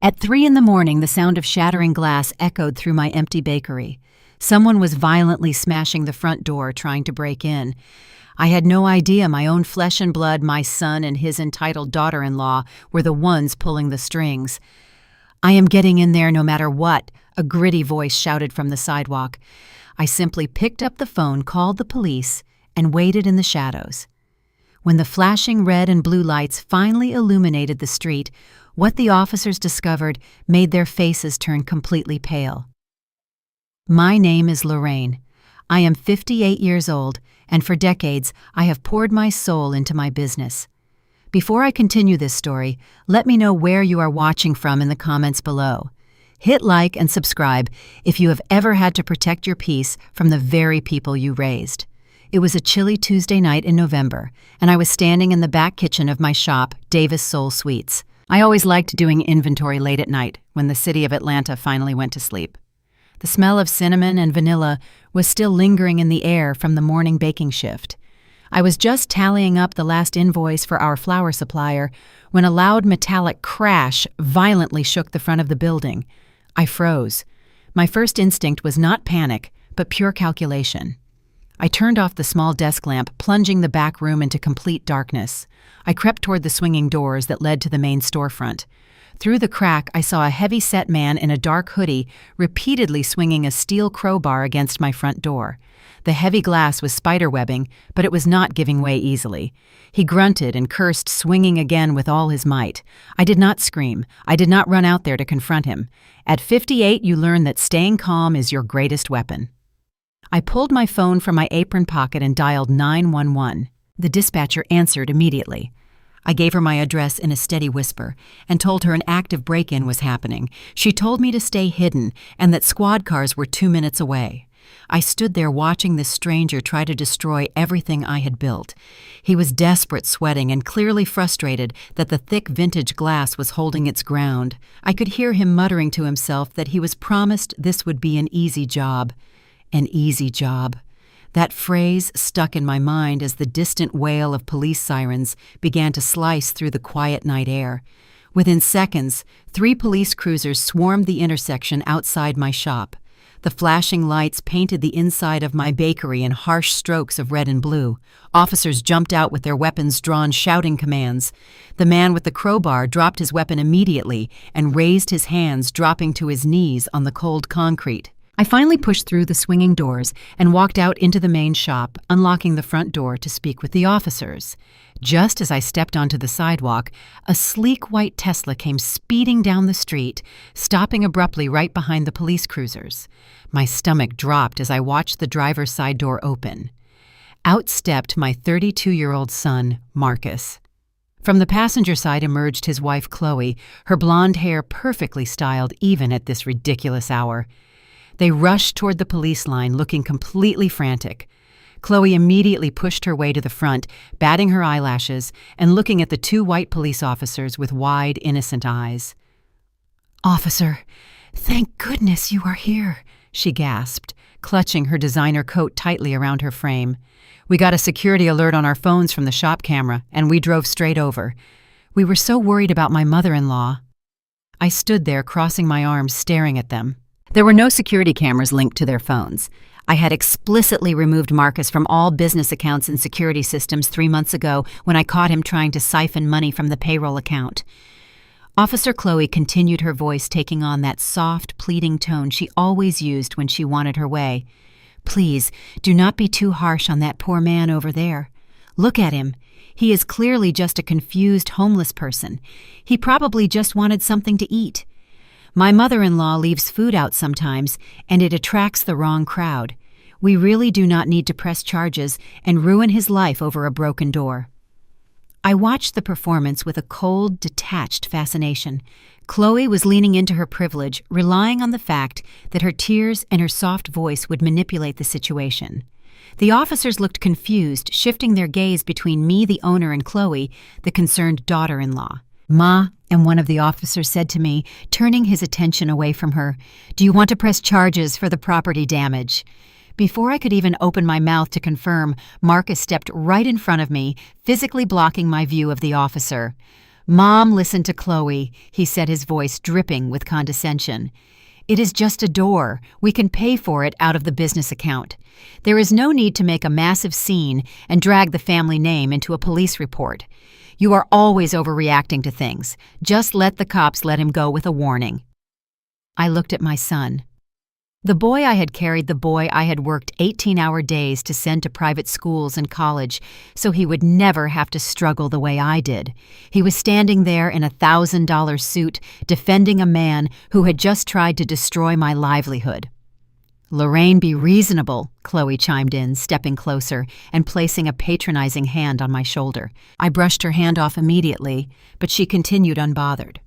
At 3 in the morning, the sound of shattering glass echoed through my empty bakery. Someone was violently smashing the front door, trying to break in. I had no idea my own flesh and blood, my son and his entitled daughter-in-law, were the ones pulling the strings. "I am getting in there no matter what," a gritty voice shouted from the sidewalk. I simply picked up the phone, called the police, and waited in the shadows. When the flashing red and blue lights finally illuminated the street, what the officers discovered made their faces turn completely pale. My name is Lorraine. I am 58 years old, and for decades I have poured my soul into my business. Before I continue this story, let me know where you are watching from in the comments below. Hit like and subscribe if you have ever had to protect your peace from the very people you raised. It was a chilly Tuesday night in November, and I was standing in the back kitchen of my shop, Davis Soul Sweets. I always liked doing inventory late at night when the city of Atlanta finally went to sleep. The smell of cinnamon and vanilla was still lingering in the air from the morning baking shift. I was just tallying up the last invoice for our flour supplier when a loud metallic crash violently shook the front of the building. I froze. My first instinct was not panic, but pure calculation. I turned off the small desk lamp, plunging the back room into complete darkness. I crept toward the swinging doors that led to the main storefront. Through the crack, I saw a heavy-set man in a dark hoodie repeatedly swinging a steel crowbar against my front door. The heavy glass was spiderwebbing, but it was not giving way easily. He grunted and cursed, swinging again with all his might. I did not scream. I did not run out there to confront him. At 58, you learn that staying calm is your greatest weapon. I pulled my phone from my apron pocket and dialed 911. The dispatcher answered immediately. I gave her my address in a steady whisper and told her an active break-in was happening. She told me to stay hidden and that squad cars were 2 minutes away. I stood there watching this stranger try to destroy everything I had built. He was desperate, sweating, and clearly frustrated that the thick vintage glass was holding its ground. I could hear him muttering to himself that he was promised this would be an easy job. An easy job. That phrase stuck in my mind as the distant wail of police sirens began to slice through the quiet night air. Within seconds, 3 police cruisers swarmed the intersection outside my shop. The flashing lights painted the inside of my bakery in harsh strokes of red and blue. Officers jumped out with their weapons drawn, shouting commands. The man with the crowbar dropped his weapon immediately and raised his hands, dropping to his knees on the cold concrete. I finally pushed through the swinging doors and walked out into the main shop, unlocking the front door to speak with the officers. Just as I stepped onto the sidewalk, a sleek white Tesla came speeding down the street, stopping abruptly right behind the police cruisers. My stomach dropped as I watched the driver's side door open. Out stepped my 32-year-old son, Marcus. From the passenger side emerged his wife, Chloe, her blonde hair perfectly styled even at this ridiculous hour. They rushed toward the police line, looking completely frantic. Chloe immediately pushed her way to the front, batting her eyelashes and looking at the 2 white police officers with wide, innocent eyes. "Officer, thank goodness you are here," she gasped, clutching her designer coat tightly around her frame. "We got a security alert on our phones from the shop camera, and we drove straight over. We were so worried about my mother-in-law." I stood there, crossing my arms, staring at them. There were no security cameras linked to their phones. I had explicitly removed Marcus from all business accounts and security systems 3 months ago when I caught him trying to siphon money from the payroll account. Officer Chloe continued, her voice taking on that soft, pleading tone she always used when she wanted her way. "Please, do not be too harsh on that poor man over there. Look at him. He is clearly just a confused homeless person. He probably just wanted something to eat. My mother-in-law leaves food out sometimes, and it attracts the wrong crowd. We really do not need to press charges and ruin his life over a broken door." I watched the performance with a cold, detached fascination. Chloe was leaning into her privilege, relying on the fact that her tears and her soft voice would manipulate the situation. The officers looked confused, shifting their gaze between me, the owner, and Chloe, the concerned daughter-in-law. "Ma," and one of the officers said to me, turning his attention away from her, "do you want to press charges for the property damage?" Before I could even open my mouth to confirm, Marcus stepped right in front of me, physically blocking my view of the officer. "Mom, listen to Chloe," he said, his voice dripping with condescension. "It is just a door. We can pay for it out of the business account. There is no need to make a massive scene and drag the family name into a police report. You are always overreacting to things. Just let the cops let him go with a warning." I looked at my son. The boy I had carried, the boy I had worked 18-hour days to send to private schools and college so he would never have to struggle the way I did. He was standing there in a $1,000 suit, defending a man who had just tried to destroy my livelihood. "Lorraine, be reasonable," Chloe chimed in, stepping closer and placing a patronizing hand on my shoulder. I brushed her hand off immediately, but she continued unbothered.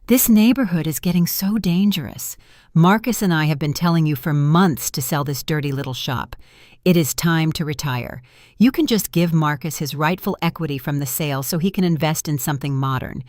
"This neighborhood is getting so dangerous. Marcus and I have been telling you for months to sell this dirty little shop. It is time to retire. You can just give Marcus his rightful equity from the sale so he can invest in something modern.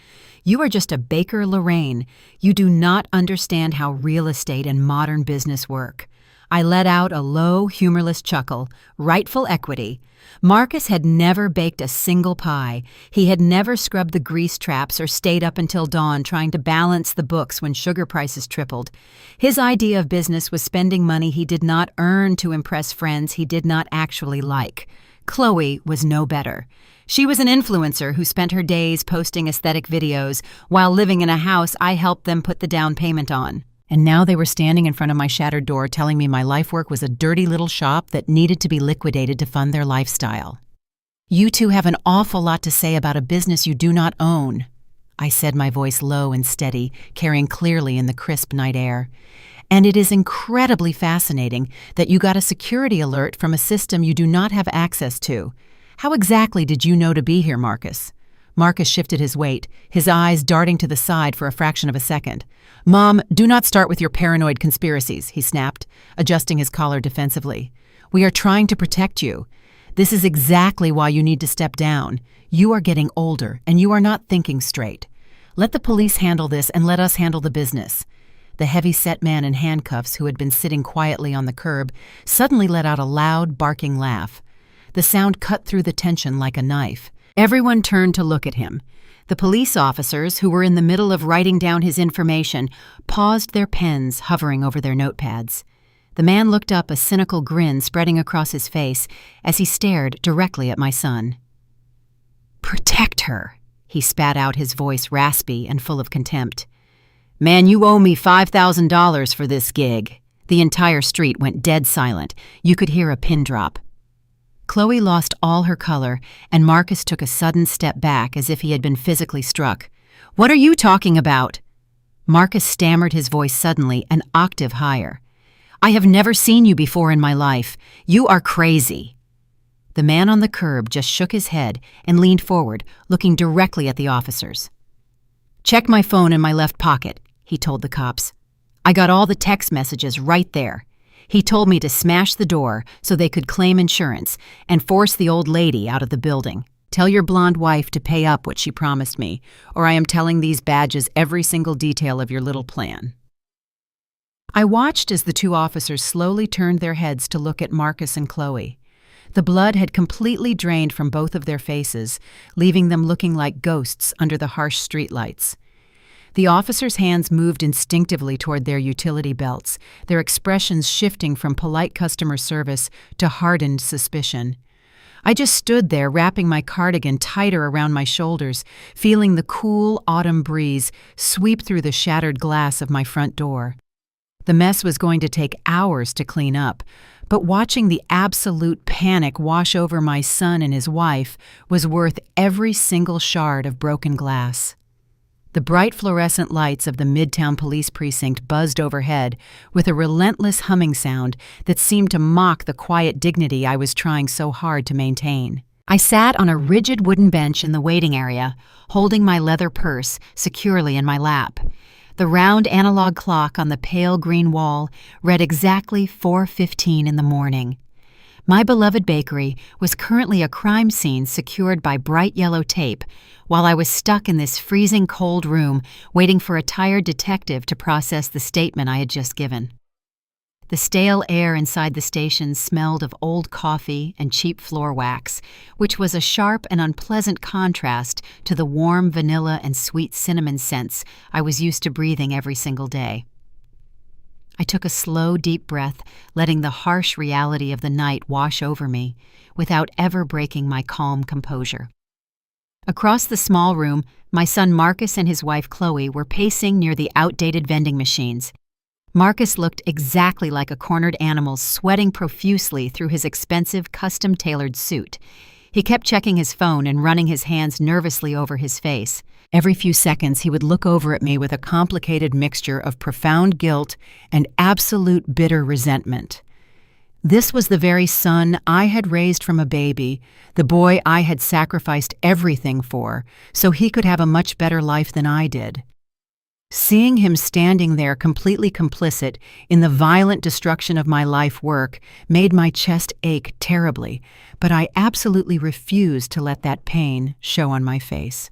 You are just a baker, Lorraine. You do not understand how real estate and modern business work." I let out a low, humorless chuckle. Rightful equity. Marcus had never baked a single pie. He had never scrubbed the grease traps or stayed up until dawn trying to balance the books when sugar prices tripled. His idea of business was spending money he did not earn to impress friends he did not actually like. Chloe was no better. She was an influencer who spent her days posting aesthetic videos while living in a house I helped them put the down payment on. And now they were standing in front of my shattered door telling me my life work was a dirty little shop that needed to be liquidated to fund their lifestyle. "You two have an awful lot to say about a business you do not own," I said, my voice low and steady, carrying clearly in the crisp night air. "And it is incredibly fascinating that you got a security alert from a system you do not have access to. How exactly did you know to be here, Marcus?" Marcus shifted his weight, his eyes darting to the side for a fraction of a second. "Mom, do not start with your paranoid conspiracies," he snapped, adjusting his collar defensively. "We are trying to protect you. This is exactly why you need to step down. You are getting older, and you are not thinking straight. Let the police handle this and let us handle the business." The heavy-set man in handcuffs, who had been sitting quietly on the curb, suddenly let out a loud, barking laugh. The sound cut through the tension like a knife. Everyone turned to look at him. The police officers, who were in the middle of writing down his information, paused their pens hovering over their notepads. The man looked up, a cynical grin spreading across his face as he stared directly at my son. "Protect her," he spat out, his voice raspy and full of contempt. "Man, you owe me $5,000 for this gig." The entire street went dead silent. You could hear a pin drop. Chloe lost all her color, and Marcus took a sudden step back as if he had been physically struck. "What are you talking about?" Marcus stammered, his voice suddenly an octave higher. "I have never seen you before in my life. You are crazy." The man on the curb just shook his head and leaned forward, looking directly at the officers. "Check my phone in my left pocket," he told the cops. "I got all the text messages right there. He told me to smash the door so they could claim insurance and force the old lady out of the building. Tell your blonde wife to pay up what she promised me, or I am telling these badges every single detail of your little plan." I watched as the two officers slowly turned their heads to look at Marcus and Chloe. The blood had completely drained from both of their faces, leaving them looking like ghosts under the harsh streetlights. The officers' hands moved instinctively toward their utility belts, their expressions shifting from polite customer service to hardened suspicion. I just stood there, wrapping my cardigan tighter around my shoulders, feeling the cool autumn breeze sweep through the shattered glass of my front door. The mess was going to take hours to clean up, but watching the absolute panic wash over my son and his wife was worth every single shard of broken glass. The bright fluorescent lights of the Midtown Police Precinct buzzed overhead with a relentless humming sound that seemed to mock the quiet dignity I was trying so hard to maintain. I sat on a rigid wooden bench in the waiting area, holding my leather purse securely in my lap. The round analog clock on the pale green wall read exactly 4:15 in the morning. My beloved bakery was currently a crime scene secured by bright yellow tape, while I was stuck in this freezing cold room waiting for a tired detective to process the statement I had just given. The stale air inside the station smelled of old coffee and cheap floor wax, which was a sharp and unpleasant contrast to the warm vanilla and sweet cinnamon scents I was used to breathing every single day. I took a slow, deep breath, letting the harsh reality of the night wash over me, without ever breaking my calm composure. Across the small room, my son Marcus and his wife Chloe were pacing near the outdated vending machines. Marcus looked exactly like a cornered animal, sweating profusely through his expensive, custom-tailored suit. He kept checking his phone and running his hands nervously over his face. Every few seconds, he would look over at me with a complicated mixture of profound guilt and absolute bitter resentment. This was the very son I had raised from a baby, the boy I had sacrificed everything for, so he could have a much better life than I did. Seeing him standing there completely complicit in the violent destruction of my life work made my chest ache terribly, but I absolutely refused to let that pain show on my face.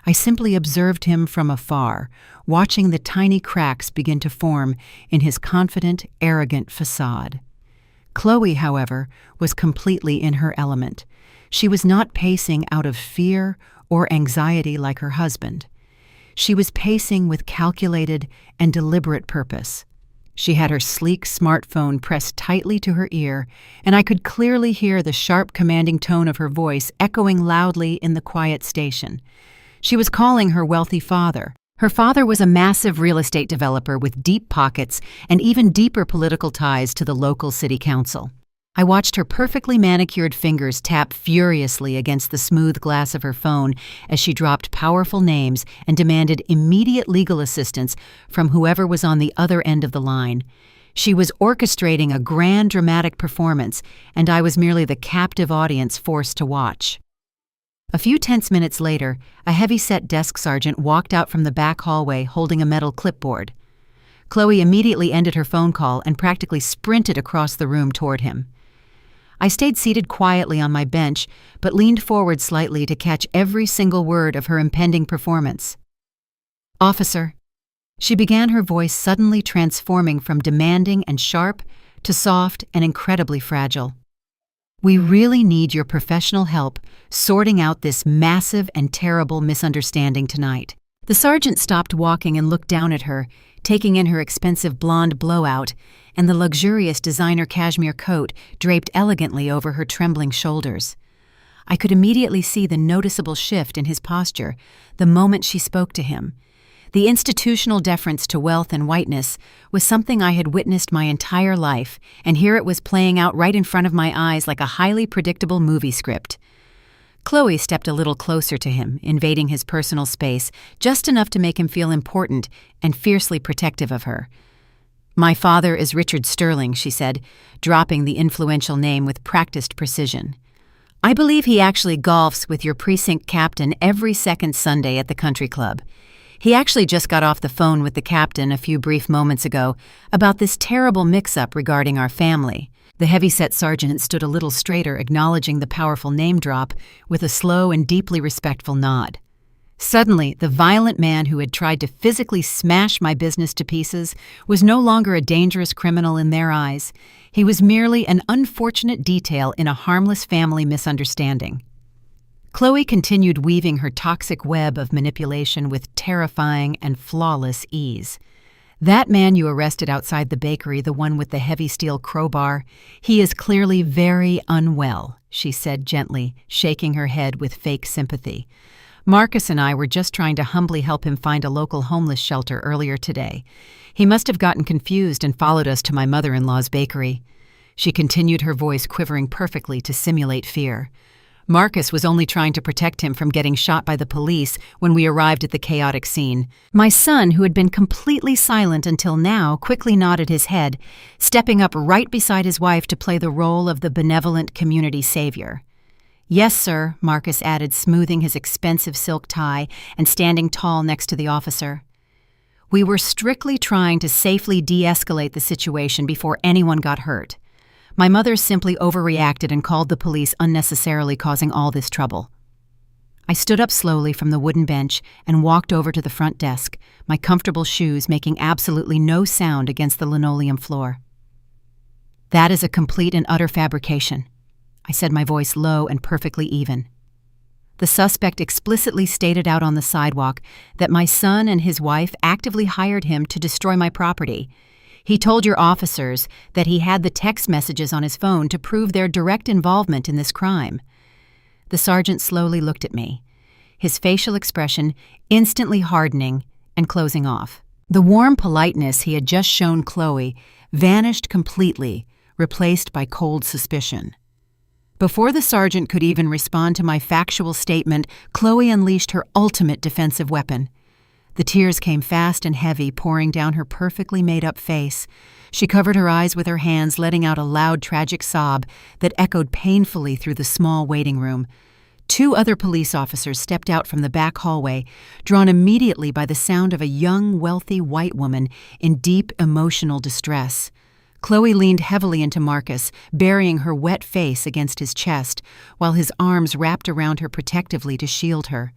I simply observed him from afar, watching the tiny cracks begin to form in his confident, arrogant facade. Chloe, however, was completely in her element. She was not pacing out of fear or anxiety like her husband. She was pacing with calculated and deliberate purpose. She had her sleek smartphone pressed tightly to her ear, and I could clearly hear the sharp, commanding tone of her voice echoing loudly in the quiet station. She was calling her wealthy father. Her father was a massive real estate developer with deep pockets and even deeper political ties to the local city council. I watched her perfectly manicured fingers tap furiously against the smooth glass of her phone as she dropped powerful names and demanded immediate legal assistance from whoever was on the other end of the line. She was orchestrating a grand dramatic performance, and I was merely the captive audience forced to watch. A few tense minutes later, a heavy-set desk sergeant walked out from the back hallway holding a metal clipboard. Chloe immediately ended her phone call and practically sprinted across the room toward him. I stayed seated quietly on my bench, but leaned forward slightly to catch every single word of her impending performance. "Officer," she began, her voice suddenly transforming from demanding and sharp to soft and incredibly fragile. "We really need your professional help sorting out this massive and terrible misunderstanding tonight." The sergeant stopped walking and looked down at her, taking in her expensive blonde blowout and the luxurious designer cashmere coat draped elegantly over her trembling shoulders. I could immediately see the noticeable shift in his posture the moment she spoke to him. The institutional deference to wealth and whiteness was something I had witnessed my entire life, and here it was playing out right in front of my eyes like a highly predictable movie script. Chloe stepped a little closer to him, invading his personal space, just enough to make him feel important and fiercely protective of her. "My father is Richard Sterling," she said, dropping the influential name with practiced precision. "I believe he actually golfs with your precinct captain every second Sunday at the country club. He actually just got off the phone with the captain a few brief moments ago about this terrible mix-up regarding our family." The heavy-set sergeant stood a little straighter, acknowledging the powerful name drop with a slow and deeply respectful nod. Suddenly, the violent man who had tried to physically smash my business to pieces was no longer a dangerous criminal in their eyes. He was merely an unfortunate detail in a harmless family misunderstanding. Chloe continued weaving her toxic web of manipulation with terrifying and flawless ease. "That man you arrested outside the bakery, the one with the heavy steel crowbar, he is clearly very unwell," she said gently, shaking her head with fake sympathy. "Marcus and I were just trying to humbly help him find a local homeless shelter earlier today. He must have gotten confused and followed us to my mother-in-law's bakery." She continued, her voice quivering perfectly to simulate fear. "Marcus was only trying to protect him from getting shot by the police when we arrived at the chaotic scene." My son, who had been completely silent until now, quickly nodded his head, stepping up right beside his wife to play the role of the benevolent community savior. "Yes, sir," Marcus added, smoothing his expensive silk tie and standing tall next to the officer. "We were strictly trying to safely de-escalate the situation before anyone got hurt. My mother simply overreacted and called the police unnecessarily, causing all this trouble." I stood up slowly from the wooden bench and walked over to the front desk, my comfortable shoes making absolutely no sound against the linoleum floor. That is a complete and utter fabrication, I said, my voice low and perfectly even. The suspect explicitly stated out on the sidewalk that my son and his wife actively hired him to destroy my property. He told your officers that he had the text messages on his phone to prove their direct involvement in this crime. The sergeant slowly looked at me, his facial expression instantly hardening and closing off. The warm politeness he had just shown Chloe vanished completely, replaced by cold suspicion. Before the sergeant could even respond to my factual statement, Chloe unleashed her ultimate defensive weapon. The tears came fast and heavy, pouring down her perfectly made-up face. She covered her eyes with her hands, letting out a loud, tragic sob that echoed painfully through the small waiting room. 2 other police officers stepped out from the back hallway, drawn immediately by the sound of a young, wealthy white woman in deep emotional distress. Chloe leaned heavily into Marcus, burying her wet face against his chest, while his arms wrapped around her protectively to shield her.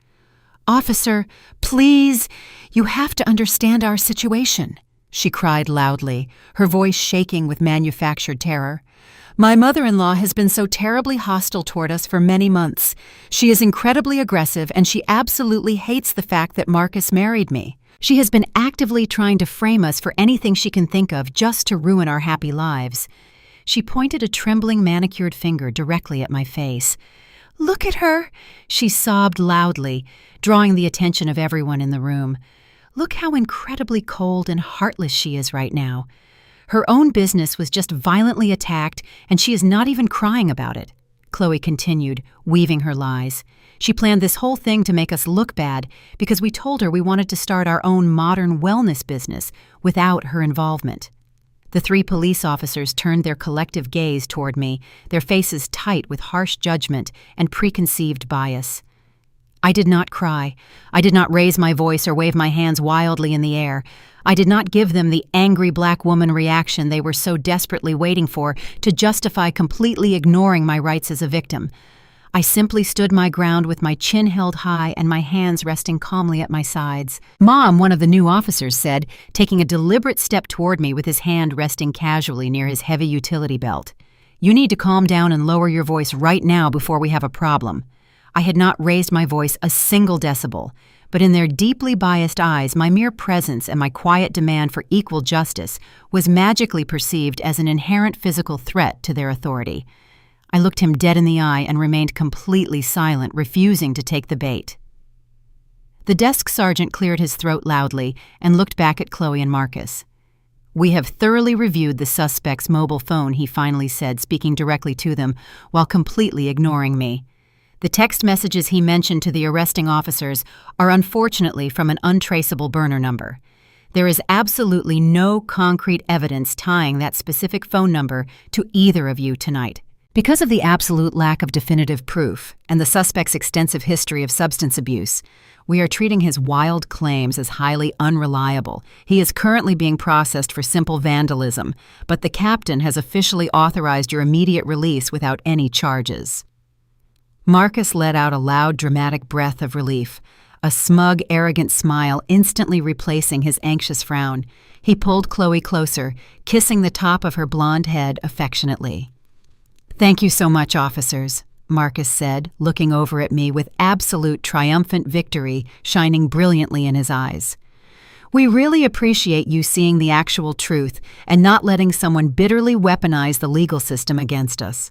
"Officer, please, you have to understand our situation," she cried loudly, her voice shaking with manufactured terror. "My mother-in-law has been so terribly hostile toward us for many months. She is incredibly aggressive, and she absolutely hates the fact that Marcus married me. She has been actively trying to frame us for anything she can think of just to ruin our happy lives." She pointed a trembling manicured finger directly at my face. "Look at her," she sobbed loudly, drawing the attention of everyone in the room. "Look how incredibly cold and heartless she is right now. Her own business was just violently attacked, and she is not even crying about it," Chloe continued, weaving her lies. "She planned this whole thing to make us look bad because we told her we wanted to start our own modern wellness business without her involvement." The 3 police officers turned their collective gaze toward me, their faces tight with harsh judgment and preconceived bias. I did not cry. I did not raise my voice or wave my hands wildly in the air. I did not give them the angry black woman reaction they were so desperately waiting for to justify completely ignoring my rights as a victim. I simply stood my ground with my chin held high and my hands resting calmly at my sides. "Mom," one of the new officers said, taking a deliberate step toward me with his hand resting casually near his heavy utility belt. "You need to calm down and lower your voice right now before we have a problem." I had not raised my voice a single decibel, but in their deeply biased eyes, my mere presence and my quiet demand for equal justice was magically perceived as an inherent physical threat to their authority. I looked him dead in the eye and remained completely silent, refusing to take the bait. The desk sergeant cleared his throat loudly and looked back at Chloe and Marcus. "We have thoroughly reviewed the suspect's mobile phone," he finally said, speaking directly to them while completely ignoring me. "The text messages he mentioned to the arresting officers are unfortunately from an untraceable burner number. There is absolutely no concrete evidence tying that specific phone number to either of you tonight. Because of the absolute lack of definitive proof and the suspect's extensive history of substance abuse, we are treating his wild claims as highly unreliable. He is currently being processed for simple vandalism, but the captain has officially authorized your immediate release without any charges." Marcus let out a loud, dramatic breath of relief, a smug, arrogant smile instantly replacing his anxious frown. He pulled Chloe closer, kissing the top of her blonde head affectionately. "Thank you so much, officers," Marcus said, looking over at me with absolute triumphant victory shining brilliantly in his eyes. "We really appreciate you seeing the actual truth and not letting someone bitterly weaponize the legal system against us."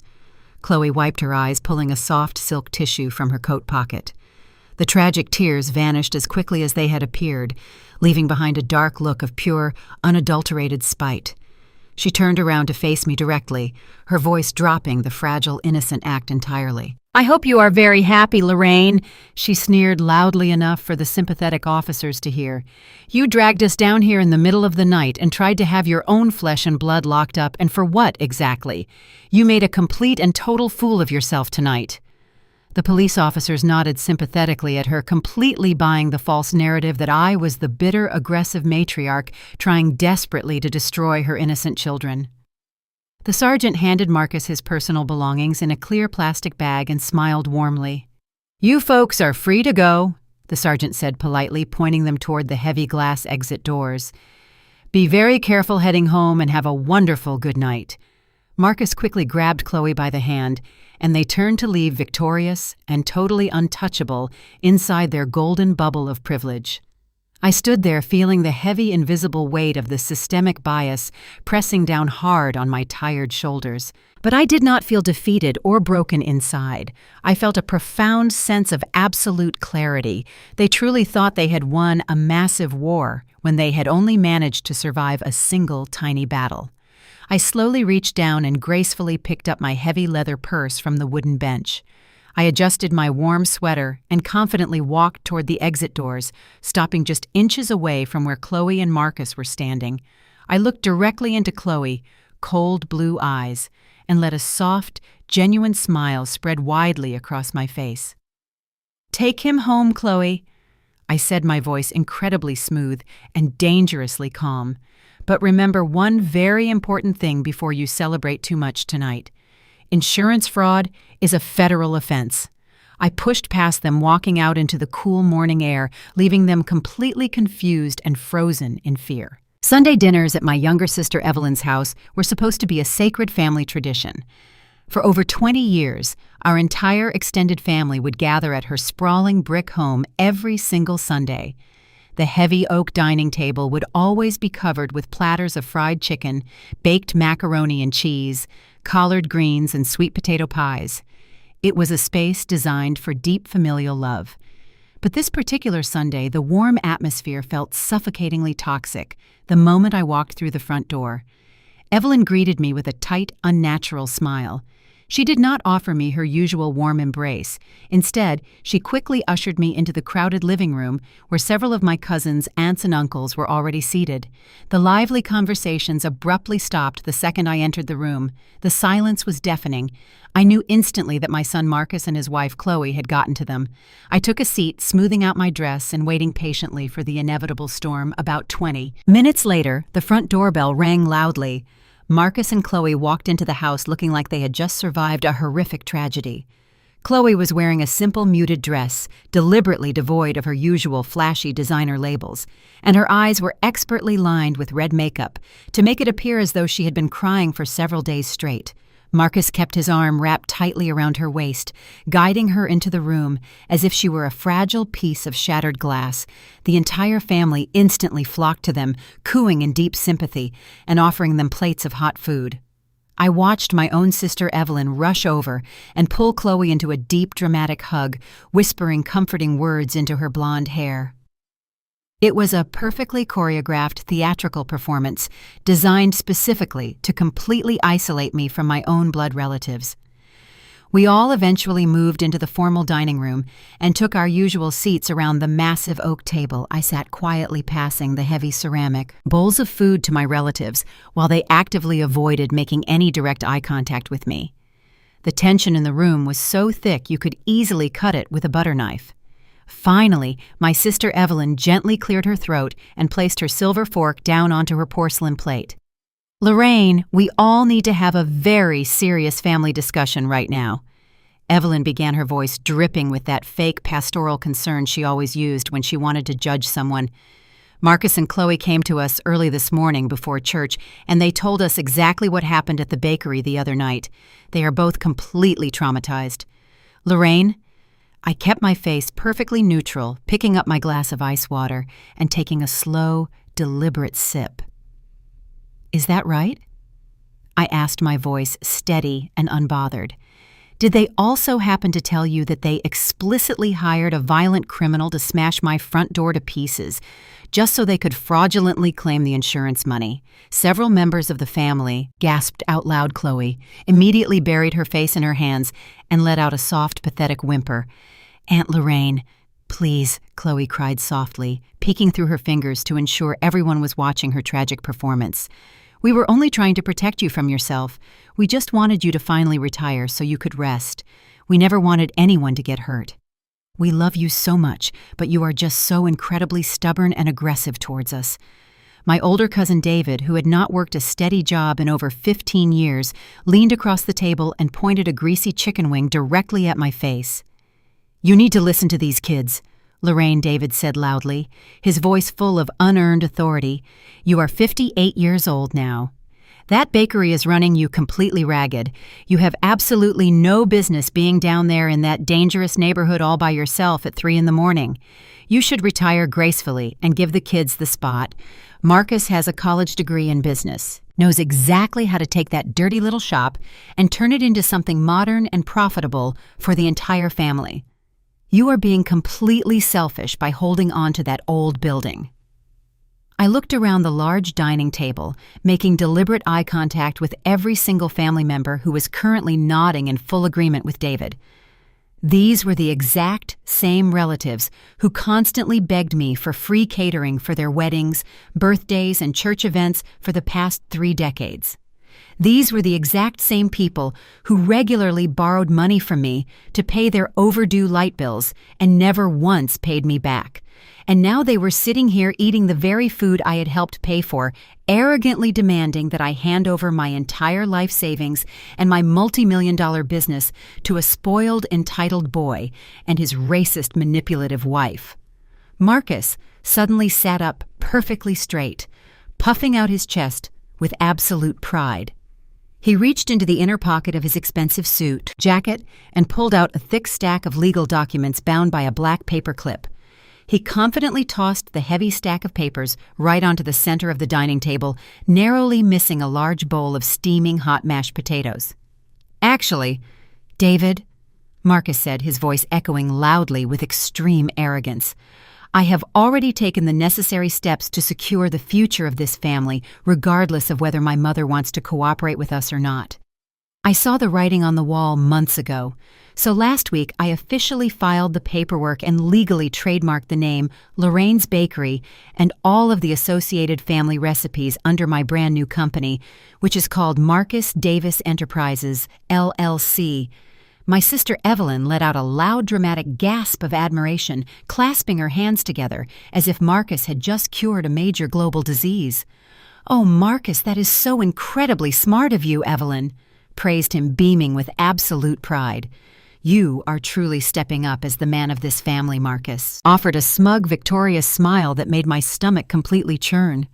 Chloe wiped her eyes, pulling a soft silk tissue from her coat pocket. The tragic tears vanished as quickly as they had appeared, leaving behind a dark look of pure, unadulterated spite. She turned around to face me directly, her voice dropping the fragile, innocent act entirely. "I hope you are very happy, Lorraine," she sneered loudly enough for the sympathetic officers to hear. "You dragged us down here in the middle of the night and tried to have your own flesh and blood locked up, and for what, exactly? You made a complete and total fool of yourself tonight." The police officers nodded sympathetically at her, completely buying the false narrative that I was the bitter, aggressive matriarch trying desperately to destroy her innocent children. The sergeant handed Marcus his personal belongings in a clear plastic bag and smiled warmly. "You folks are free to go," the sergeant said politely, pointing them toward the heavy glass exit doors. "Be very careful heading home and have a wonderful good night. Marcus quickly grabbed Chloe by the hand, and they turned to leave victorious and totally untouchable inside their golden bubble of privilege. I stood there feeling the heavy invisible weight of the systemic bias pressing down hard on my tired shoulders. But I did not feel defeated or broken inside. I felt a profound sense of absolute clarity. They truly thought they had won a massive war when they had only managed to survive a single tiny battle. I slowly reached down and gracefully picked up my heavy leather purse from the wooden bench. I adjusted my warm sweater and confidently walked toward the exit doors, stopping just inches away from where Chloe and Marcus were standing. I looked directly into Chloe, cold blue eyes, and let a soft, genuine smile spread widely across my face. "Take him home, Chloe," I said, my voice incredibly smooth and dangerously calm. "But remember one very important thing before you celebrate too much tonight. Insurance fraud is a federal offense." I pushed past them, walking out into the cool morning air, leaving them completely confused and frozen in fear. Sunday dinners at my younger sister Evelyn's house were supposed to be a sacred family tradition. For over 20 years, our entire extended family would gather at her sprawling brick home every single Sunday. The heavy oak dining table would always be covered with platters of fried chicken, baked macaroni and cheese, collard greens, and sweet potato pies. It was a space designed for deep familial love. But this particular Sunday, the warm atmosphere felt suffocatingly toxic the moment I walked through the front door. Evelyn greeted me with a tight, unnatural smile. She did not offer me her usual warm embrace. Instead, she quickly ushered me into the crowded living room where several of my cousins, aunts, and uncles were already seated. The lively conversations abruptly stopped the second I entered the room. The silence was deafening. I knew instantly that my son Marcus and his wife Chloe had gotten to them. I took a seat, smoothing out my dress and waiting patiently for the inevitable storm. About 20 minutes later, the front doorbell rang loudly. Marcus and Chloe walked into the house looking like they had just survived a horrific tragedy. Chloe was wearing a simple muted dress, deliberately devoid of her usual flashy designer labels, and her eyes were expertly lined with red makeup to make it appear as though she had been crying for several days straight. Marcus kept his arm wrapped tightly around her waist, guiding her into the room as if she were a fragile piece of shattered glass. The entire family instantly flocked to them, cooing in deep sympathy and offering them plates of hot food. I watched my own sister Evelyn rush over and pull Chloe into a deep, dramatic hug, whispering comforting words into her blonde hair. It was a perfectly choreographed theatrical performance designed specifically to completely isolate me from my own blood relatives. We all eventually moved into the formal dining room and took our usual seats around the massive oak table. I sat quietly passing the heavy ceramic bowls of food to my relatives while they actively avoided making any direct eye contact with me. The tension in the room was so thick you could easily cut it with a butter knife. Finally, my sister Evelyn gently cleared her throat and placed her silver fork down onto her porcelain plate. "Lorraine, we all need to have a very serious family discussion right now." Evelyn began, her voice dripping with that fake pastoral concern she always used when she wanted to judge someone. "Marcus and Chloe came to us early this morning before church, and they told us exactly what happened at the bakery the other night. They are both completely traumatized. Lorraine," I kept my face perfectly neutral, picking up my glass of ice water and taking a slow, deliberate sip. "Is that right?" I asked, my voice steady and unbothered. "Did they also happen to tell you that they explicitly hired a violent criminal to smash my front door to pieces, just so they could fraudulently claim the insurance money?" Several members of the family gasped out loud. Chloe immediately buried her face in her hands and let out a soft, pathetic whimper. "Aunt Lorraine, please," Chloe cried softly, peeking through her fingers to ensure everyone was watching her tragic performance. "We were only trying to protect you from yourself. We just wanted you to finally retire so you could rest. We never wanted anyone to get hurt. We love you so much, but you are just so incredibly stubborn and aggressive towards us." My older cousin David, who had not worked a steady job in over 15 years, leaned across the table and pointed a greasy chicken wing directly at my face. "You need to listen to these kids," Lorraine, David said loudly, his voice full of unearned authority. "You are 58 years old now. That bakery is running you completely ragged. You have absolutely no business being down there in that dangerous neighborhood all by yourself at 3 in the morning. You should retire gracefully and give the kids the spot. Marcus has a college degree in business, knows exactly how to take that dirty little shop and turn it into something modern and profitable for the entire family. You are being completely selfish by holding on to that old building. I looked around the large dining table, making deliberate eye contact with every single family member who was currently nodding in full agreement with David. These were the exact same relatives who constantly begged me for free catering for their weddings, birthdays, and church events for the past 3 decades. These were the exact same people who regularly borrowed money from me to pay their overdue light bills and never once paid me back. And now they were sitting here eating the very food I had helped pay for, arrogantly demanding that I hand over my entire life savings and my multi-million-dollar business to a spoiled, entitled boy and his racist, manipulative wife. Marcus suddenly sat up perfectly straight, puffing out his chest with absolute pride. He reached into the inner pocket of his expensive suit jacket and pulled out a thick stack of legal documents bound by a black paper clip. He confidently tossed the heavy stack of papers right onto the center of the dining table, narrowly missing a large bowl of steaming hot mashed potatoes. "Actually, David," Marcus said, his voice echoing loudly with extreme arrogance, "I have already taken the necessary steps to secure the future of this family, regardless of whether my mother wants to cooperate with us or not. I saw the writing on the wall months ago, so last week I officially filed the paperwork and legally trademarked the name Lorraine's Bakery and all of the associated family recipes under my brand new company, which is called Marcus Davis Enterprises, LLC. My sister Evelyn let out a loud, dramatic gasp of admiration, clasping her hands together as if Marcus had just cured a major global disease. "Oh, Marcus, that is so incredibly smart of you," Evelyn praised him, beaming with absolute pride. "You are truly stepping up as the man of this family," Marcus offered a smug, victorious smile that made my stomach completely churn.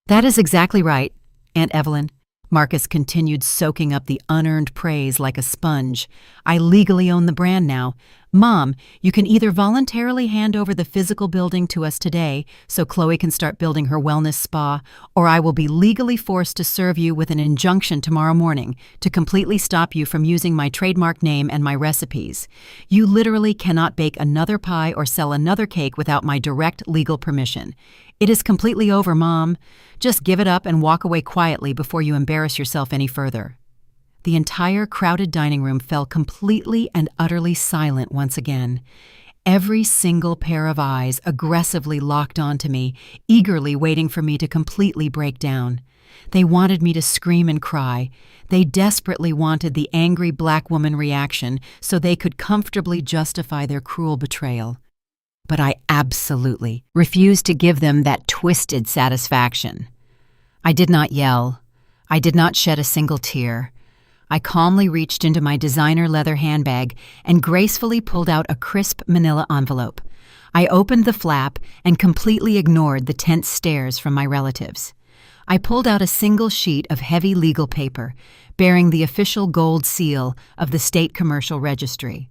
"That is exactly right, Aunt Evelyn." Marcus continued, soaking up the unearned praise like a sponge. "I legally own the brand now. Mom, you can either voluntarily hand over the physical building to us today so Chloe can start building her wellness spa, or I will be legally forced to serve you with an injunction tomorrow morning to completely stop you from using my trademark name and my recipes. You literally cannot bake another pie or sell another cake without my direct legal permission. It is completely over, Mom. Just give it up and walk away quietly before you embarrass yourself any further." The entire crowded dining room fell completely and utterly silent once again. Every single pair of eyes aggressively locked onto me, eagerly waiting for me to completely break down. They wanted me to scream and cry. They desperately wanted the angry black woman reaction so they could comfortably justify their cruel betrayal. But I absolutely refused to give them that twisted satisfaction. I did not yell. I did not shed a single tear. I calmly reached into my designer leather handbag and gracefully pulled out a crisp manila envelope. I opened the flap and completely ignored the tense stares from my relatives. I pulled out a single sheet of heavy legal paper bearing the official gold seal of the State Commercial Registry.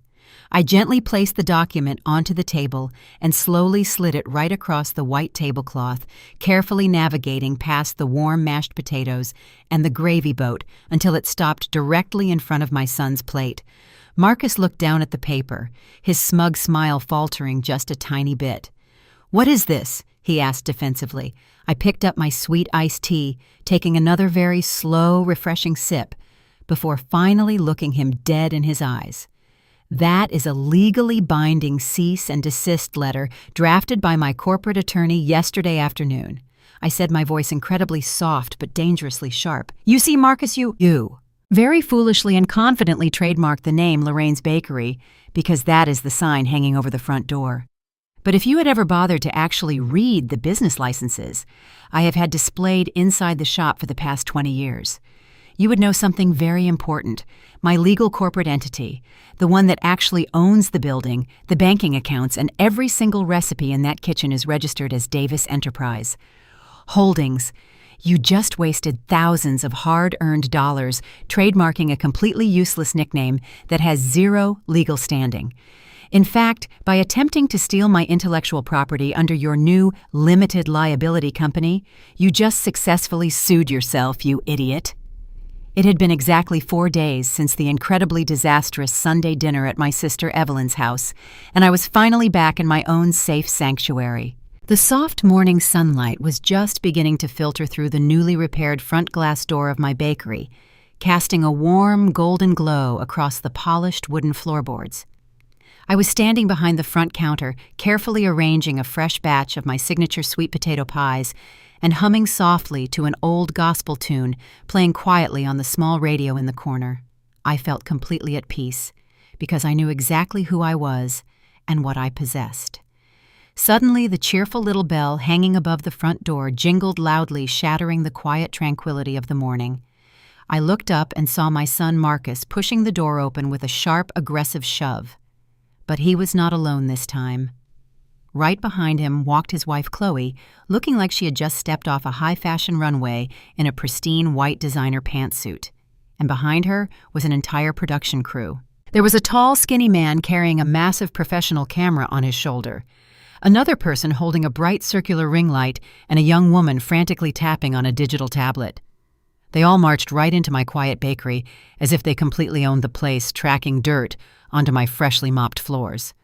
I gently placed the document onto the table and slowly slid it right across the white tablecloth, carefully navigating past the warm mashed potatoes and the gravy boat until it stopped directly in front of my son's plate. Marcus looked down at the paper, his smug smile faltering just a tiny bit. "What is this?" he asked defensively. I picked up my sweet iced tea, taking another very slow, refreshing sip, before finally looking him dead in his eyes. "That is a legally binding cease and desist letter drafted by my corporate attorney yesterday afternoon," I said, my voice incredibly soft but dangerously sharp. "You see, Marcus, you very foolishly and confidently trademarked the name Lorraine's Bakery because that is the sign hanging over the front door. But if you had ever bothered to actually read the business licenses I have had displayed inside the shop for the past 20 years, you would know something very important. My legal corporate entity, the one that actually owns the building, the banking accounts, and every single recipe in that kitchen is registered as Davis Enterprise Holdings. You just wasted thousands of hard-earned dollars trademarking a completely useless nickname that has zero legal standing. In fact, by attempting to steal my intellectual property under your new limited liability company, you just successfully sued yourself, you idiot. It had been exactly 4 days since the incredibly disastrous Sunday dinner at my sister Evelyn's house, and I was finally back in my own safe sanctuary. The soft morning sunlight was just beginning to filter through the newly repaired front glass door of my bakery, casting a warm, golden glow across the polished wooden floorboards. I was standing behind the front counter, carefully arranging a fresh batch of my signature sweet potato pies and humming softly to an old gospel tune playing quietly on the small radio in the corner. I felt completely at peace, because I knew exactly who I was and what I possessed. Suddenly, the cheerful little bell hanging above the front door jingled loudly, shattering the quiet tranquility of the morning. I looked up and saw my son Marcus pushing the door open with a sharp, aggressive shove. But he was not alone this time. Right behind him walked his wife Chloe, looking like she had just stepped off a high-fashion runway in a pristine white designer pantsuit. And behind her was an entire production crew. There was a tall, skinny man carrying a massive professional camera on his shoulder, another person holding a bright circular ring light, and a young woman frantically tapping on a digital tablet. They all marched right into my quiet bakery, as if they completely owned the place, tracking dirt onto my freshly mopped floors.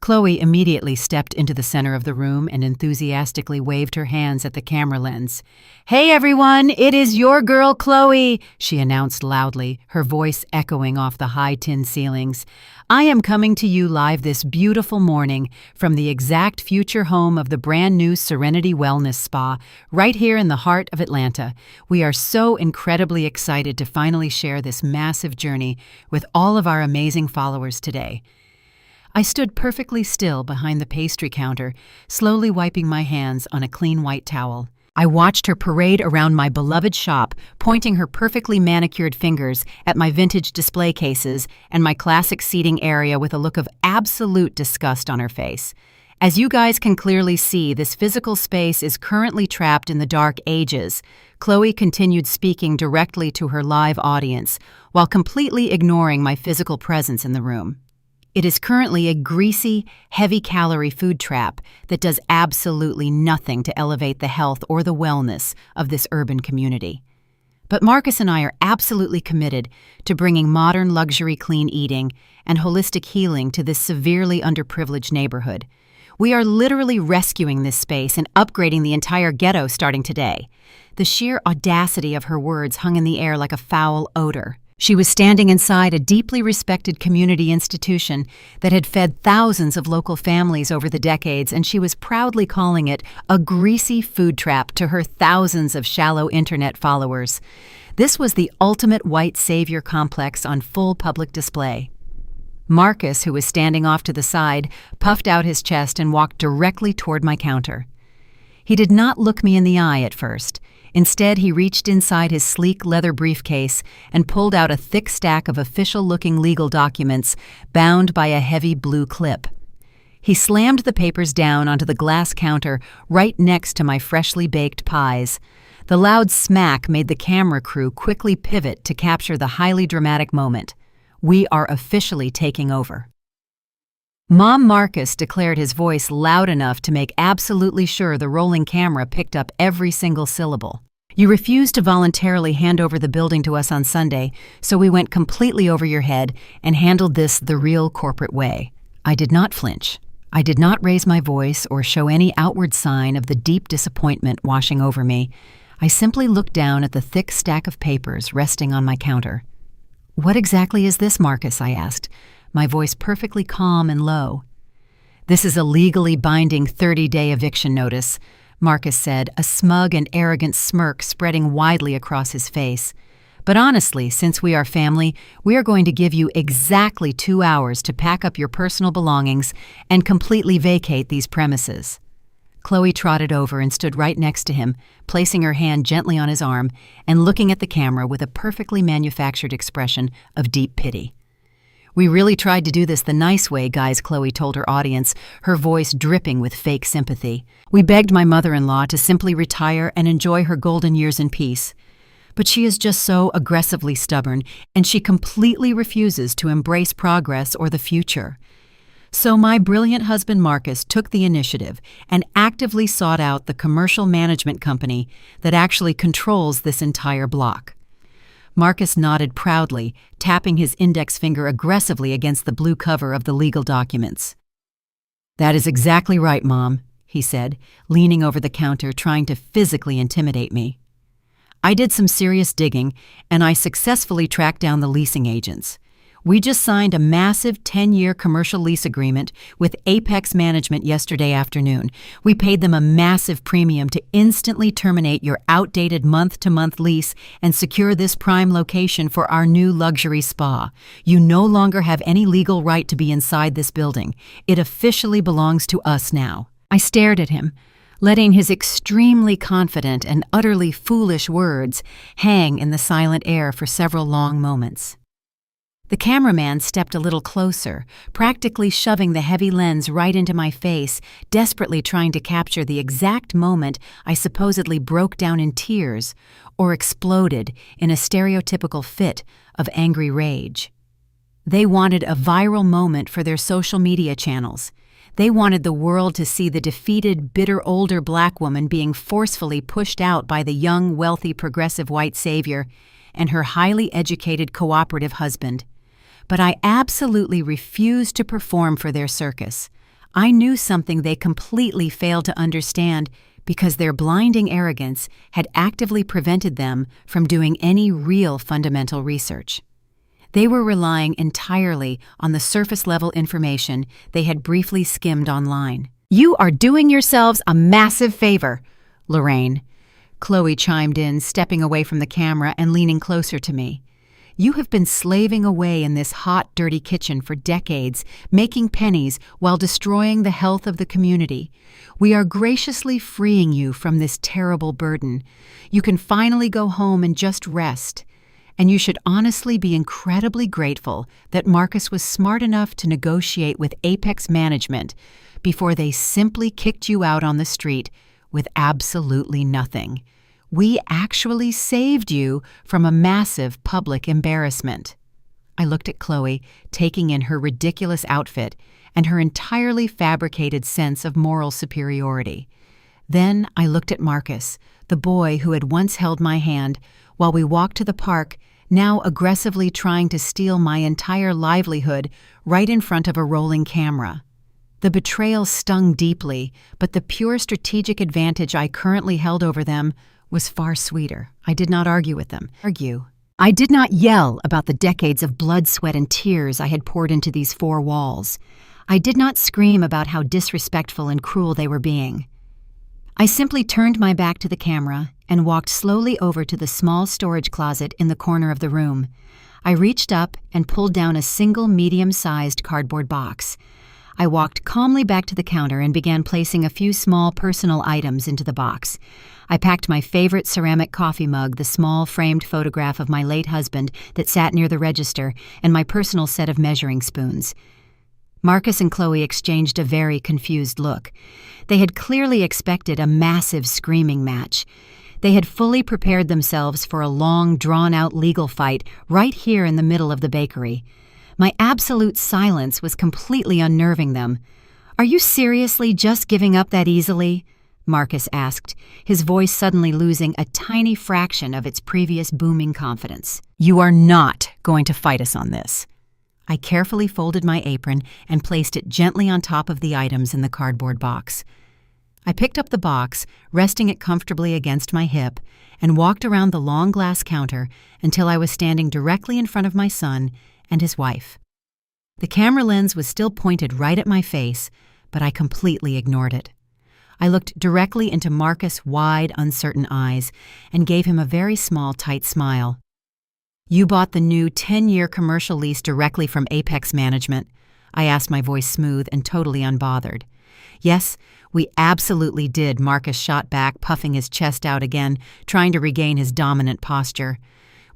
Chloe immediately stepped into the center of the room and enthusiastically waved her hands at the camera lens. "Hey everyone, it is your girl Chloe," she announced loudly, her voice echoing off the high tin ceilings. "I am coming to you live this beautiful morning from the exact future home of the brand new Serenity Wellness Spa, right here in the heart of Atlanta. We are so incredibly excited to finally share this massive journey with all of our amazing followers today." I stood perfectly still behind the pastry counter, slowly wiping my hands on a clean white towel. I watched her parade around my beloved shop, pointing her perfectly manicured fingers at my vintage display cases and my classic seating area with a look of absolute disgust on her face. As you guys can clearly see, this physical space is currently trapped in the dark ages. Chloe continued speaking directly to her live audience, while completely ignoring my physical presence in the room. It is currently a greasy, heavy-calorie food trap that does absolutely nothing to elevate the health or the wellness of this urban community. But Marcus and I are absolutely committed to bringing modern luxury clean eating and holistic healing to this severely underprivileged neighborhood. We are literally rescuing this space and upgrading the entire ghetto starting today. The sheer audacity of her words hung in the air like a foul odor. She was standing inside a deeply respected community institution that had fed thousands of local families over the decades, and she was proudly calling it a greasy food trap to her thousands of shallow internet followers. This was the ultimate white savior complex on full public display. Marcus, who was standing off to the side, puffed out his chest and walked directly toward my counter. He did not look me in the eye at first. Instead, he reached inside his sleek leather briefcase and pulled out a thick stack of official-looking legal documents bound by a heavy blue clip. He slammed the papers down onto the glass counter right next to my freshly baked pies. The loud smack made the camera crew quickly pivot to capture the highly dramatic moment. "We are officially taking over." Mom Marcus declared, his voice loud enough to make absolutely sure the rolling camera picked up every single syllable. "You refused to voluntarily hand over the building to us on Sunday, so we went completely over your head and handled this the real corporate way." I did not flinch. I did not raise my voice or show any outward sign of the deep disappointment washing over me. I simply looked down at the thick stack of papers resting on my counter. "What exactly is this, Marcus?" I asked, my voice perfectly calm and low. "This is a legally binding 30-day eviction notice," Marcus said, a smug and arrogant smirk spreading widely across his face. "But honestly, since we are family, we are going to give you exactly 2 hours to pack up your personal belongings and completely vacate these premises." Chloe trotted over and stood right next to him, placing her hand gently on his arm and looking at the camera with a perfectly manufactured expression of deep pity. "We really tried to do this the nice way, guys," Chloe told her audience, her voice dripping with fake sympathy. "We begged my mother-in-law to simply retire and enjoy her golden years in peace. But she is just so aggressively stubborn, and she completely refuses to embrace progress or the future. So my brilliant husband Marcus took the initiative and actively sought out the commercial management company that actually controls this entire block." Marcus nodded proudly, tapping his index finger aggressively against the blue cover of the legal documents. "That is exactly right, Mom," he said, leaning over the counter trying to physically intimidate me. I did some serious digging, and I successfully tracked down the leasing agents. We just signed a massive 10-year commercial lease agreement with Apex Management yesterday afternoon. We paid them a massive premium to instantly terminate your outdated month-to-month lease and secure this prime location for our new luxury spa. You no longer have any legal right to be inside this building. It officially belongs to us now. I stared at him, letting his extremely confident and utterly foolish words hang in the silent air for several long moments. The cameraman stepped a little closer, practically shoving the heavy lens right into my face, desperately trying to capture the exact moment I supposedly broke down in tears or exploded in a stereotypical fit of angry rage. They wanted a viral moment for their social media channels. They wanted the world to see the defeated, bitter older black woman being forcefully pushed out by the young, wealthy, progressive white savior and her highly educated, cooperative husband. But I absolutely refused to perform for their circus. I knew something they completely failed to understand because their blinding arrogance had actively prevented them from doing any real fundamental research. They were relying entirely on the surface-level information they had briefly skimmed online. "You are doing yourselves a massive favor, Lorraine," Chloe chimed in, stepping away from the camera and leaning closer to me. "You have been slaving away in this hot, dirty kitchen for decades, making pennies while destroying the health of the community. We are graciously freeing you from this terrible burden. You can finally go home and just rest. And you should honestly be incredibly grateful that Marcus was smart enough to negotiate with Apex Management before they simply kicked you out on the street with absolutely nothing. We actually saved you from a massive public embarrassment." I looked at Chloe, taking in her ridiculous outfit and her entirely fabricated sense of moral superiority. Then I looked at Marcus, the boy who had once held my hand while we walked to the park, now aggressively trying to steal my entire livelihood right in front of a rolling camera. The betrayal stung deeply, but the pure strategic advantage I currently held over them was far sweeter. I did not argue with them. I did not yell about the decades of blood, sweat, and tears I had poured into these four walls. I did not scream about how disrespectful and cruel they were being. I simply turned my back to the camera and walked slowly over to the small storage closet in the corner of the room. I reached up and pulled down a single medium-sized cardboard box. I walked calmly back to the counter and began placing a few small personal items into the box. I packed my favorite ceramic coffee mug, the small framed photograph of my late husband that sat near the register, and my personal set of measuring spoons. Marcus and Chloe exchanged a very confused look. They had clearly expected a massive screaming match. They had fully prepared themselves for a long, drawn-out legal fight right here in the middle of the bakery. My absolute silence was completely unnerving them. "Are you seriously just giving up that easily?" Marcus asked, his voice suddenly losing a tiny fraction of its previous booming confidence. "You are not going to fight us on this." I carefully folded my apron and placed it gently on top of the items in the cardboard box. I picked up the box, resting it comfortably against my hip, and walked around the long glass counter until I was standing directly in front of my son and his wife. The camera lens was still pointed right at my face, but I completely ignored it. I looked directly into Marcus' wide, uncertain eyes and gave him a very small, tight smile. "You bought the new 10-year commercial lease directly from Apex Management?" I asked, my voice smooth and totally unbothered. "Yes, we absolutely did," Marcus shot back, puffing his chest out again, trying to regain his dominant posture.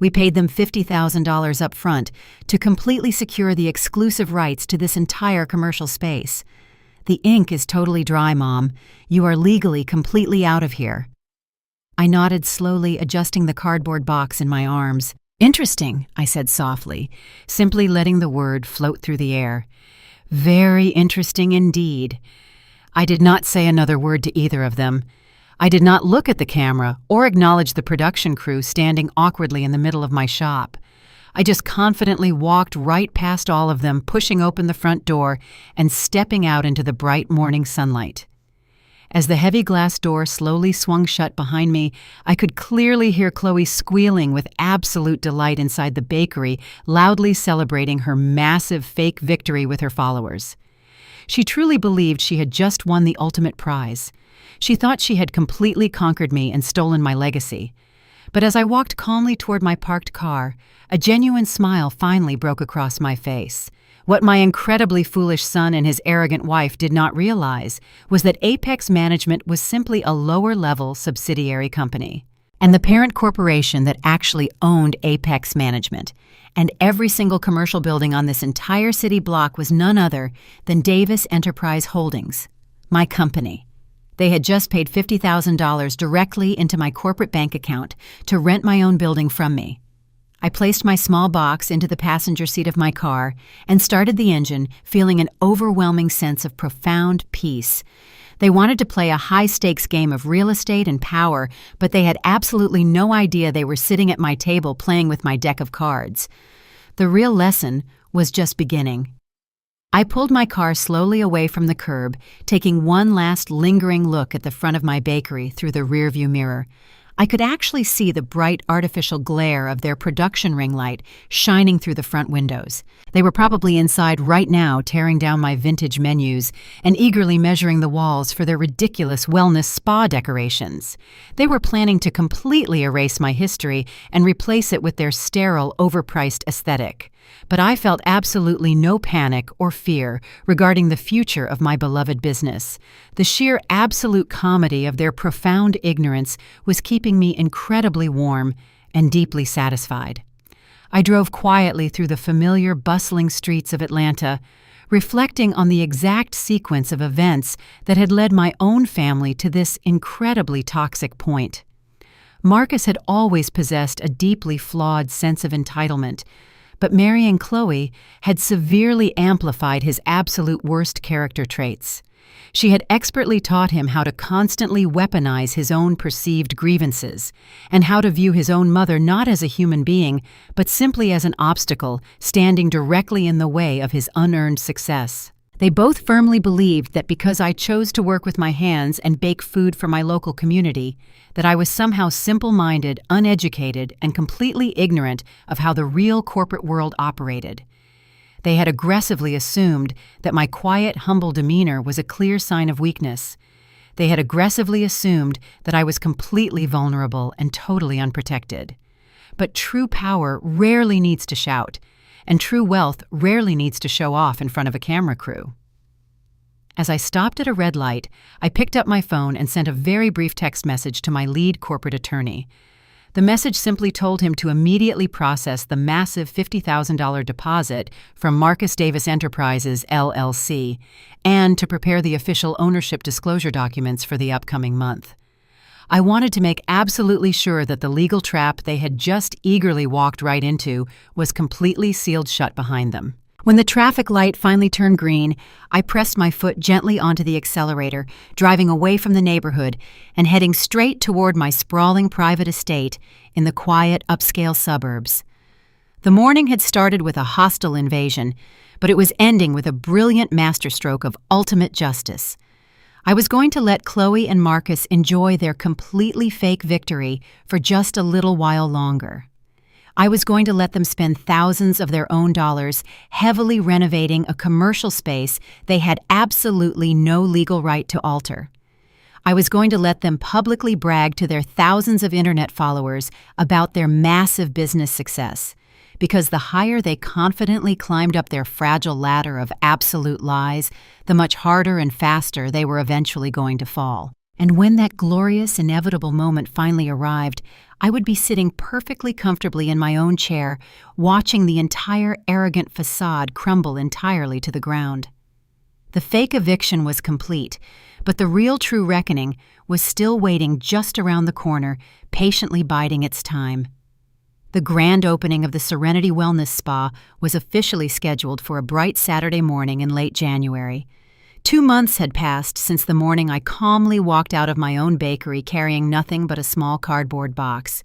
We paid them $50,000 up front to completely secure the exclusive rights to this entire commercial space. The ink is totally dry, Mom. You are legally completely out of here. I nodded slowly, adjusting the cardboard box in my arms. Interesting, I said softly, simply letting the word float through the air. Very interesting indeed. I did not say another word to either of them. I did not look at the camera or acknowledge the production crew standing awkwardly in the middle of my shop. I just confidently walked right past all of them, pushing open the front door and stepping out into the bright morning sunlight. As the heavy glass door slowly swung shut behind me, I could clearly hear Chloe squealing with absolute delight inside the bakery, loudly celebrating her massive fake victory with her followers. She truly believed she had just won the ultimate prize. She thought she had completely conquered me and stolen my legacy. But as I walked calmly toward my parked car, a genuine smile finally broke across my face. What my incredibly foolish son and his arrogant wife did not realize was that Apex Management was simply a lower-level subsidiary company. And the parent corporation that actually owned Apex Management and every single commercial building on this entire city block was none other than Davis Enterprise Holdings, my company. They had just paid $50,000 directly into my corporate bank account to rent my own building from me. I placed my small box into the passenger seat of my car and started the engine, feeling an overwhelming sense of profound peace. They wanted to play a high-stakes game of real estate and power, but they had absolutely no idea they were sitting at my table playing with my deck of cards. The real lesson was just beginning. I pulled my car slowly away from the curb, taking one last lingering look at the front of my bakery through the rearview mirror. I could actually see the bright artificial glare of their production ring light shining through the front windows. They were probably inside right now, tearing down my vintage menus and eagerly measuring the walls for their ridiculous wellness spa decorations. They were planning to completely erase my history and replace it with their sterile, overpriced aesthetic. But I felt absolutely no panic or fear regarding the future of my beloved business. The sheer absolute comedy of their profound ignorance was keeping me incredibly warm and deeply satisfied. I drove quietly through the familiar, bustling streets of Atlanta, reflecting on the exact sequence of events that had led my own family to this incredibly toxic point. Marcus had always possessed a deeply flawed sense of entitlement, but Mary and Chloe had severely amplified his absolute worst character traits. She had expertly taught him how to constantly weaponize his own perceived grievances, and how to view his own mother not as a human being, but simply as an obstacle standing directly in the way of his unearned success. They both firmly believed that because I chose to work with my hands and bake food for my local community, that I was somehow simple-minded, uneducated, and completely ignorant of how the real corporate world operated. They had aggressively assumed that my quiet, humble demeanor was a clear sign of weakness. They had aggressively assumed that I was completely vulnerable and totally unprotected. But true power rarely needs to shout, and true wealth rarely needs to show off in front of a camera crew. As I stopped at a red light, I picked up my phone and sent a very brief text message to my lead corporate attorney. The message simply told him to immediately process the massive $50,000 deposit from Marcus Davis Enterprises, LLC, and to prepare the official ownership disclosure documents for the upcoming month. I wanted to make absolutely sure that the legal trap they had just eagerly walked right into was completely sealed shut behind them. When the traffic light finally turned green, I pressed my foot gently onto the accelerator, driving away from the neighborhood and heading straight toward my sprawling private estate in the quiet, upscale suburbs. The morning had started with a hostile invasion, but it was ending with a brilliant masterstroke of ultimate justice. I was going to let Chloe and Marcus enjoy their completely fake victory for just a little while longer. I was going to let them spend thousands of their own dollars heavily renovating a commercial space they had absolutely no legal right to alter. I was going to let them publicly brag to their thousands of internet followers about their massive business success, because the higher they confidently climbed up their fragile ladder of absolute lies, the much harder and faster they were eventually going to fall. And when that glorious, inevitable moment finally arrived, I would be sitting perfectly comfortably in my own chair, watching the entire arrogant facade crumble entirely to the ground. The fake eviction was complete, but the real true reckoning was still waiting just around the corner, patiently biding its time. The grand opening of the Serenity Wellness Spa was officially scheduled for a bright Saturday morning in late January. 2 months had passed since the morning I calmly walked out of my own bakery carrying nothing but a small cardboard box.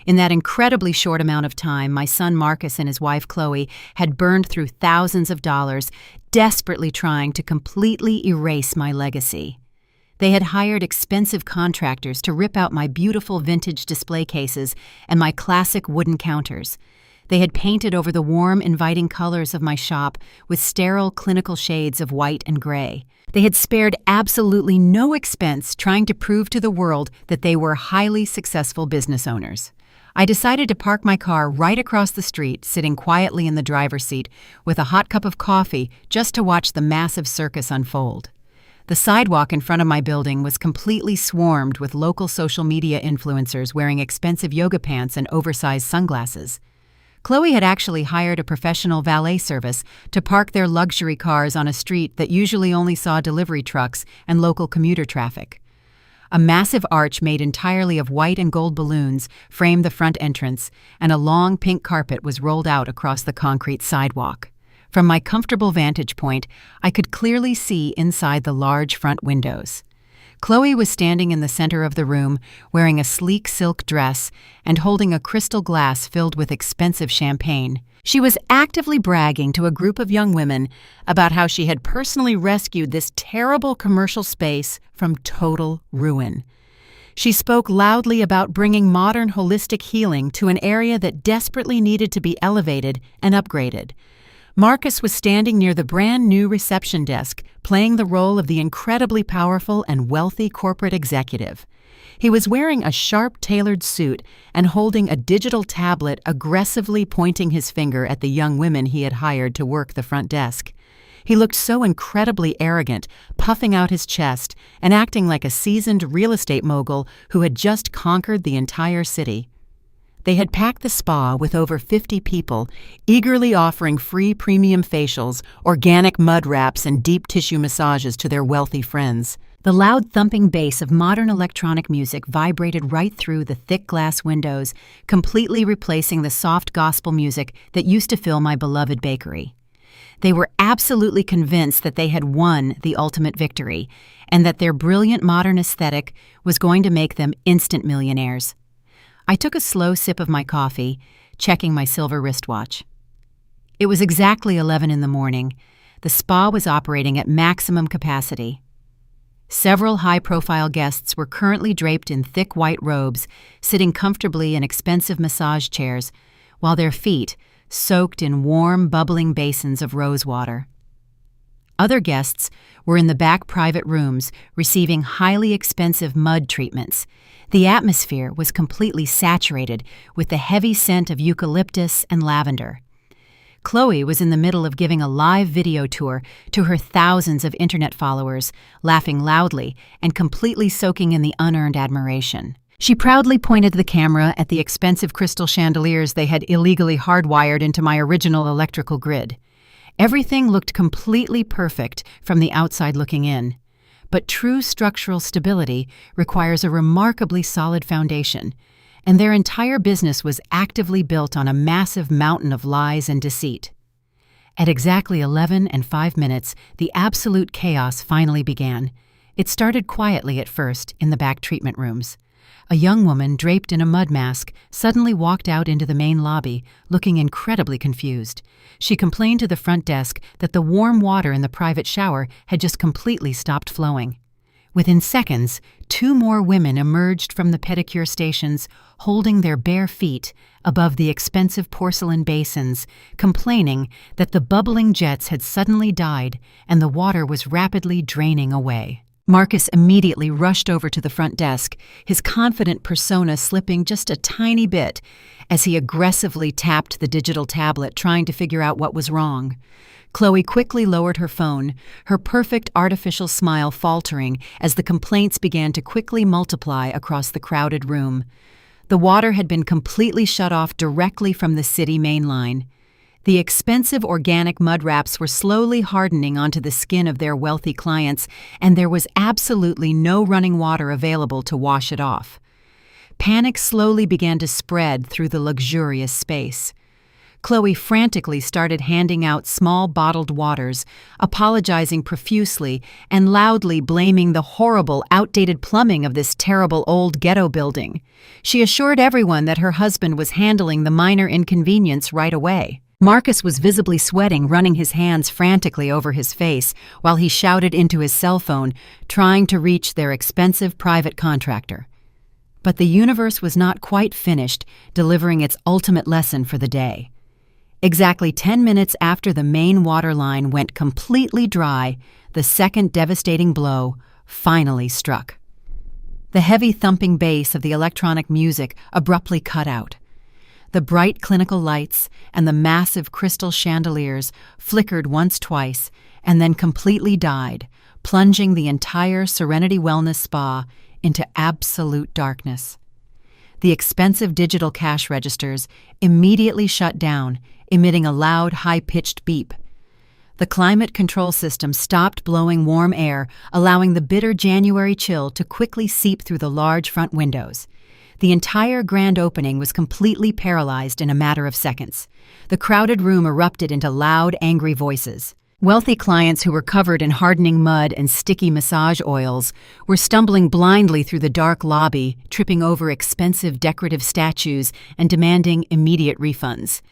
In that incredibly short amount of time, my son Marcus and his wife Chloe had burned through thousands of dollars, desperately trying to completely erase my legacy. They had hired expensive contractors to rip out my beautiful vintage display cases and my classic wooden counters. They had painted over the warm, inviting colors of my shop with sterile, clinical shades of white and gray. They had spared absolutely no expense trying to prove to the world that they were highly successful business owners. I decided to park my car right across the street, sitting quietly in the driver's seat with a hot cup of coffee just to watch the massive circus unfold. The sidewalk in front of my building was completely swarmed with local social media influencers wearing expensive yoga pants and oversized sunglasses. Chloe had actually hired a professional valet service to park their luxury cars on a street that usually only saw delivery trucks and local commuter traffic. A massive arch made entirely of white and gold balloons framed the front entrance, and a long pink carpet was rolled out across the concrete sidewalk. From my comfortable vantage point, I could clearly see inside the large front windows. Chloe was standing in the center of the room, wearing a sleek silk dress and holding a crystal glass filled with expensive champagne. She was actively bragging to a group of young women about how she had personally rescued this terrible commercial space from total ruin. She spoke loudly about bringing modern holistic healing to an area that desperately needed to be elevated and upgraded. Marcus was standing near the brand-new reception desk, playing the role of the incredibly powerful and wealthy corporate executive. He was wearing a sharp, tailored suit and holding a digital tablet, aggressively pointing his finger at the young women he had hired to work the front desk. He looked so incredibly arrogant, puffing out his chest and acting like a seasoned real estate mogul who had just conquered the entire city. They had packed the spa with over 50 people, eagerly offering free premium facials, organic mud wraps, and deep tissue massages to their wealthy friends. The loud thumping bass of modern electronic music vibrated right through the thick glass windows, completely replacing the soft gospel music that used to fill my beloved bakery. They were absolutely convinced that they had won the ultimate victory, and that their brilliant modern aesthetic was going to make them instant millionaires. I took a slow sip of my coffee, checking my silver wristwatch. It was exactly 11 in the morning. The spa was operating at maximum capacity. Several high-profile guests were currently draped in thick white robes, sitting comfortably in expensive massage chairs, while their feet soaked in warm, bubbling basins of rose water. Other guests were in the back private rooms, receiving highly expensive mud treatments. The atmosphere was completely saturated with the heavy scent of eucalyptus and lavender. Chloe was in the middle of giving a live video tour to her thousands of internet followers, laughing loudly and completely soaking in the unearned admiration. She proudly pointed the camera at the expensive crystal chandeliers they had illegally hardwired into my original electrical grid. Everything looked completely perfect from the outside looking in. But true structural stability requires a remarkably solid foundation, and their entire business was actively built on a massive mountain of lies and deceit. At exactly 11:05, the absolute chaos finally began. It started quietly at first in the back treatment rooms. A young woman draped in a mud mask suddenly walked out into the main lobby, looking incredibly confused. She complained to the front desk that the warm water in the private shower had just completely stopped flowing. Within seconds, 2 more women emerged from the pedicure stations, holding their bare feet above the expensive porcelain basins, complaining that the bubbling jets had suddenly died and the water was rapidly draining away. Marcus immediately rushed over to the front desk, his confident persona slipping just a tiny bit as he aggressively tapped the digital tablet, trying to figure out what was wrong. Chloe quickly lowered her phone, her perfect artificial smile faltering as the complaints began to quickly multiply across the crowded room. The water had been completely shut off directly from the city main line. The expensive organic mud wraps were slowly hardening onto the skin of their wealthy clients, and there was absolutely no running water available to wash it off. Panic slowly began to spread through the luxurious space. Chloe frantically started handing out small bottled waters, apologizing profusely and loudly blaming the horrible, outdated plumbing of this terrible old ghetto building. She assured everyone that her husband was handling the minor inconvenience right away. Marcus was visibly sweating, running his hands frantically over his face while he shouted into his cell phone, trying to reach their expensive private contractor. But the universe was not quite finished delivering its ultimate lesson for the day. Exactly 10 minutes after the main water line went completely dry, the second devastating blow finally struck. The heavy thumping bass of the electronic music abruptly cut out. The bright clinical lights and the massive crystal chandeliers flickered once twice and then completely died, plunging the entire Serenity Wellness Spa into absolute darkness. The expensive digital cash registers immediately shut down, emitting a loud, high-pitched beep. The climate control system stopped blowing warm air, allowing the bitter January chill to quickly seep through the large front windows. The entire grand opening was completely paralyzed in a matter of seconds. The crowded room erupted into loud, angry voices. Wealthy clients who were covered in hardening mud and sticky massage oils were stumbling blindly through the dark lobby, tripping over expensive decorative statues and demanding immediate refunds.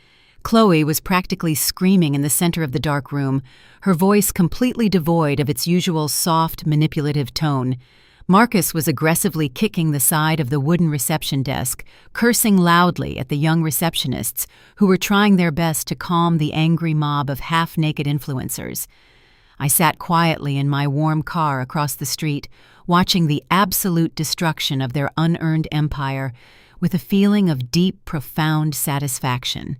Chloe was practically screaming in the center of the dark room, her voice completely devoid of its usual soft, manipulative tone. Marcus was aggressively kicking the side of the wooden reception desk, cursing loudly at the young receptionists who were trying their best to calm the angry mob of half-naked influencers. I sat quietly in my warm car across the street, watching the absolute destruction of their unearned empire with a feeling of deep, profound satisfaction.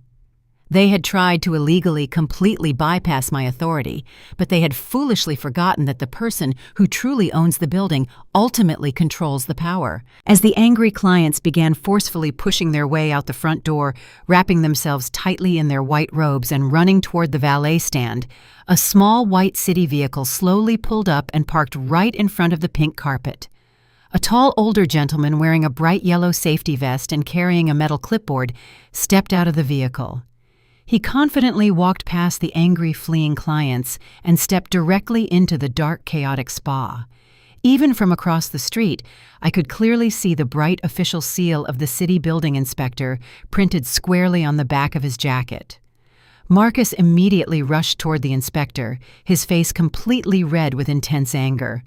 They had tried to illegally completely bypass my authority, but they had foolishly forgotten that the person who truly owns the building ultimately controls the power. As the angry clients began forcefully pushing their way out the front door, wrapping themselves tightly in their white robes and running toward the valet stand, a small white city vehicle slowly pulled up and parked right in front of the pink carpet. A tall older gentleman wearing a bright yellow safety vest and carrying a metal clipboard stepped out of the vehicle. He confidently walked past the angry, fleeing clients and stepped directly into the dark, chaotic spa. Even from across the street, I could clearly see the bright official seal of the city building inspector printed squarely on the back of his jacket. Marcus immediately rushed toward the inspector, his face completely red with intense anger.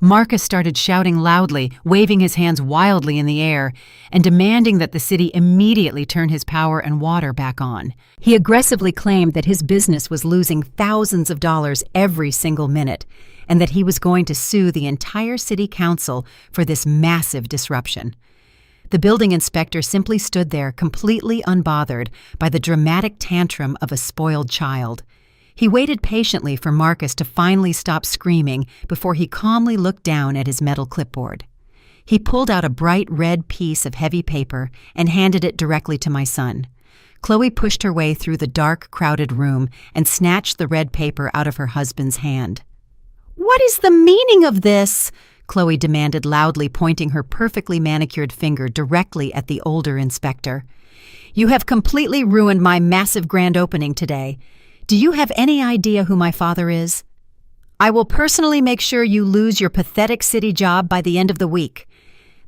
Marcus started shouting loudly, waving his hands wildly in the air, and demanding that the city immediately turn his power and water back on. He aggressively claimed that his business was losing thousands of dollars every single minute, and that he was going to sue the entire city council for this massive disruption. The building inspector simply stood there, completely unbothered by the dramatic tantrum of a spoiled child. He waited patiently for Marcus to finally stop screaming before he calmly looked down at his metal clipboard. He pulled out a bright red piece of heavy paper and handed it directly to my son. Chloe pushed her way through the dark, crowded room and snatched the red paper out of her husband's hand. "What is the meaning of this?" Chloe demanded loudly, pointing her perfectly manicured finger directly at the older inspector. "You have completely ruined my massive grand opening today. Do you have any idea who my father is? I will personally make sure you lose your pathetic city job by the end of the week."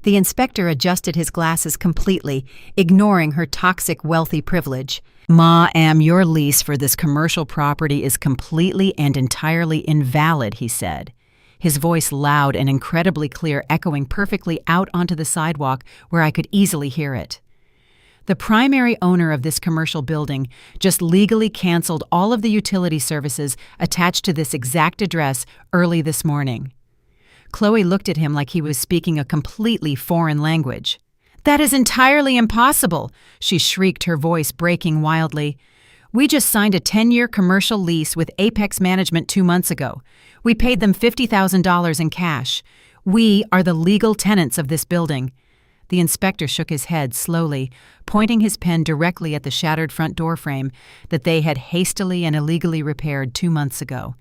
The inspector adjusted his glasses completely, ignoring her toxic wealthy privilege. "Ma'am, your lease for this commercial property is completely and entirely invalid," he said, his voice loud and incredibly clear, echoing perfectly out onto the sidewalk where I could easily hear it. The primary owner of this commercial building just legally canceled all of the utility services attached to this exact address early this morning. Chloe looked at him like he was speaking a completely foreign language. "That is entirely impossible," she shrieked, her voice breaking wildly. We just signed a 10-year commercial lease with Apex Management 2 months ago. We paid them $50,000 in cash. We are the legal tenants of this building." The inspector shook his head slowly, pointing his pen directly at the shattered front door frame that they had hastily and illegally repaired 2 months ago.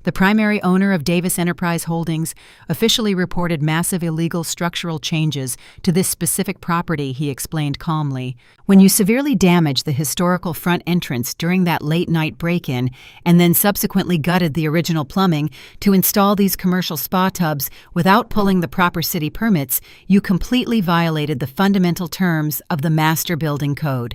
The primary owner of Davis Enterprise Holdings officially reported massive illegal structural changes to this specific property, he explained calmly. "When you severely damage the historical front entrance during that late-night break-in and then subsequently gutted the original plumbing to install these commercial spa tubs without pulling the proper city permits, you completely violated the fundamental terms of the Master Building Code.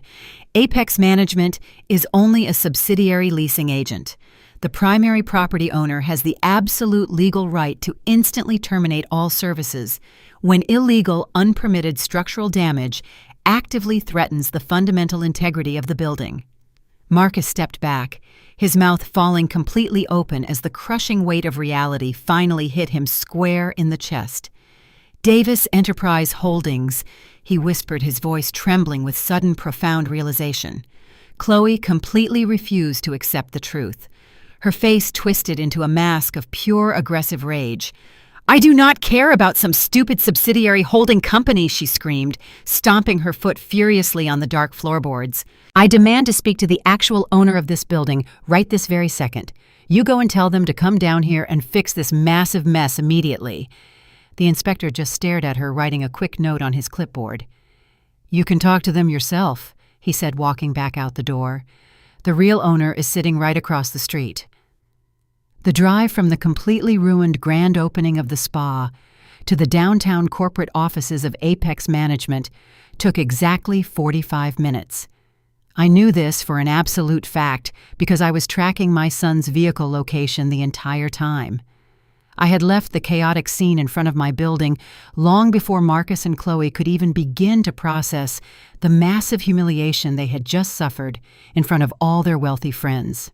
Apex Management is only a subsidiary leasing agent. The primary property owner has the absolute legal right to instantly terminate all services when illegal, unpermitted structural damage actively threatens the fundamental integrity of the building." Marcus stepped back, his mouth falling completely open as the crushing weight of reality finally hit him square in the chest. "Davis Enterprise Holdings," he whispered, his voice trembling with sudden, profound realization. Chloe completely refused to accept the truth. Her face twisted into a mask of pure aggressive rage. "I do not care about some stupid subsidiary holding company," she screamed, stomping her foot furiously on the dark floorboards. "I demand to speak to the actual owner of this building right this very second. You go and tell them to come down here and fix this massive mess immediately." The inspector just stared at her, writing a quick note on his clipboard. "You can talk to them yourself," he said, walking back out the door. "The real owner is sitting right across the street." The drive from the completely ruined grand opening of the spa to the downtown corporate offices of Apex Management took exactly 45 minutes. I knew this for an absolute fact because I was tracking my son's vehicle location the entire time. I had left the chaotic scene in front of my building long before Marcus and Chloe could even begin to process the massive humiliation they had just suffered in front of all their wealthy friends.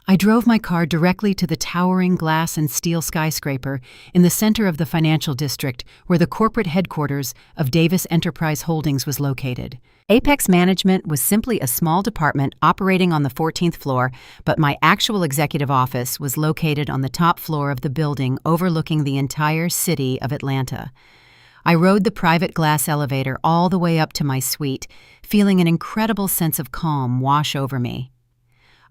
I drove my car directly to the towering glass and steel skyscraper in the center of the financial district where the corporate headquarters of Davis Enterprise Holdings was located. Apex Management was simply a small department operating on the 14th floor, but my actual executive office was located on the top floor of the building overlooking the entire city of Atlanta. I rode the private glass elevator all the way up to my suite, feeling an incredible sense of calm wash over me.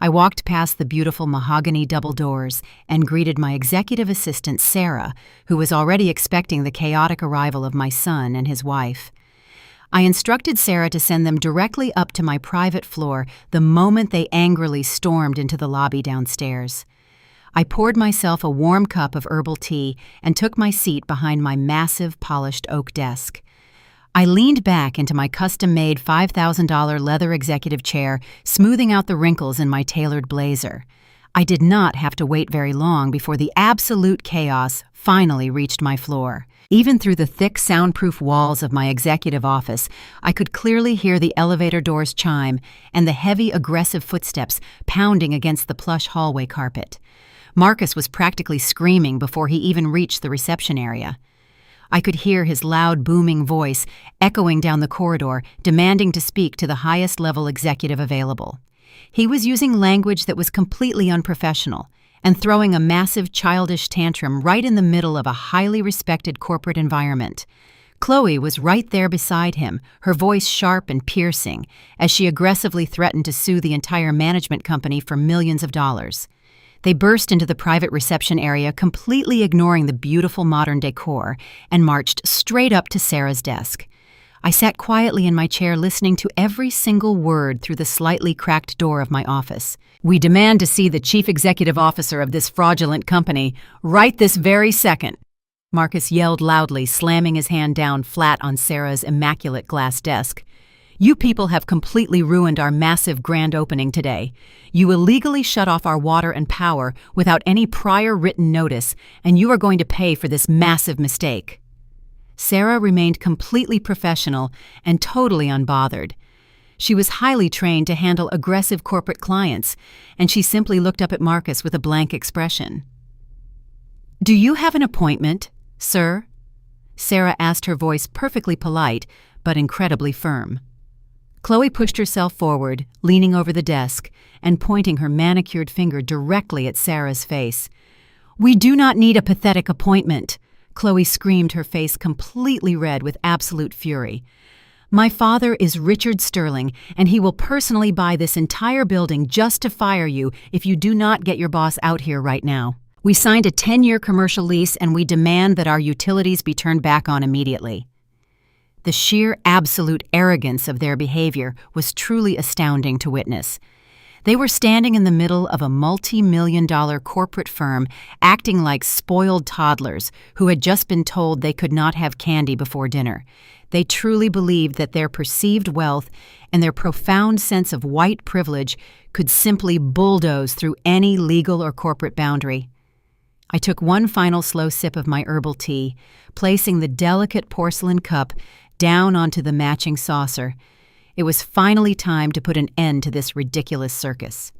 I walked past the beautiful mahogany double doors and greeted my executive assistant, Sarah, who was already expecting the chaotic arrival of my son and his wife. I instructed Sarah to send them directly up to my private floor the moment they angrily stormed into the lobby downstairs. I poured myself a warm cup of herbal tea and took my seat behind my massive polished oak desk. I leaned back into my custom-made $5,000 leather executive chair, smoothing out the wrinkles in my tailored blazer. I did not have to wait very long before the absolute chaos finally reached my floor. Even through the thick, soundproof walls of my executive office, I could clearly hear the elevator doors chime and the heavy, aggressive footsteps pounding against the plush hallway carpet. Marcus was practically screaming before he even reached the reception area. I could hear his loud, booming voice echoing down the corridor, demanding to speak to the highest-level executive available. He was using language that was completely unprofessional and throwing a massive, childish tantrum right in the middle of a highly respected corporate environment. Chloe was right there beside him, her voice sharp and piercing, as she aggressively threatened to sue the entire management company for millions of dollars. They burst into the private reception area, completely ignoring the beautiful modern decor, and marched straight up to Sarah's desk. I sat quietly in my chair listening to every single word through the slightly cracked door of my office. "We demand to see the chief executive officer of this fraudulent company right this very second," Marcus yelled loudly, slamming his hand down flat on Sarah's immaculate glass desk. "You people have completely ruined our massive grand opening today. You illegally shut off our water and power without any prior written notice, and you are going to pay for this massive mistake." Sarah remained completely professional and totally unbothered. She was highly trained to handle aggressive corporate clients, and she simply looked up at Marcus with a blank expression. "Do you have an appointment, sir?" Sarah asked, her voice perfectly polite but incredibly firm. Chloe pushed herself forward, leaning over the desk and pointing her manicured finger directly at Sarah's face. "We do not need a pathetic appointment," Chloe screamed, her face completely red with absolute fury. "My father is Richard Sterling, and he will personally buy this entire building just to fire you if you do not get your boss out here right now. We signed a 10-year commercial lease, and we demand that our utilities be turned back on immediately." The sheer absolute arrogance of their behavior was truly astounding to witness. They were standing in the middle of a multi-million-dollar corporate firm, acting like spoiled toddlers who had just been told they could not have candy before dinner. They truly believed that their perceived wealth and their profound sense of white privilege could simply bulldoze through any legal or corporate boundary. I took one final slow sip of my herbal tea, placing the delicate porcelain cup down onto the matching saucer. It was finally time to put an end to this ridiculous circus.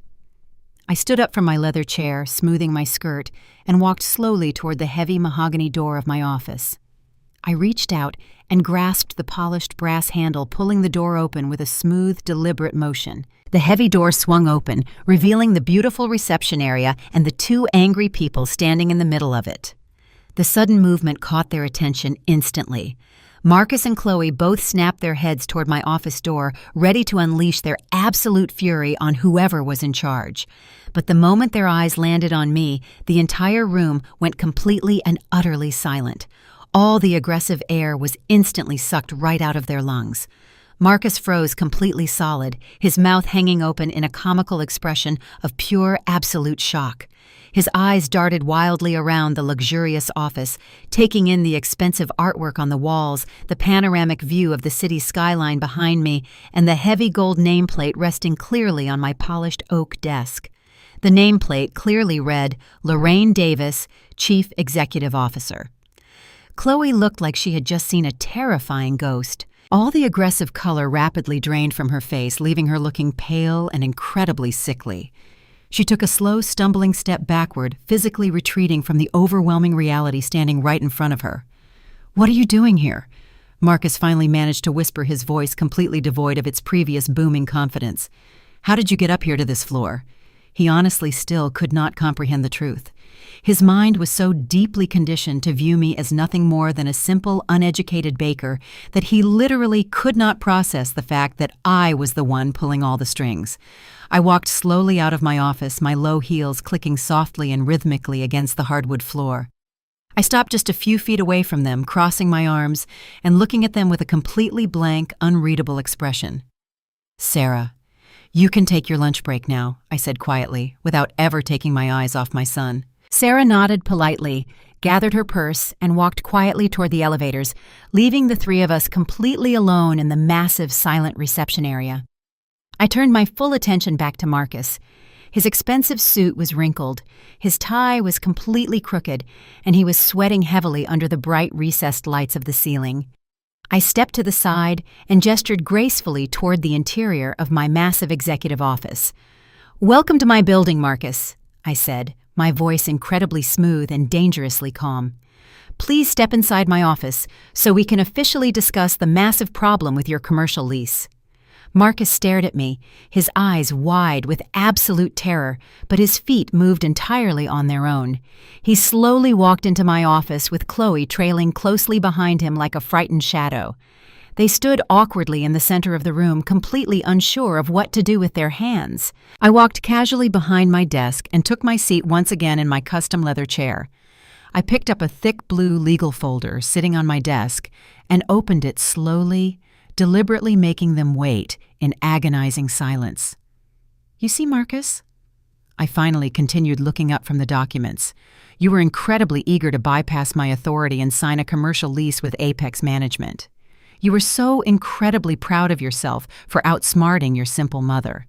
I stood up from my leather chair, smoothing my skirt, and walked slowly toward the heavy mahogany door of my office. I reached out and grasped the polished brass handle, pulling the door open with a smooth, deliberate motion. The heavy door swung open, revealing the beautiful reception area and the two angry people standing in the middle of it. The sudden movement caught their attention instantly. Marcus and Chloe both snapped their heads toward my office door, ready to unleash their absolute fury on whoever was in charge. But the moment their eyes landed on me, the entire room went completely and utterly silent. All the aggressive air was instantly sucked right out of their lungs. Marcus froze completely solid, his mouth hanging open in a comical expression of pure, absolute shock. His eyes darted wildly around the luxurious office, taking in the expensive artwork on the walls, the panoramic view of the city skyline behind me, and the heavy gold nameplate resting clearly on my polished oak desk. The nameplate clearly read, "Lorraine Davis, Chief Executive Officer." Chloe looked like she had just seen a terrifying ghost. All the aggressive color rapidly drained from her face, leaving her looking pale and incredibly sickly. She took a slow, stumbling step backward, physically retreating from the overwhelming reality standing right in front of her. "What are you doing here?" Marcus finally managed to whisper, his voice completely devoid of its previous booming confidence. "How did you get up here to this floor?" He honestly still could not comprehend the truth. His mind was so deeply conditioned to view me as nothing more than a simple, uneducated baker that he literally could not process the fact that I was the one pulling all the strings. I walked slowly out of my office, my low heels clicking softly and rhythmically against the hardwood floor. I stopped just a few feet away from them, crossing my arms and looking at them with a completely blank, unreadable expression. "Sarah, you can take your lunch break now," I said quietly, without ever taking my eyes off my son. Sarah nodded politely, gathered her purse, and walked quietly toward the elevators, leaving the three of us completely alone in the massive, silent reception area. I turned my full attention back to Marcus. His expensive suit was wrinkled, his tie was completely crooked, and he was sweating heavily under the bright recessed lights of the ceiling. I stepped to the side and gestured gracefully toward the interior of my massive executive office. "Welcome to my building, Marcus," I said, my voice incredibly smooth and dangerously calm. "Please step inside my office so we can officially discuss the massive problem with your commercial lease." Marcus stared at me, his eyes wide with absolute terror, but his feet moved entirely on their own. He slowly walked into my office with Chloe trailing closely behind him like a frightened shadow. They stood awkwardly in the center of the room, completely unsure of what to do with their hands. I walked casually behind my desk and took my seat once again in my custom leather chair. I picked up a thick blue legal folder sitting on my desk and opened it slowly, deliberately making them wait in agonizing silence. "You see, Marcus?" I finally continued, looking up from the documents. "You were incredibly eager to bypass my authority and sign a commercial lease with Apex Management. You were so incredibly proud of yourself for outsmarting your simple mother.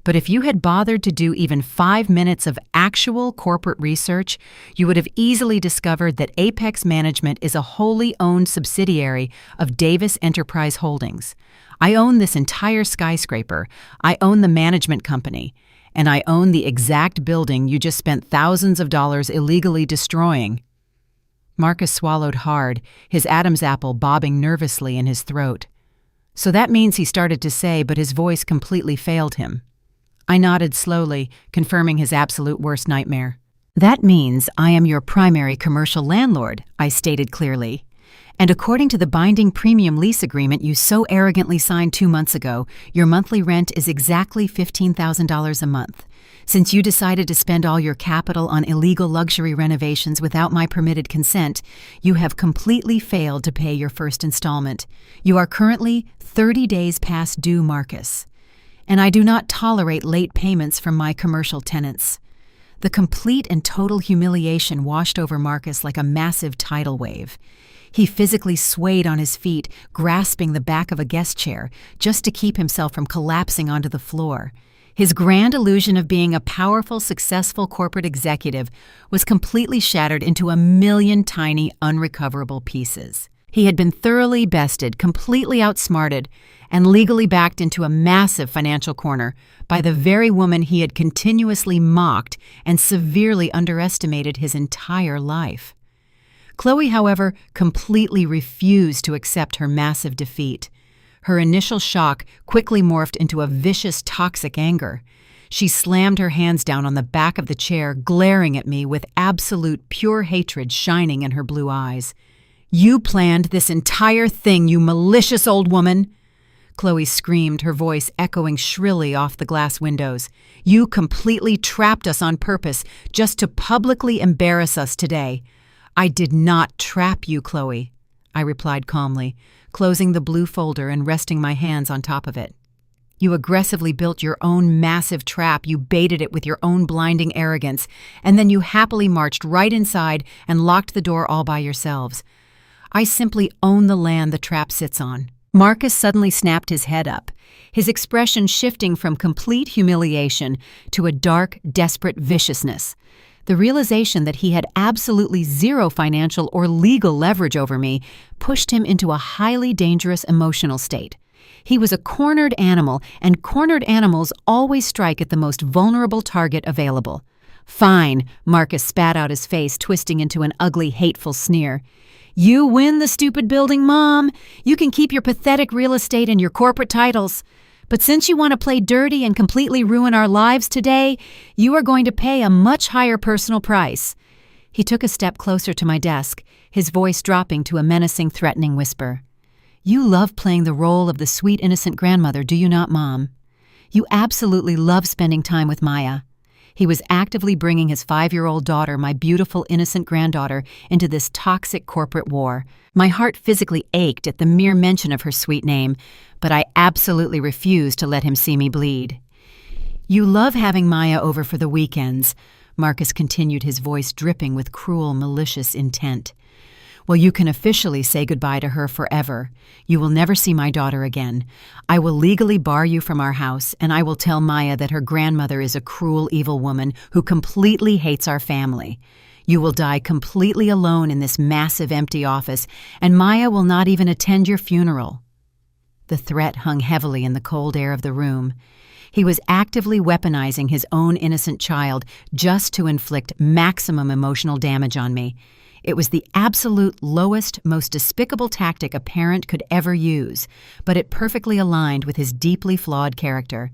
But if you had bothered to do even 5 minutes of actual corporate research, you would have easily discovered that Apex Management is a wholly owned subsidiary of Davis Enterprise Holdings. I own this entire skyscraper, I own the management company, and I own the exact building you just spent thousands of dollars illegally destroying." Marcus swallowed hard, his Adam's apple bobbing nervously in his throat. So that means he started to say, but his voice completely failed him. I nodded slowly, confirming his absolute worst nightmare. That means I am your primary commercial landlord, I stated clearly. And according to the binding premium lease agreement you so arrogantly signed 2 months ago, your monthly rent is exactly $15,000 a month. Since you decided to spend all your capital on illegal luxury renovations without my permitted consent, you have completely failed to pay your first installment. You are currently 30 days past due, Marcus. And I do not tolerate late payments from my commercial tenants. The complete and total humiliation washed over Marcus like a massive tidal wave. He physically swayed on his feet, grasping the back of a guest chair, just to keep himself from collapsing onto the floor. His grand illusion of being a powerful, successful corporate executive was completely shattered into a million tiny, unrecoverable pieces. He had been thoroughly bested, completely outsmarted, and legally backed into a massive financial corner by the very woman he had continuously mocked and severely underestimated his entire life. Chloe, however, completely refused to accept her massive defeat. Her initial shock quickly morphed into a vicious, toxic anger. She slammed her hands down on the back of the chair, glaring at me with absolute pure hatred shining in her blue eyes. "You planned this entire thing, you malicious old woman!" Chloe screamed, her voice echoing shrilly off the glass windows. "You completely trapped us on purpose just to publicly embarrass us today." "I did not trap you, Chloe," I replied calmly, closing the blue folder and resting my hands on top of it. "You aggressively built your own massive trap, you baited it with your own blinding arrogance, and then you happily marched right inside and locked the door all by yourselves. I simply own the land the trap sits on." Marcus suddenly snapped his head up, his expression shifting from complete humiliation to a dark, desperate viciousness. The realization that he had absolutely zero financial or legal leverage over me pushed him into a highly dangerous emotional state. He was a cornered animal, and cornered animals always strike at the most vulnerable target available. "Fine," Marcus spat out his face, twisting into an ugly, hateful sneer. "You win the stupid building, Mom. You can keep your pathetic real estate and your corporate titles. But since you want to play dirty and completely ruin our lives today, you are going to pay a much higher personal price." He took a step closer to my desk, his voice dropping to a menacing, threatening whisper. "You love playing the role of the sweet, innocent grandmother, do you not, Mom? You absolutely love spending time with Maya." He was actively bringing his 5-year-old daughter, my beautiful, innocent granddaughter, into this toxic corporate war. My heart physically ached at the mere mention of her sweet name, but I absolutely refused to let him see me bleed. "You love having Maya over for the weekends," Marcus continued, his voice dripping with cruel, malicious intent. "Well, you can officially say goodbye to her forever. You will never see my daughter again. I will legally bar you from our house, and I will tell Maya that her grandmother is a cruel, evil woman who completely hates our family. You will die completely alone in this massive, empty office, and Maya will not even attend your funeral." The threat hung heavily in the cold air of the room. He was actively weaponizing his own innocent child just to inflict maximum emotional damage on me. It was the absolute lowest, most despicable tactic a parent could ever use, but it perfectly aligned with his deeply flawed character.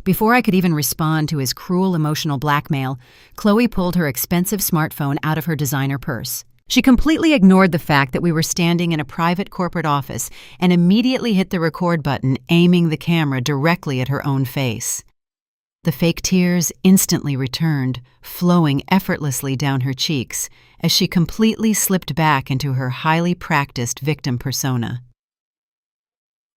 Before I could even respond to his cruel emotional blackmail, Chloe pulled her expensive smartphone out of her designer purse. She completely ignored the fact that we were standing in a private corporate office and immediately hit the record button, aiming the camera directly at her own face. The fake tears instantly returned, flowing effortlessly down her cheeks as she completely slipped back into her highly practiced victim persona.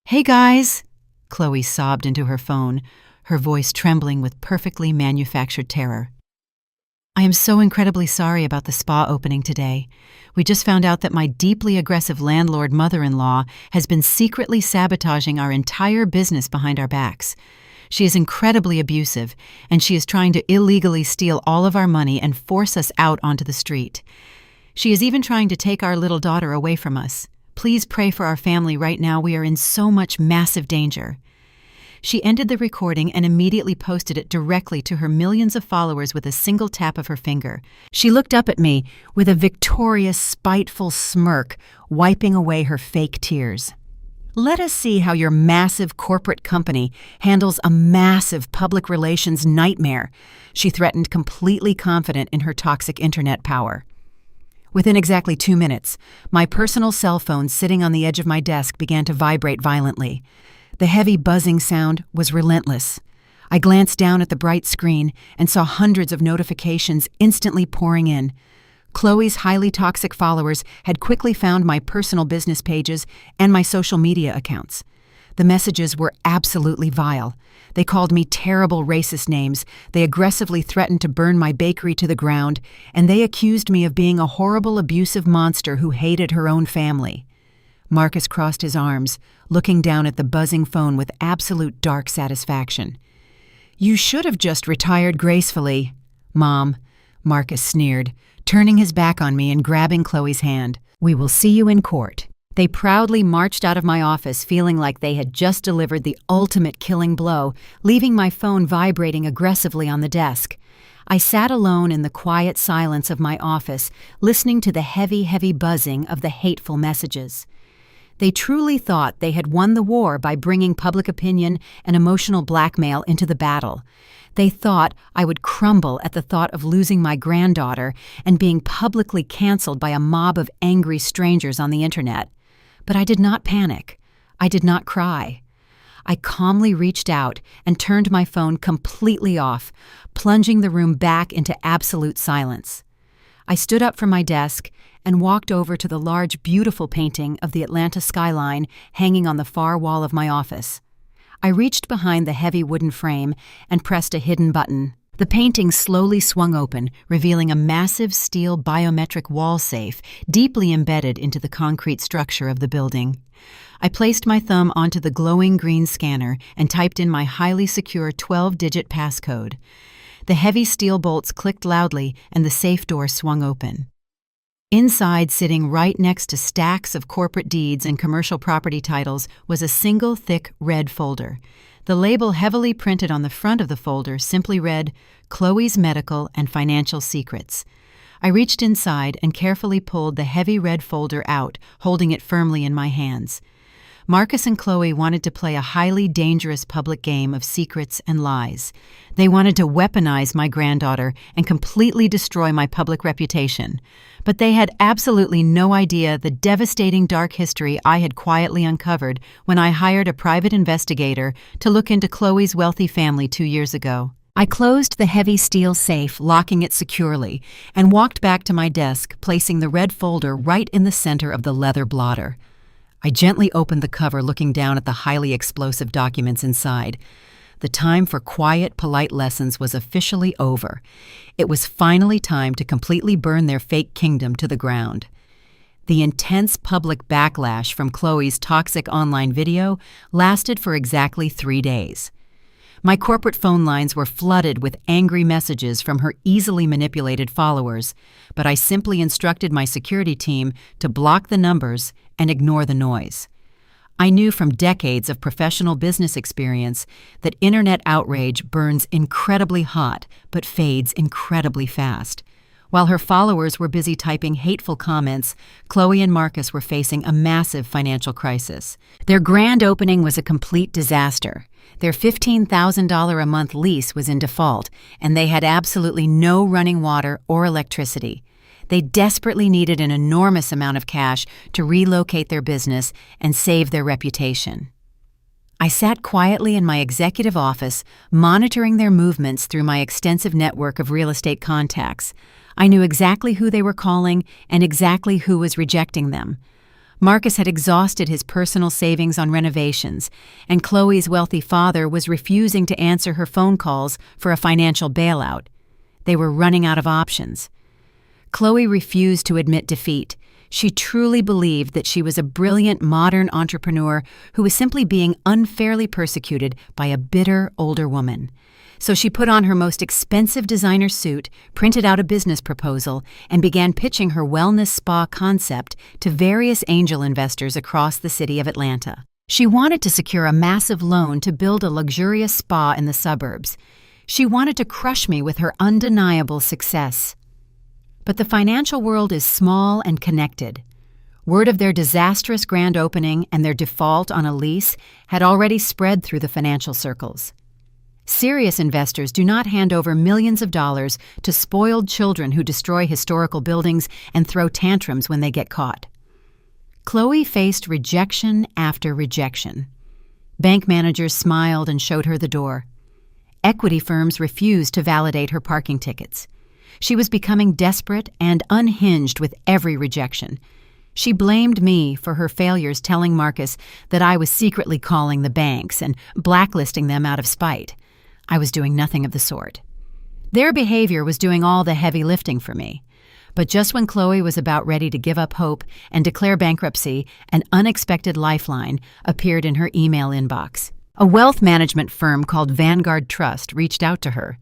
"Hey guys," Chloe sobbed into her phone, her voice trembling with perfectly manufactured terror. "I am so incredibly sorry about the spa opening today. We just found out that my deeply aggressive landlord mother-in-law has been secretly sabotaging our entire business behind our backs. She is incredibly abusive, and she is trying to illegally steal all of our money and force us out onto the street. She is even trying to take our little daughter away from us. Please pray for our family right now. We are in so much massive danger." She ended the recording and immediately posted it directly to her millions of followers with a single tap of her finger. She looked up at me with a victorious, spiteful smirk, wiping away her fake tears. Let us see how your massive corporate company handles a massive public relations nightmare, she threatened, completely confident in her toxic internet power. Within exactly 2 minutes, my personal cell phone sitting on the edge of my desk began to vibrate violently. The heavy buzzing sound was relentless. I glanced down at the bright screen and saw hundreds of notifications instantly pouring in. Chloe's highly toxic followers had quickly found my personal business pages and my social media accounts. The messages were absolutely vile. They called me terrible racist names, they aggressively threatened to burn my bakery to the ground, and they accused me of being a horrible, abusive monster who hated her own family. Marcus crossed his arms, looking down at the buzzing phone with absolute dark satisfaction. "You should have just retired gracefully, Mom," Marcus sneered, turning his back on me and grabbing Chloe's hand. "We will see you in court." They proudly marched out of my office feeling like they had just delivered the ultimate killing blow, leaving my phone vibrating aggressively on the desk. I sat alone in the quiet silence of my office, listening to the heavy, heavy buzzing of the hateful messages. They truly thought they had won the war by bringing public opinion and emotional blackmail into the battle. They thought I would crumble at the thought of losing my granddaughter and being publicly canceled by a mob of angry strangers on the internet. But I did not panic. I did not cry. I calmly reached out and turned my phone completely off, plunging the room back into absolute silence. I stood up from my desk and walked over to the large, beautiful painting of the Atlanta skyline hanging on the far wall of my office. I reached behind the heavy wooden frame and pressed a hidden button. The painting slowly swung open, revealing a massive steel biometric wall safe deeply embedded into the concrete structure of the building. I placed my thumb onto the glowing green scanner and typed in my highly secure 12-digit passcode. The heavy steel bolts clicked loudly and the safe door swung open. Inside, sitting right next to stacks of corporate deeds and commercial property titles, was a single thick red folder. The label heavily printed on the front of the folder simply read, "Chloe's Medical and Financial Secrets." I reached inside and carefully pulled the heavy red folder out, holding it firmly in my hands. Marcus and Chloe wanted to play a highly dangerous public game of secrets and lies. They wanted to weaponize my granddaughter and completely destroy my public reputation. But they had absolutely no idea the devastating dark history I had quietly uncovered when I hired a private investigator to look into Chloe's wealthy family 2 years ago. I closed the heavy steel safe, locking it securely, and walked back to my desk, placing the red folder right in the center of the leather blotter. I gently opened the cover, looking down at the highly explosive documents inside. The time for quiet, polite lessons was officially over. It was finally time to completely burn their fake kingdom to the ground. The intense public backlash from Chloe's toxic online video lasted for exactly 3 days. My corporate phone lines were flooded with angry messages from her easily manipulated followers, but I simply instructed my security team to block the numbers and ignore the noise. I knew from decades of professional business experience that internet outrage burns incredibly hot but fades incredibly fast. While her followers were busy typing hateful comments, Chloe and Marcus were facing a massive financial crisis. Their grand opening was a complete disaster. Their $15,000 a month lease was in default, and they had absolutely no running water or electricity. They desperately needed an enormous amount of cash to relocate their business and save their reputation. I sat quietly in my executive office, monitoring their movements through my extensive network of real estate contacts. I knew exactly who they were calling and exactly who was rejecting them. Marcus had exhausted his personal savings on renovations, and Chloe's wealthy father was refusing to answer her phone calls for a financial bailout. They were running out of options. Chloe refused to admit defeat. She truly believed that she was a brilliant modern entrepreneur who was simply being unfairly persecuted by a bitter older woman. So she put on her most expensive designer suit, printed out a business proposal, and began pitching her wellness spa concept to various angel investors across the city of Atlanta. She wanted to secure a massive loan to build a luxurious spa in the suburbs. She wanted to crush me with her undeniable success. But the financial world is small and connected. Word of their disastrous grand opening and their default on a lease had already spread through the financial circles. Serious investors do not hand over millions of dollars to spoiled children who destroy historical buildings and throw tantrums when they get caught. Chloe faced rejection after rejection. Bank managers smiled and showed her the door. Equity firms refused to validate her parking tickets. She was becoming desperate and unhinged with every rejection. She blamed me for her failures, telling Marcus that I was secretly calling the banks and blacklisting them out of spite. I was doing nothing of the sort. Their behavior was doing all the heavy lifting for me. But just when Chloe was about ready to give up hope and declare bankruptcy, an unexpected lifeline appeared in her email inbox. A wealth management firm called Vanguard Trust reached out to her.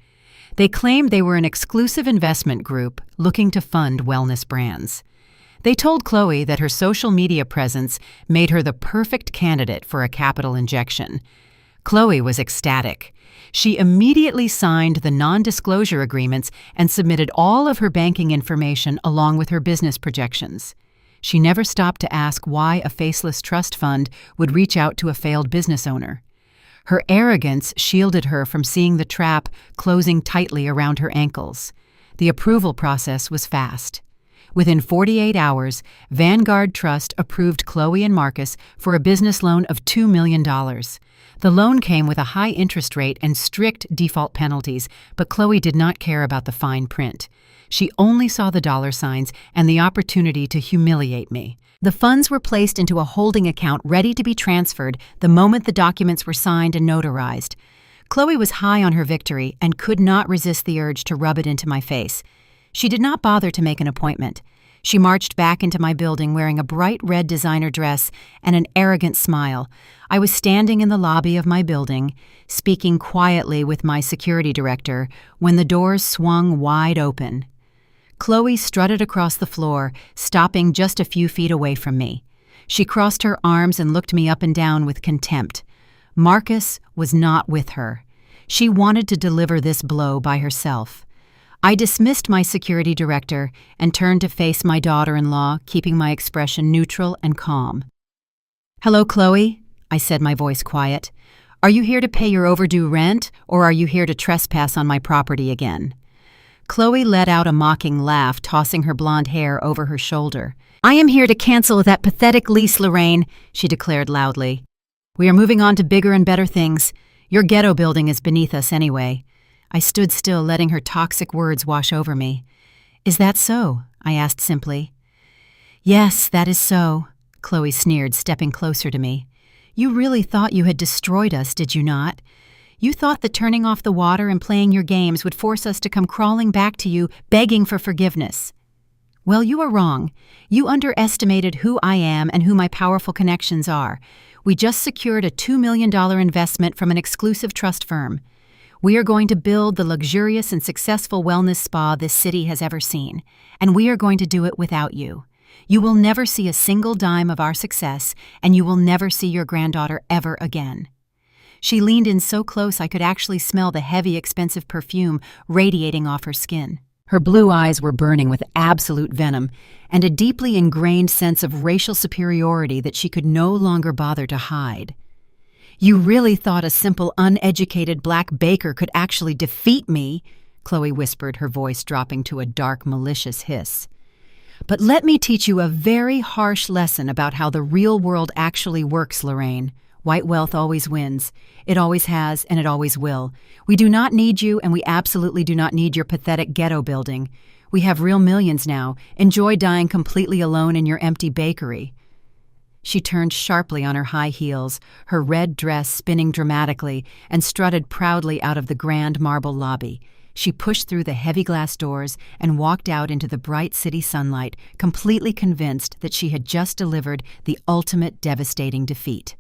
They claimed they were an exclusive investment group looking to fund wellness brands. They told Chloe that her social media presence made her the perfect candidate for a capital injection. Chloe was ecstatic. She immediately signed the non-disclosure agreements and submitted all of her banking information along with her business projections. She never stopped to ask why a faceless trust fund would reach out to a failed business owner. Her arrogance shielded her from seeing the trap closing tightly around her ankles. The approval process was fast. Within 48 hours, Vanguard Trust approved Chloe and Marcus for a business loan of $2 million. The loan came with a high interest rate and strict default penalties, but Chloe did not care about the fine print. She only saw the dollar signs and the opportunity to humiliate me. The funds were placed into a holding account ready to be transferred the moment the documents were signed and notarized. Chloe was high on her victory and could not resist the urge to rub it into my face. She did not bother to make an appointment. She marched back into my building wearing a bright red designer dress and an arrogant smile. I was standing in the lobby of my building, speaking quietly with my security director, when the doors swung wide open. Chloe strutted across the floor, stopping just a few feet away from me. She crossed her arms and looked me up and down with contempt. Marcus was not with her. She wanted to deliver this blow by herself. I dismissed my security director and turned to face my daughter-in-law, keeping my expression neutral and calm. "Hello, Chloe," I said, my voice quiet. "Are you here to pay your overdue rent, or are you here to trespass on my property again?" Chloe let out a mocking laugh, tossing her blonde hair over her shoulder. "I am here to cancel that pathetic lease, Lorraine," she declared loudly. "We are moving on to bigger and better things. Your ghetto building is beneath us anyway." I stood still, letting her toxic words wash over me. "Is that so?" I asked simply. "Yes, that is so," Chloe sneered, stepping closer to me. "You really thought you had destroyed us, did you not? You thought that turning off the water and playing your games would force us to come crawling back to you, begging for forgiveness. Well, you are wrong. You underestimated who I am and who my powerful connections are. We just secured a $2 million investment from an exclusive trust firm. We are going to build the luxurious and successful wellness spa this city has ever seen, and we are going to do it without you. You will never see a single dime of our success, and you will never see your granddaughter ever again." She leaned in so close I could actually smell the heavy, expensive perfume radiating off her skin. Her blue eyes were burning with absolute venom and a deeply ingrained sense of racial superiority that she could no longer bother to hide. "You really thought a simple, uneducated black baker could actually defeat me," Chloe whispered, her voice dropping to a dark, malicious hiss. "But let me teach you a very harsh lesson about how the real world actually works, Lorraine. White wealth always wins. It always has, and it always will. We do not need you, and we absolutely do not need your pathetic ghetto building. We have real millions now. Enjoy dying completely alone in your empty bakery." She turned sharply on her high heels, her red dress spinning dramatically, and strutted proudly out of the grand marble lobby. She pushed through the heavy glass doors and walked out into the bright city sunlight, completely convinced that she had just delivered the ultimate devastating defeat.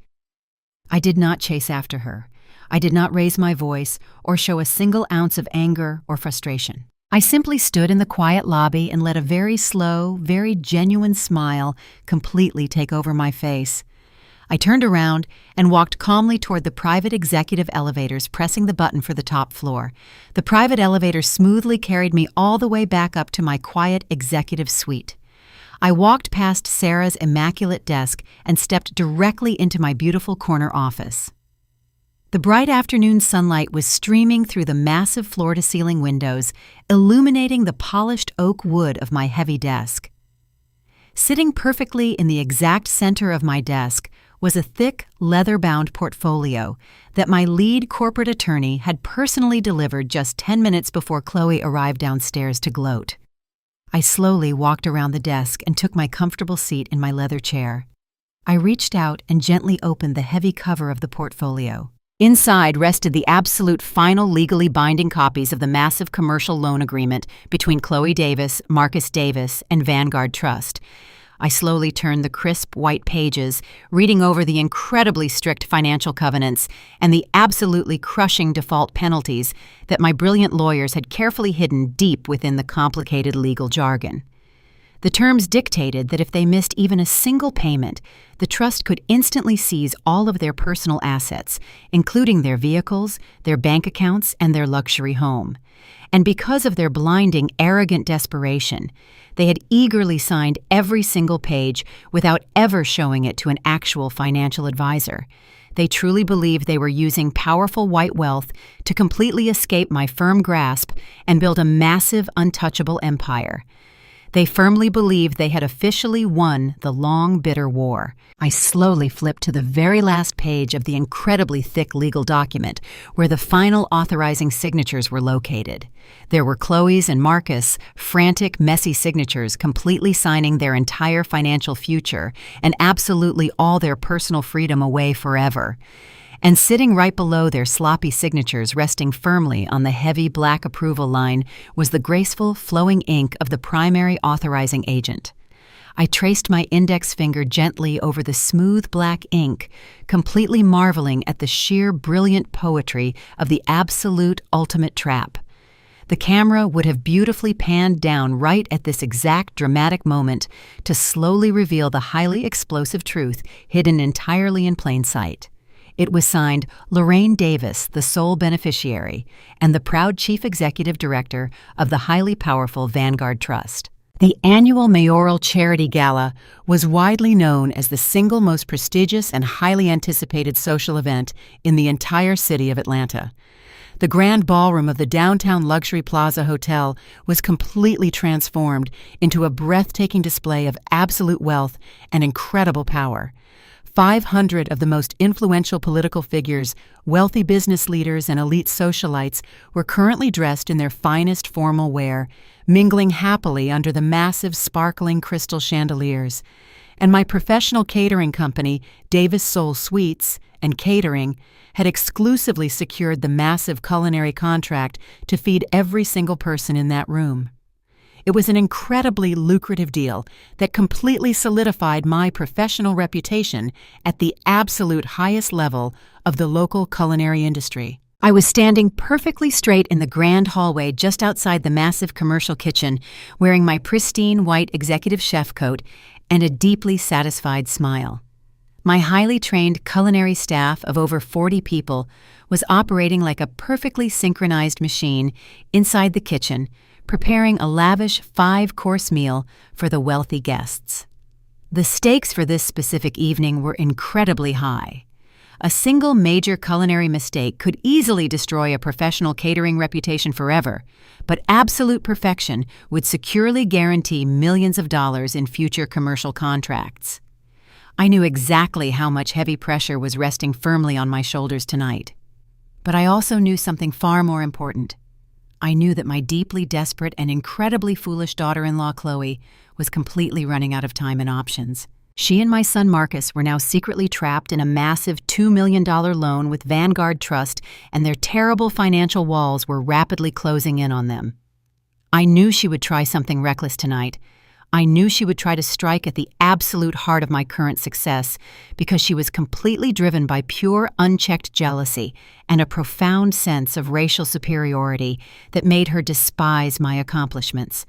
I did not chase after her. I did not raise my voice or show a single ounce of anger or frustration. I simply stood in the quiet lobby and let a very slow, very genuine smile completely take over my face. I turned around and walked calmly toward the private executive elevators, pressing the button for the top floor. The private elevator smoothly carried me all the way back up to my quiet executive suite. I walked past Sarah's immaculate desk and stepped directly into my beautiful corner office. The bright afternoon sunlight was streaming through the massive floor-to-ceiling windows, illuminating the polished oak wood of my heavy desk. Sitting perfectly in the exact center of my desk was a thick, leather-bound portfolio that my lead corporate attorney had personally delivered just 10 minutes before Chloe arrived downstairs to gloat. I slowly walked around the desk and took my comfortable seat in my leather chair. I reached out and gently opened the heavy cover of the portfolio. Inside rested the absolute final legally binding copies of the massive commercial loan agreement between Chloe Davis, Marcus Davis, and Vanguard Trust. I slowly turned the crisp white pages, reading over the incredibly strict financial covenants and the absolutely crushing default penalties that my brilliant lawyers had carefully hidden deep within the complicated legal jargon. The terms dictated that if they missed even a single payment, the trust could instantly seize all of their personal assets, including their vehicles, their bank accounts, and their luxury home. And because of their blinding, arrogant desperation, they had eagerly signed every single page without ever showing it to an actual financial advisor. They truly believed they were using powerful white wealth to completely escape my firm grasp and build a massive, untouchable empire. They firmly believed they had officially won the long, bitter war. I slowly flipped to the very last page of the incredibly thick legal document, where the final authorizing signatures were located. There were Chloe's and Marcus' frantic, messy signatures completely signing their entire financial future and absolutely all their personal freedom away forever. And sitting right below their sloppy signatures, resting firmly on the heavy black approval line, was the graceful, flowing ink of the primary authorizing agent. I traced my index finger gently over the smooth black ink, completely marveling at the sheer brilliant poetry of the absolute ultimate trap. The camera would have beautifully panned down right at this exact dramatic moment to slowly reveal the highly explosive truth hidden entirely in plain sight. It was signed Lorraine Davis, the sole beneficiary, and the proud chief executive director of the highly powerful Vanguard Trust. The annual mayoral charity gala was widely known as the single most prestigious and highly anticipated social event in the entire city of Atlanta. The grand ballroom of the downtown luxury Plaza Hotel was completely transformed into a breathtaking display of absolute wealth and incredible power. 500 of the most influential political figures, wealthy business leaders, and elite socialites were currently dressed in their finest formal wear, mingling happily under the massive, sparkling crystal chandeliers. And my professional catering company, Davis Soul Sweets and Catering, had exclusively secured the massive culinary contract to feed every single person in that room. It was an incredibly lucrative deal that completely solidified my professional reputation at the absolute highest level of the local culinary industry. I was standing perfectly straight in the grand hallway just outside the massive commercial kitchen, wearing my pristine white executive chef coat and a deeply satisfied smile. My highly trained culinary staff of over 40 people was operating like a perfectly synchronized machine inside the kitchen, preparing a lavish 5-course meal for the wealthy guests. The stakes for this specific evening were incredibly high. A single major culinary mistake could easily destroy a professional catering reputation forever, but absolute perfection would securely guarantee millions of dollars in future commercial contracts. I knew exactly how much heavy pressure was resting firmly on my shoulders tonight. But I also knew something far more important. I knew that my deeply desperate and incredibly foolish daughter-in-law Chloe was completely running out of time and options. She and my son Marcus were now secretly trapped in a massive $2 million loan with Vanguard Trust, and their terrible financial walls were rapidly closing in on them. I knew she would try something reckless tonight. I knew she would try to strike at the absolute heart of my current success because she was completely driven by pure, unchecked jealousy and a profound sense of racial superiority that made her despise my accomplishments.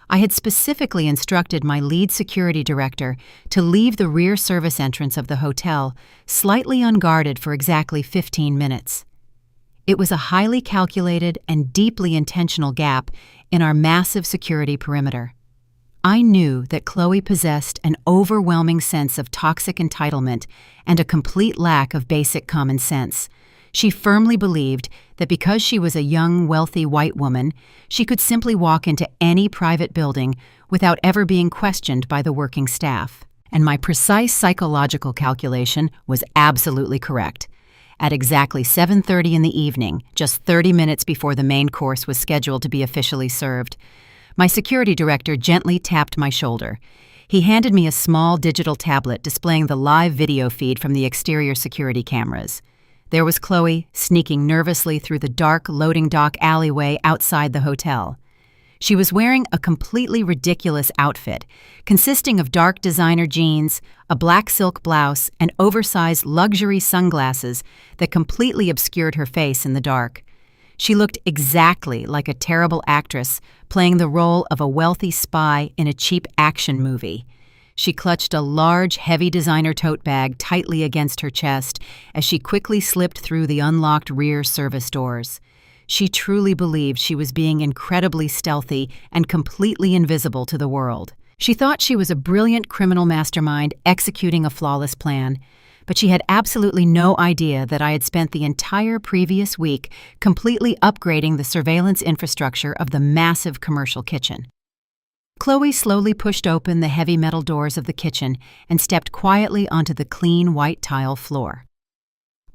I had specifically instructed my lead security director to leave the rear service entrance of the hotel slightly unguarded for exactly 15 minutes. It was a highly calculated and deeply intentional gap in our massive security perimeter. I knew that Chloe possessed an overwhelming sense of toxic entitlement and a complete lack of basic common sense. She firmly believed that because she was a young, wealthy white woman, she could simply walk into any private building without ever being questioned by the working staff. And my precise psychological calculation was absolutely correct. At exactly 7:30 in the evening, just 30 minutes before the main course was scheduled to be officially served, my security director gently tapped my shoulder. He handed me a small digital tablet displaying the live video feed from the exterior security cameras. There was Chloe, sneaking nervously through the dark loading dock alleyway outside the hotel. She was wearing a completely ridiculous outfit, consisting of dark designer jeans, a black silk blouse, and oversized luxury sunglasses that completely obscured her face in the dark. She looked exactly like a terrible actress playing the role of a wealthy spy in a cheap action movie. She clutched a large, heavy designer tote bag tightly against her chest as she quickly slipped through the unlocked rear service doors. She truly believed she was being incredibly stealthy and completely invisible to the world. She thought she was a brilliant criminal mastermind executing a flawless plan, but she had absolutely no idea that I had spent the entire previous week completely upgrading the surveillance infrastructure of the massive commercial kitchen. Chloe slowly pushed open the heavy metal doors of the kitchen and stepped quietly onto the clean white tile floor.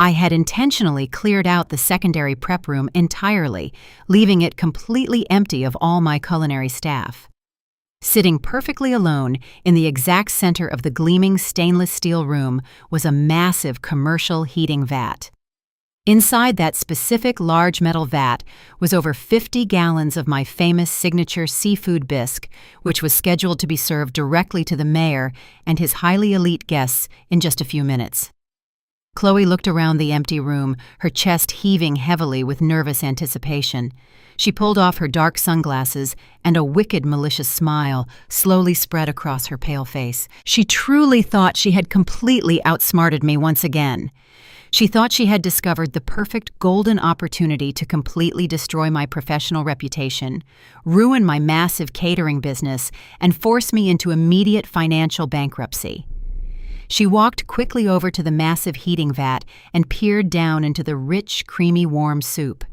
I had intentionally cleared out the secondary prep room entirely, leaving it completely empty of all my culinary staff. Sitting perfectly alone in the exact center of the gleaming stainless steel room was a massive commercial heating vat. Inside that specific large metal vat was over 50 gallons of my famous signature seafood bisque, which was scheduled to be served directly to the mayor and his highly elite guests in just a few minutes. Chloe looked around the empty room, her chest heaving heavily with nervous anticipation. She pulled off her dark sunglasses, and a wicked, malicious smile slowly spread across her pale face. She truly thought she had completely outsmarted me once again. She thought she had discovered the perfect golden opportunity to completely destroy my professional reputation, ruin my massive catering business, and force me into immediate financial bankruptcy. She walked quickly over to the massive heating vat and peered down into the rich, creamy, warm soup.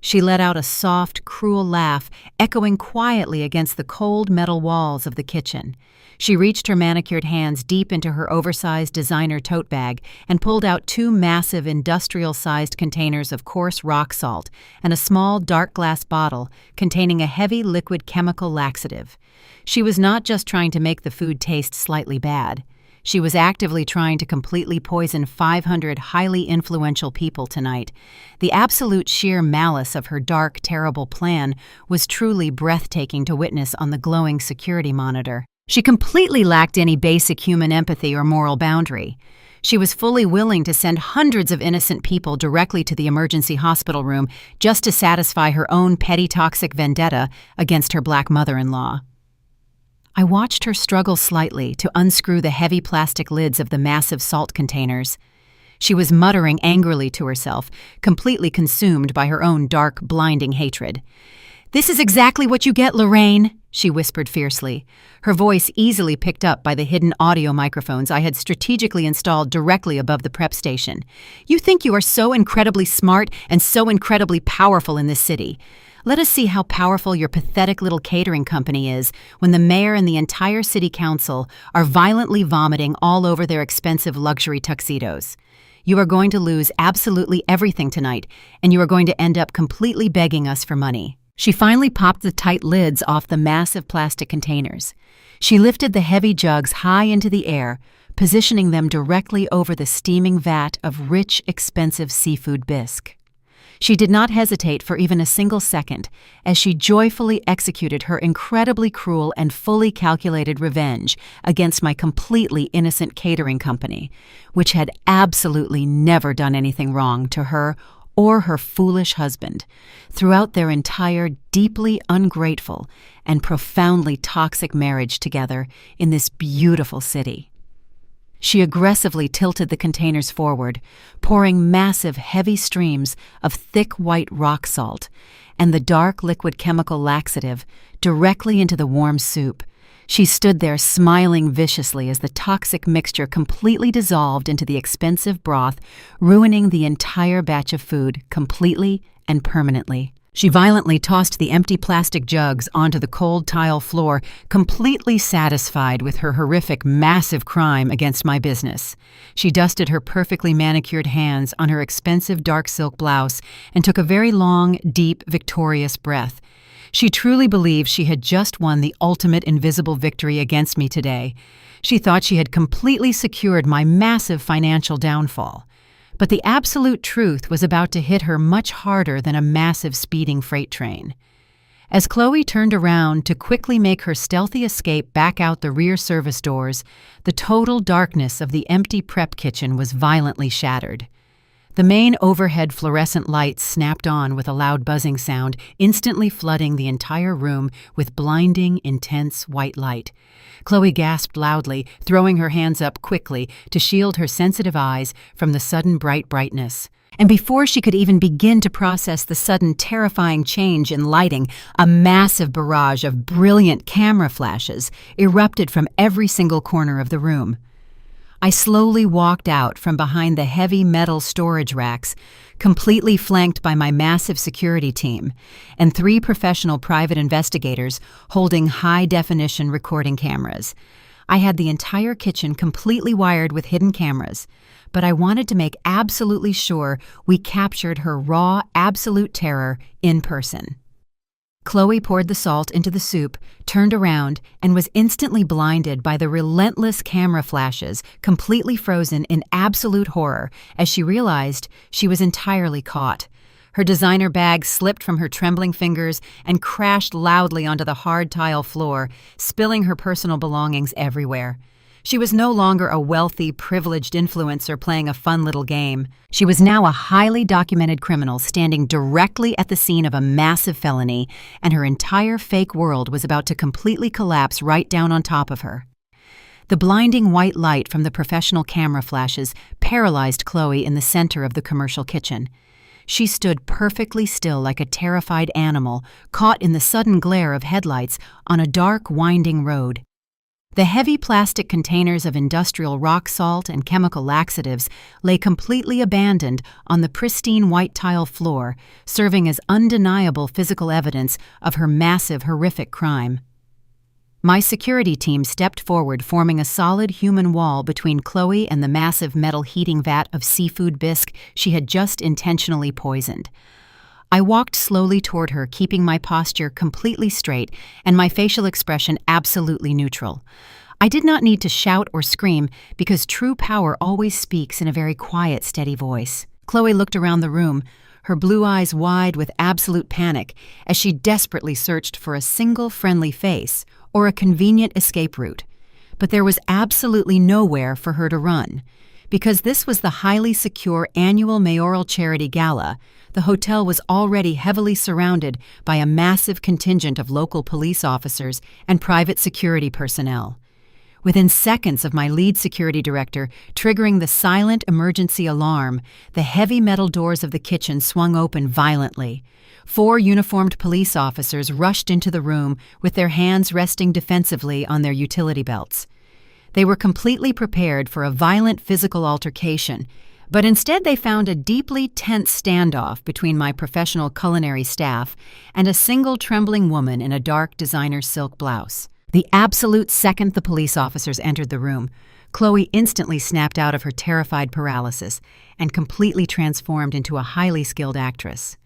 She let out a soft, cruel laugh, echoing quietly against the cold metal walls of the kitchen. She reached her manicured hands deep into her oversized designer tote bag and pulled out 2 massive industrial-sized containers of coarse rock salt and a small dark glass bottle containing a heavy liquid chemical laxative. She was not just trying to make the food taste slightly bad. She was actively trying to completely poison 500 highly influential people tonight. The absolute sheer malice of her dark, terrible plan was truly breathtaking to witness on the glowing security monitor. She completely lacked any basic human empathy or moral boundary. She was fully willing to send hundreds of innocent people directly to the emergency hospital room just to satisfy her own petty toxic vendetta against her black mother-in-law. I watched her struggle slightly to unscrew the heavy plastic lids of the massive salt containers. She was muttering angrily to herself, completely consumed by her own dark, blinding hatred. "This is exactly what you get, Lorraine," she whispered fiercely, her voice easily picked up by the hidden audio microphones I had strategically installed directly above the prep station. "You think you are so incredibly smart and so incredibly powerful in this city. Let us see how powerful your pathetic little catering company is when the mayor and the entire city council are violently vomiting all over their expensive luxury tuxedos. You are going to lose absolutely everything tonight, and you are going to end up completely begging us for money." She finally popped the tight lids off the massive plastic containers. She lifted the heavy jugs high into the air, positioning them directly over the steaming vat of rich, expensive seafood bisque. She did not hesitate for even a single second as she joyfully executed her incredibly cruel and fully calculated revenge against my completely innocent catering company, which had absolutely never done anything wrong to her or her foolish husband throughout their entire deeply ungrateful and profoundly toxic marriage together in this beautiful city. She aggressively tilted the containers forward, pouring massive, heavy streams of thick white rock salt and the dark liquid chemical laxative directly into the warm soup, She stood there smiling viciously as the toxic mixture completely dissolved into the expensive broth, ruining the entire batch of food completely and permanently. She violently tossed the empty plastic jugs onto the cold tile floor, completely satisfied with her horrific, massive crime against my business. She dusted her perfectly manicured hands on her expensive dark silk blouse and took a very long, deep, victorious breath. She truly believed she had just won the ultimate invisible victory against me today. She thought she had completely secured my massive financial downfall. But the absolute truth was about to hit her much harder than a massive speeding freight train. As Chloe turned around to quickly make her stealthy escape back out the rear service doors, the total darkness of the empty prep kitchen was violently shattered. The main overhead fluorescent lights snapped on with a loud buzzing sound, instantly flooding the entire room with blinding, intense white light. Chloe gasped loudly, throwing her hands up quickly to shield her sensitive eyes from the sudden brightness. And before she could even begin to process the sudden terrifying change in lighting, a massive barrage of brilliant camera flashes erupted from every single corner of the room. I slowly walked out from behind the heavy metal storage racks, completely flanked by my massive security team and 3 professional private investigators holding high-definition recording cameras. I had the entire kitchen completely wired with hidden cameras, but I wanted to make absolutely sure we captured her raw, absolute terror in person. Chloe poured the salt into the soup, turned around, and was instantly blinded by the relentless camera flashes, completely frozen in absolute horror as she realized she was entirely caught. Her designer bag slipped from her trembling fingers and crashed loudly onto the hard tile floor, spilling her personal belongings everywhere. She was no longer a wealthy, privileged influencer playing a fun little game. She was now a highly documented criminal standing directly at the scene of a massive felony, and her entire fake world was about to completely collapse right down on top of her. The blinding white light from the professional camera flashes paralyzed Chloe in the center of the commercial kitchen. She stood perfectly still like a terrified animal, caught in the sudden glare of headlights on a dark, winding road. The heavy plastic containers of industrial rock salt and chemical laxatives lay completely abandoned on the pristine white tile floor, serving as undeniable physical evidence of her massive, horrific crime. My security team stepped forward, forming a solid human wall between Chloe and the massive metal heating vat of seafood bisque she had just intentionally poisoned. I walked slowly toward her, keeping my posture completely straight and my facial expression absolutely neutral. I did not need to shout or scream because true power always speaks in a very quiet, steady voice. Chloe looked around the room, her blue eyes wide with absolute panic as she desperately searched for a single friendly face or a convenient escape route. But there was absolutely nowhere for her to run. Because this was the highly secure annual mayoral charity gala, the hotel was already heavily surrounded by a massive contingent of local police officers and private security personnel. Within seconds of my lead security director triggering the silent emergency alarm, the heavy metal doors of the kitchen swung open violently. 4 uniformed police officers rushed into the room with their hands resting defensively on their utility belts. They were completely prepared for a violent physical altercation, but instead they found a deeply tense standoff between my professional culinary staff and a single trembling woman in a dark designer silk blouse. The absolute second the police officers entered the room, Chloe instantly snapped out of her terrified paralysis and completely transformed into a highly skilled actress.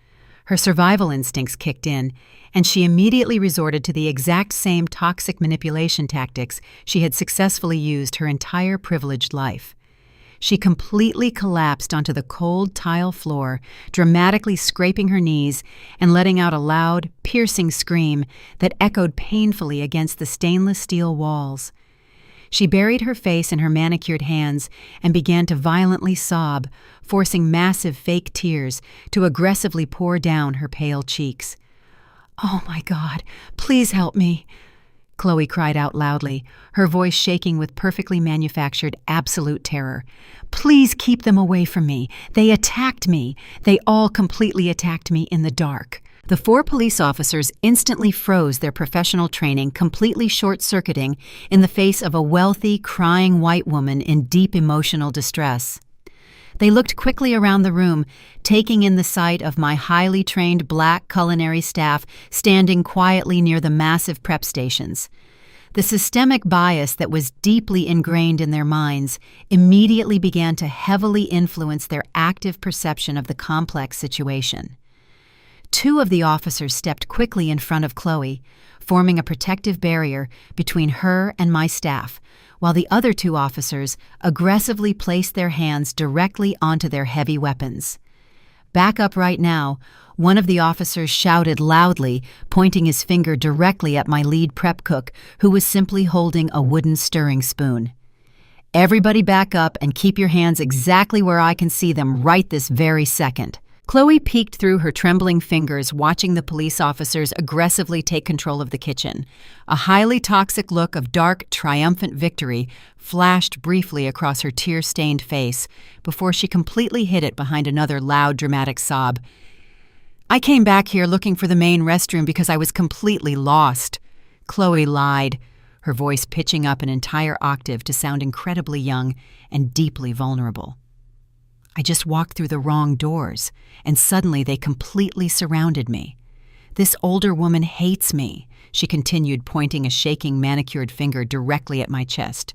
Her survival instincts kicked in, and she immediately resorted to the exact same toxic manipulation tactics she had successfully used her entire privileged life. She completely collapsed onto the cold tile floor, dramatically scraping her knees and letting out a loud, piercing scream that echoed painfully against the stainless steel walls. She buried her face in her manicured hands and began to violently sob, forcing massive fake tears to aggressively pour down her pale cheeks. "Oh my God, please help me," Chloe cried out loudly, her voice shaking with perfectly manufactured absolute terror. "Please keep them away from me. They attacked me. They all completely attacked me in the dark." The 4 police officers instantly froze their professional training, completely short-circuiting in the face of a wealthy, crying white woman in deep emotional distress. They looked quickly around the room, taking in the sight of my highly trained black culinary staff standing quietly near the massive prep stations. The systemic bias that was deeply ingrained in their minds immediately began to heavily influence their active perception of the complex situation. 2 of the officers stepped quickly in front of Chloe, forming a protective barrier between her and my staff, while the other 2 officers aggressively placed their hands directly onto their heavy weapons. "Back up right now," one of the officers shouted loudly, pointing his finger directly at my lead prep cook, who was simply holding a wooden stirring spoon. "Everybody back up and keep your hands exactly where I can see them right this very second." Chloe peeked through her trembling fingers, watching the police officers aggressively take control of the kitchen. A highly toxic look of dark, triumphant victory flashed briefly across her tear-stained face before she completely hid it behind another loud, dramatic sob. "I came back here looking for the main restroom because I was completely lost." Chloe lied, her voice pitching up an entire octave to sound incredibly young and deeply vulnerable. "I just walked through the wrong doors, and suddenly they completely surrounded me. This older woman hates me," she continued, pointing a shaking, manicured finger directly at my chest.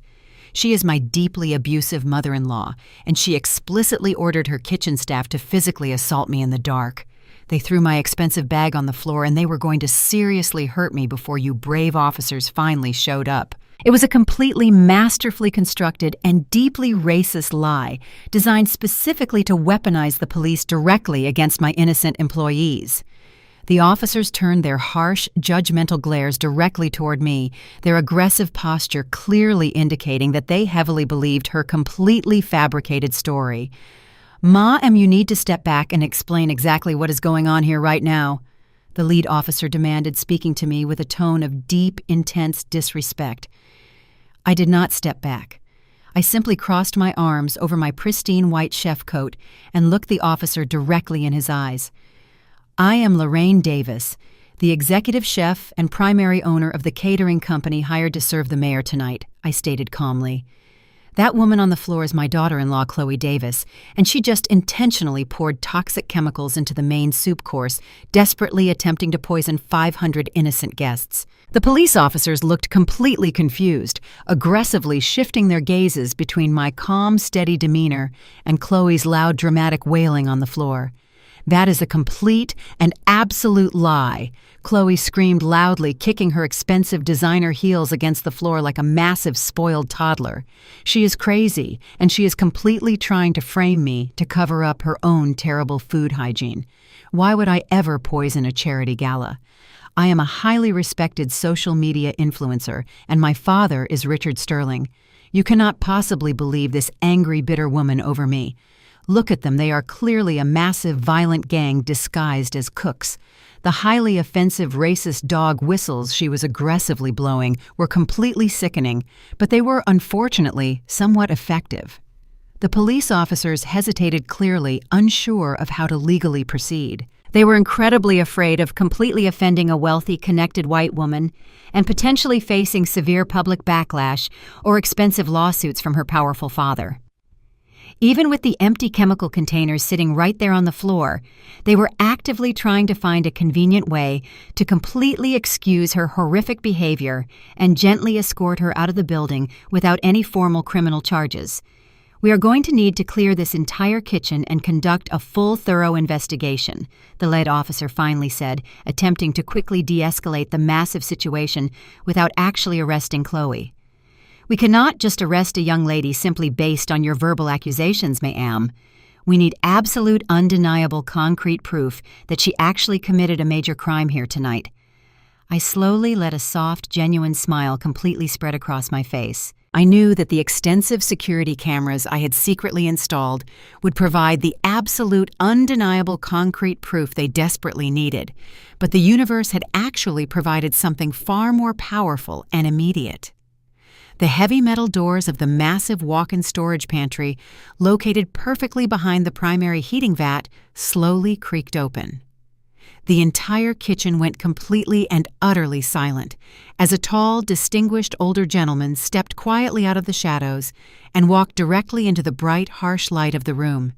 "She is my deeply abusive mother-in-law, and she explicitly ordered her kitchen staff to physically assault me in the dark. They threw my expensive bag on the floor, and they were going to seriously hurt me before you brave officers finally showed up." It was a completely masterfully constructed and deeply racist lie designed specifically to weaponize the police directly against my innocent employees. The officers turned their harsh, judgmental glares directly toward me, their aggressive posture clearly indicating that they heavily believed her completely fabricated story. "Ma'am, you need to step back and explain exactly what is going on here right now," the lead officer demanded, speaking to me with a tone of deep, intense disrespect. I did not step back. I simply crossed my arms over my pristine white chef coat and looked the officer directly in his eyes. "I am Lorraine Davis, the executive chef and primary owner of the catering company hired to serve the mayor tonight," I stated calmly. "That woman on the floor is my daughter-in-law, Chloe Davis, and she just intentionally poured toxic chemicals into the main soup course, desperately attempting to poison 500 innocent guests." The police officers looked completely confused, aggressively shifting their gazes between my calm, steady demeanor and Chloe's loud, dramatic wailing on the floor. "That is a complete and absolute lie," Chloe screamed loudly, kicking her expensive designer heels against the floor like a massive, spoiled toddler. "She is crazy, and she is completely trying to frame me to cover up her own terrible food hygiene. Why would I ever poison a charity gala? I am a highly respected social media influencer, and my father is Richard Sterling. You cannot possibly believe this angry, bitter woman over me. Look at them, they are clearly a massive, violent gang disguised as cooks. The highly offensive, racist dog whistles she was aggressively blowing were completely sickening, but they were, unfortunately, somewhat effective." The police officers hesitated clearly, unsure of how to legally proceed. They were incredibly afraid of completely offending a wealthy, connected white woman and potentially facing severe public backlash or expensive lawsuits from her powerful father. Even with the empty chemical containers sitting right there on the floor, they were actively trying to find a convenient way to completely excuse her horrific behavior and gently escort her out of the building without any formal criminal charges. "We are going to need to clear this entire kitchen and conduct a full, thorough investigation," the lead officer finally said, attempting to quickly de-escalate the massive situation without actually arresting Chloe. "We cannot just arrest a young lady simply based on your verbal accusations, ma'am. We need absolute, undeniable, concrete proof that she actually committed a major crime here tonight." I slowly let a soft, genuine smile completely spread across my face. I knew that the extensive security cameras I had secretly installed would provide the absolute, undeniable, concrete proof they desperately needed, but the universe had actually provided something far more powerful and immediate. The heavy metal doors of the massive walk-in storage pantry, located perfectly behind the primary heating vat, slowly creaked open. The entire kitchen went completely and utterly silent, as a tall, distinguished older gentleman stepped quietly out of the shadows and walked directly into the bright, harsh light of the room.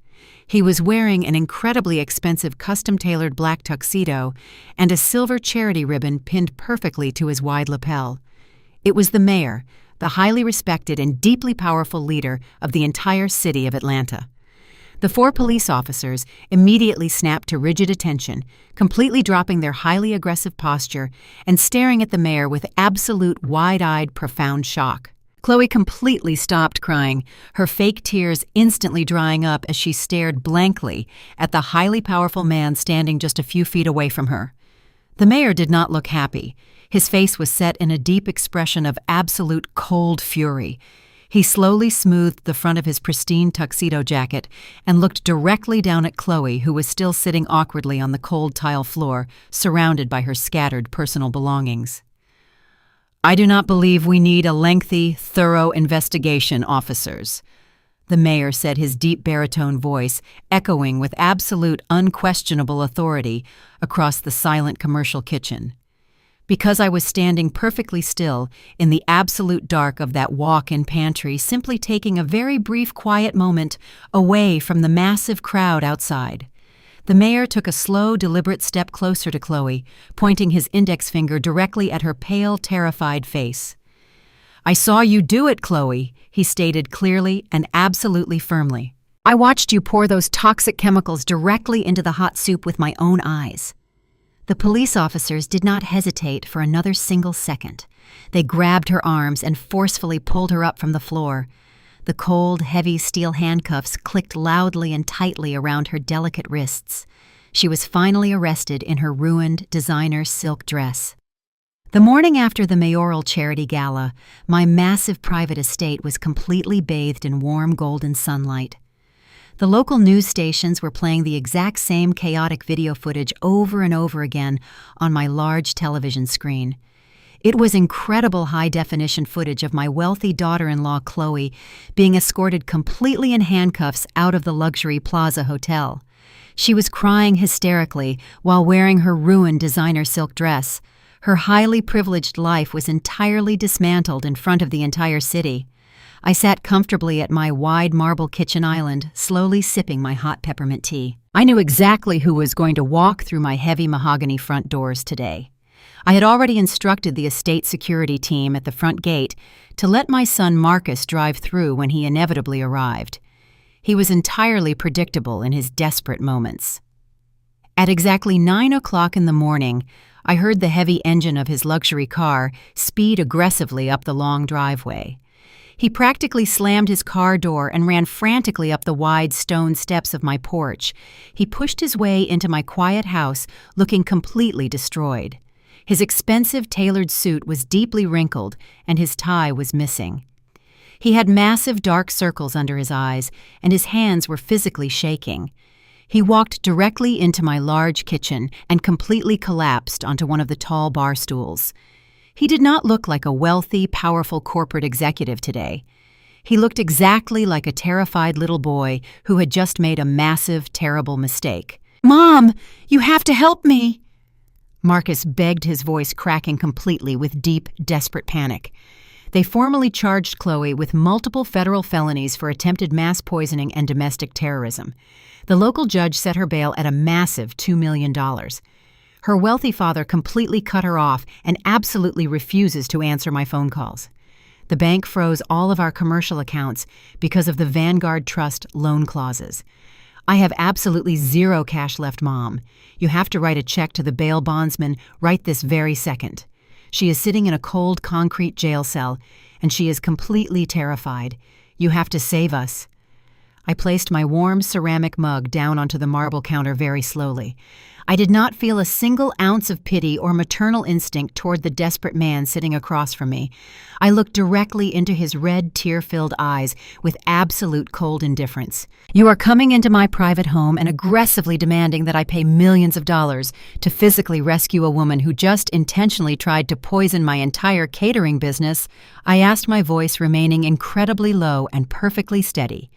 He was wearing an incredibly expensive custom-tailored black tuxedo and a silver charity ribbon pinned perfectly to his wide lapel. It was the mayor, the highly respected and deeply powerful leader of the entire city of Atlanta. The 4 police officers immediately snapped to rigid attention, completely dropping their highly aggressive posture and staring at the mayor with absolute wide-eyed, profound shock. Chloe completely stopped crying, her fake tears instantly drying up as she stared blankly at the highly powerful man standing just a few feet away from her. The mayor did not look happy. His face was set in a deep expression of absolute cold fury. He slowly smoothed the front of his pristine tuxedo jacket and looked directly down at Chloe, who was still sitting awkwardly on the cold tile floor, surrounded by her scattered personal belongings. "I do not believe we need a lengthy, thorough investigation, officers," the mayor said, his deep baritone voice echoing with absolute, unquestionable authority across the silent commercial kitchen. Because I was standing perfectly still in the absolute dark of that walk-in pantry, simply taking a very brief, quiet moment away from the massive crowd outside. The mayor took a slow, deliberate step closer to Chloe, pointing his index finger directly at her pale, terrified face. "I saw you do it, Chloe," he stated clearly and absolutely firmly. "I watched you pour those toxic chemicals directly into the hot soup with my own eyes." The police officers did not hesitate for another single second. They grabbed her arms and forcefully pulled her up from the floor. The cold, heavy steel handcuffs clicked loudly and tightly around her delicate wrists. She was finally arrested in her ruined designer silk dress. The morning after the mayoral charity gala, my massive private estate was completely bathed in warm golden sunlight. The local news stations were playing the exact same chaotic video footage over and over again on my large television screen. It was incredible high-definition footage of my wealthy daughter-in-law, Chloe, being escorted completely in handcuffs out of the luxury Plaza Hotel. She was crying hysterically while wearing her ruined designer silk dress. Her highly privileged life was entirely dismantled in front of the entire city. I sat comfortably at my wide marble kitchen island, slowly sipping my hot peppermint tea. I knew exactly who was going to walk through my heavy mahogany front doors today. I had already instructed the estate security team at the front gate to let my son Marcus drive through when he inevitably arrived. He was entirely predictable in his desperate moments. At exactly 9 o'clock in the morning, I heard the heavy engine of his luxury car speed aggressively up the long driveway. He practically slammed his car door and ran frantically up the wide stone steps of my porch. He pushed his way into my quiet house, looking completely destroyed. His expensive tailored suit was deeply wrinkled, and his tie was missing. He had massive dark circles under his eyes, and his hands were physically shaking. He walked directly into my large kitchen and completely collapsed onto one of the tall bar stools. He did not look like a wealthy, powerful corporate executive today. He looked exactly like a terrified little boy who had just made a massive, terrible mistake. "Mom, you have to help me!" Marcus begged, his voice cracking completely with deep, desperate panic. They formally charged Chloe with multiple federal felonies for attempted mass poisoning and domestic terrorism. The local judge set her bail at a massive $2 million. Her wealthy father completely cut her off and absolutely refuses to answer my phone calls. The bank froze all of our commercial accounts because of the Vanguard Trust loan clauses. I have absolutely zero cash left, Mom. You have to write a check to the bail bondsman right this very second. She is sitting in a cold concrete jail cell, and she is completely terrified. You have to save us. I placed my warm ceramic mug down onto the marble counter very slowly. I did not feel a single ounce of pity or maternal instinct toward the desperate man sitting across from me. I looked directly into his red, tear-filled eyes with absolute cold indifference. "You are coming into my private home and aggressively demanding that I pay millions of dollars to physically rescue a woman who just intentionally tried to poison my entire catering business," I asked, my voice remaining incredibly low and perfectly steady.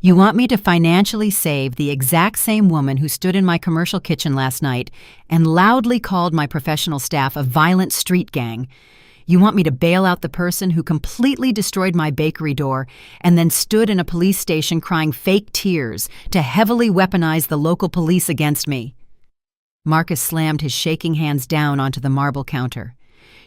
You want me to financially save the exact same woman who stood in my commercial kitchen last night and loudly called my professional staff a violent street gang. You want me to bail out the person who completely destroyed my bakery door and then stood in a police station crying fake tears to heavily weaponize the local police against me. Marcus slammed his shaking hands down onto the marble counter.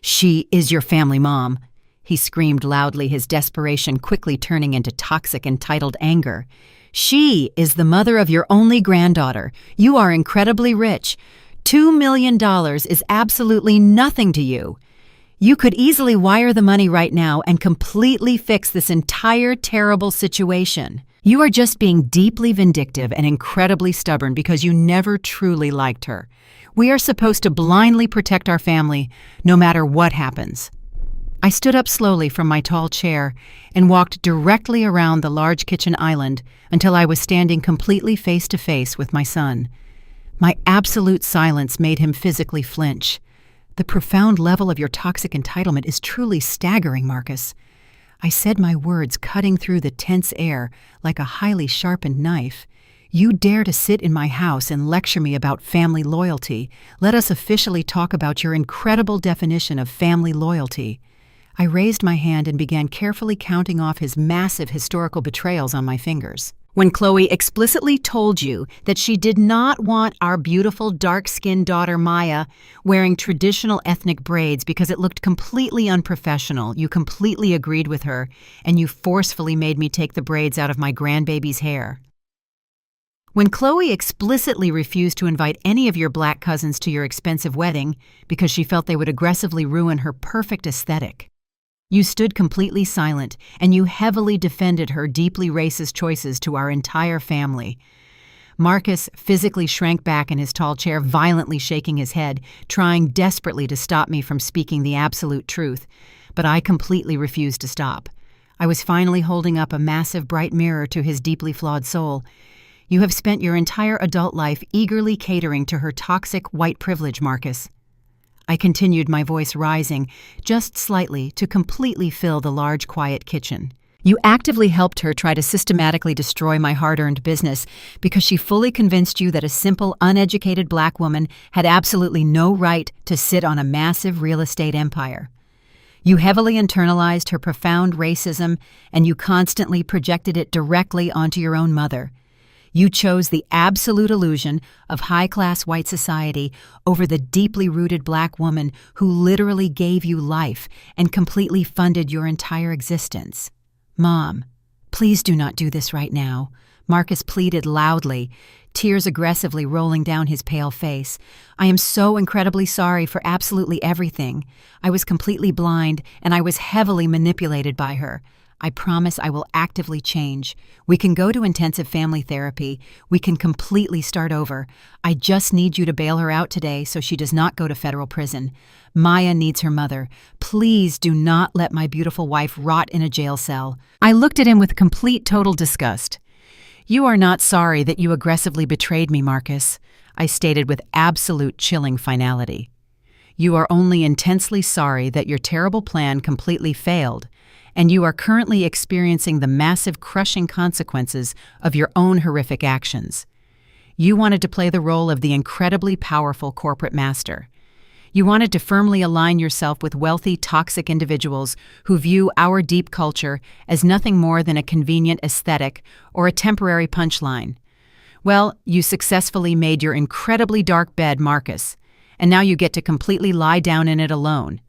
"She is your family mom," he screamed loudly, his desperation quickly turning into toxic, entitled anger. "She is the mother of your only granddaughter. You are incredibly rich. $2 million is absolutely nothing to you. You could easily wire the money right now and completely fix this entire terrible situation. You are just being deeply vindictive and incredibly stubborn because you never truly liked her. We are supposed to blindly protect our family, no matter what happens." I stood up slowly from my tall chair and walked directly around the large kitchen island until I was standing completely face to face with my son. My absolute silence made him physically flinch. "The profound level of your toxic entitlement is truly staggering, Marcus." I said, my words cutting through the tense air like a highly sharpened knife. "You dare to sit in my house and lecture me about family loyalty. Let us officially talk about your incredible definition of family loyalty." I raised my hand and began carefully counting off his massive historical betrayals on my fingers. "When Chloe explicitly told you that she did not want our beautiful dark-skinned daughter Maya wearing traditional ethnic braids because it looked completely unprofessional, you completely agreed with her, and you forcefully made me take the braids out of my grandbaby's hair. When Chloe explicitly refused to invite any of your black cousins to your expensive wedding because she felt they would aggressively ruin her perfect aesthetic. You stood completely silent, and you heavily defended her deeply racist choices to our entire family." Marcus physically shrank back in his tall chair, violently shaking his head, trying desperately to stop me from speaking the absolute truth, but I completely refused to stop. I was finally holding up a massive bright mirror to his deeply flawed soul. "You have spent your entire adult life eagerly catering to her toxic white privilege, Marcus." I continued, my voice rising, just slightly, to completely fill the large, quiet kitchen. "You actively helped her try to systematically destroy my hard-earned business because she fully convinced you that a simple, uneducated black woman had absolutely no right to sit on a massive real estate empire. You heavily internalized her profound racism, and you constantly projected it directly onto your own mother. You chose the absolute illusion of high-class white society over the deeply rooted black woman who literally gave you life and completely funded your entire existence." "Mom, please do not do this right now," Marcus pleaded loudly, tears aggressively rolling down his pale face. "I am so incredibly sorry for absolutely everything. I was completely blind, and I was heavily manipulated by her. I promise I will actively change. We can go to intensive family therapy. We can completely start over. I just need you to bail her out today so she does not go to federal prison. Maya needs her mother. Please do not let my beautiful wife rot in a jail cell." I looked at him with complete total disgust. "You are not sorry that you aggressively betrayed me, Marcus," I stated with absolute chilling finality. "You are only intensely sorry that your terrible plan completely failed, and you are currently experiencing the massive crushing consequences of your own horrific actions. You wanted to play the role of the incredibly powerful corporate master. You wanted to firmly align yourself with wealthy, toxic individuals who view our deep culture as nothing more than a convenient aesthetic or a temporary punchline. Well, you successfully made your incredibly dark bed, Marcus, and now you get to completely lie down in it alone.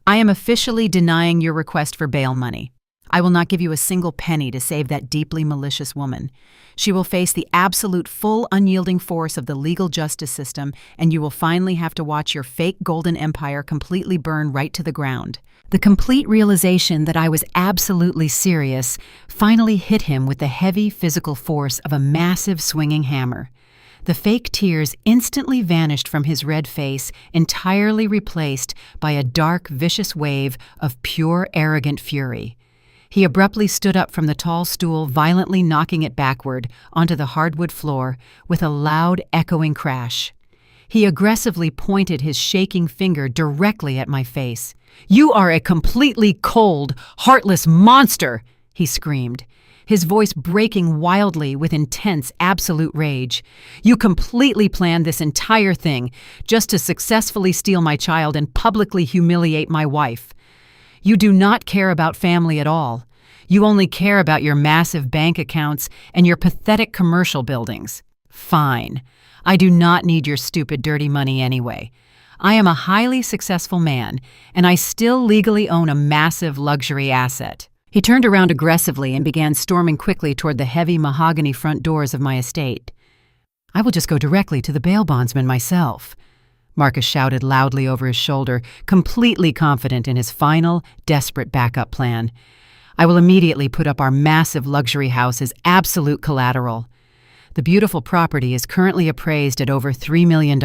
I am officially denying your request for bail money. I will not give you a single penny to save that deeply malicious woman. She will face the absolute full unyielding force of the legal justice system, and you will finally have to watch your fake golden empire completely burn right to the ground." The complete realization that I was absolutely serious finally hit him with the heavy physical force of a massive swinging hammer. The fake tears instantly vanished from his red face, entirely replaced by a dark, vicious wave of pure, arrogant fury. He abruptly stood up from the tall stool, violently knocking it backward onto the hardwood floor with a loud, echoing crash. He aggressively pointed his shaking finger directly at my face. "You are a completely cold, heartless monster!" he screamed. his voice breaking wildly with intense, absolute rage. "You completely planned this entire thing just to successfully steal my child and publicly humiliate my wife. You do not care about family at all. You only care about your massive bank accounts and your pathetic commercial buildings. Fine. I do not need your stupid, dirty money anyway. I am a highly successful man, and I still legally own a massive luxury asset." He turned around aggressively and began storming quickly toward the heavy mahogany front doors of my estate. "I will just go directly to the bail bondsman myself," Marcus shouted loudly over his shoulder, completely confident in his final, desperate backup plan. "I will immediately put up our massive luxury house as absolute collateral. The beautiful property is currently appraised at over $3 million.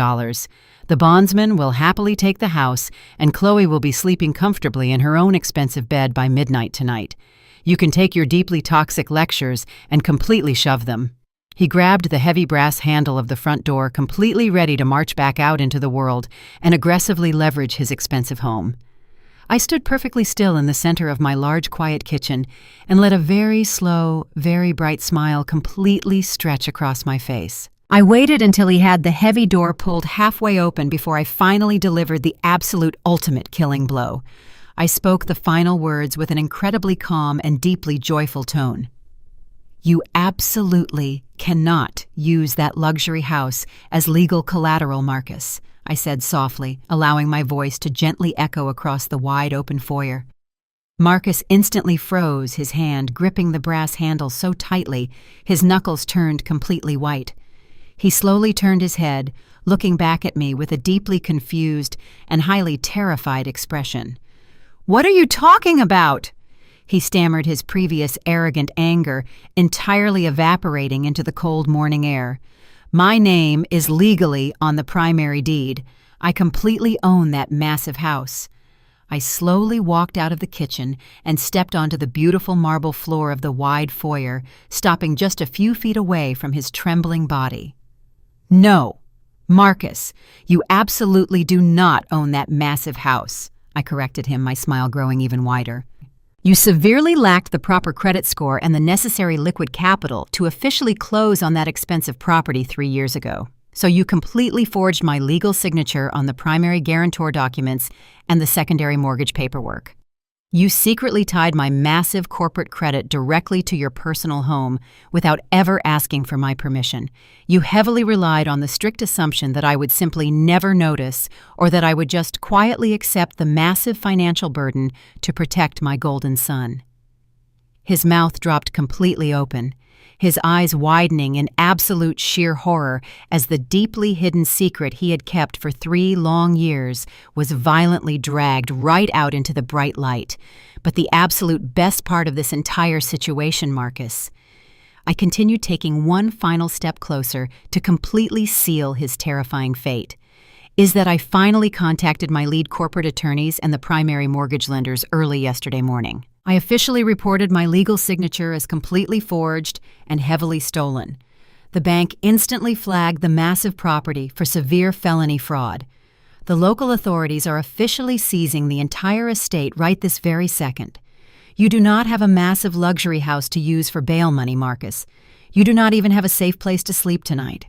The bondsman will happily take the house, and Chloe will be sleeping comfortably in her own expensive bed by midnight tonight. You can take your deeply toxic lectures and completely shove them." He grabbed the heavy brass handle of the front door, completely ready to march back out into the world and aggressively leverage his expensive home. I stood perfectly still in the center of my large, quiet kitchen and let a very slow, very bright smile completely stretch across my face. I waited until he had the heavy door pulled halfway open before I finally delivered the absolute ultimate killing blow. I spoke the final words with an incredibly calm and deeply joyful tone. "You absolutely cannot use that luxury house as legal collateral, Marcus," I said softly, allowing my voice to gently echo across the wide-open foyer. Marcus instantly froze, his hand gripping the brass handle so tightly his knuckles turned completely white. He slowly turned his head, looking back at me with a deeply confused and highly terrified expression. "What are you talking about?" He stammered, his previous arrogant anger entirely evaporating into the cold morning air. "My name is legally on the primary deed. I completely own that massive house." I slowly walked out of the kitchen and stepped onto the beautiful marble floor of the wide foyer, stopping just a few feet away from his trembling body. "No, Marcus, you absolutely do not own that massive house," I corrected him, my smile growing even wider. "You severely lacked the proper credit score and the necessary liquid capital to officially close on that expensive property 3 years ago. So you completely forged my legal signature on the primary guarantor documents and the secondary mortgage paperwork. You secretly tied my massive corporate credit directly to your personal home without ever asking for my permission. You heavily relied on the strict assumption that I would simply never notice or that I would just quietly accept the massive financial burden to protect my golden son." His mouth dropped completely open, his eyes widening in absolute sheer horror as the deeply hidden secret he had kept for 3 long years was violently dragged right out into the bright light. But the absolute best part of this entire situation, Marcus, I continued taking one final step closer to completely seal his terrifying fate, is that I finally contacted my lead corporate attorneys and the primary mortgage lenders early yesterday morning. I officially reported my legal signature as completely forged and heavily stolen. The bank instantly flagged the massive property for severe felony fraud. The local authorities are officially seizing the entire estate right this very second. You do not have a massive luxury house to use for bail money, Marcus. You do not even have a safe place to sleep tonight.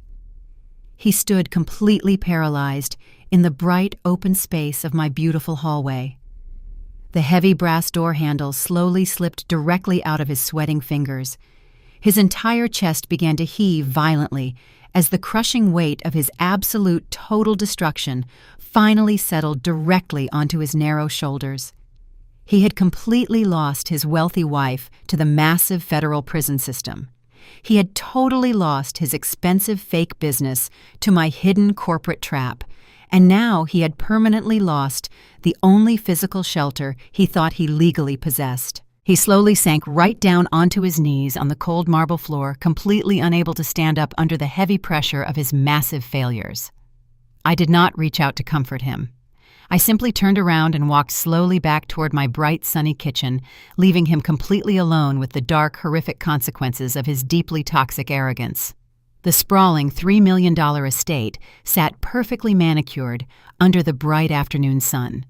He stood completely paralyzed in the bright, open space of my beautiful hallway. The heavy brass door handle slowly slipped directly out of his sweating fingers. His entire chest began to heave violently as the crushing weight of his absolute total destruction finally settled directly onto his narrow shoulders. He had completely lost his wealthy wife to the massive federal prison system. He had totally lost his expensive fake business to my hidden corporate trap, and now he had permanently lost the only physical shelter he thought he legally possessed. He slowly sank right down onto his knees on the cold marble floor, completely unable to stand up under the heavy pressure of his massive failures. I did not reach out to comfort him. I simply turned around and walked slowly back toward my bright, sunny kitchen, leaving him completely alone with the dark, horrific consequences of his deeply toxic arrogance. The sprawling $3 million estate sat perfectly manicured under the bright afternoon sun.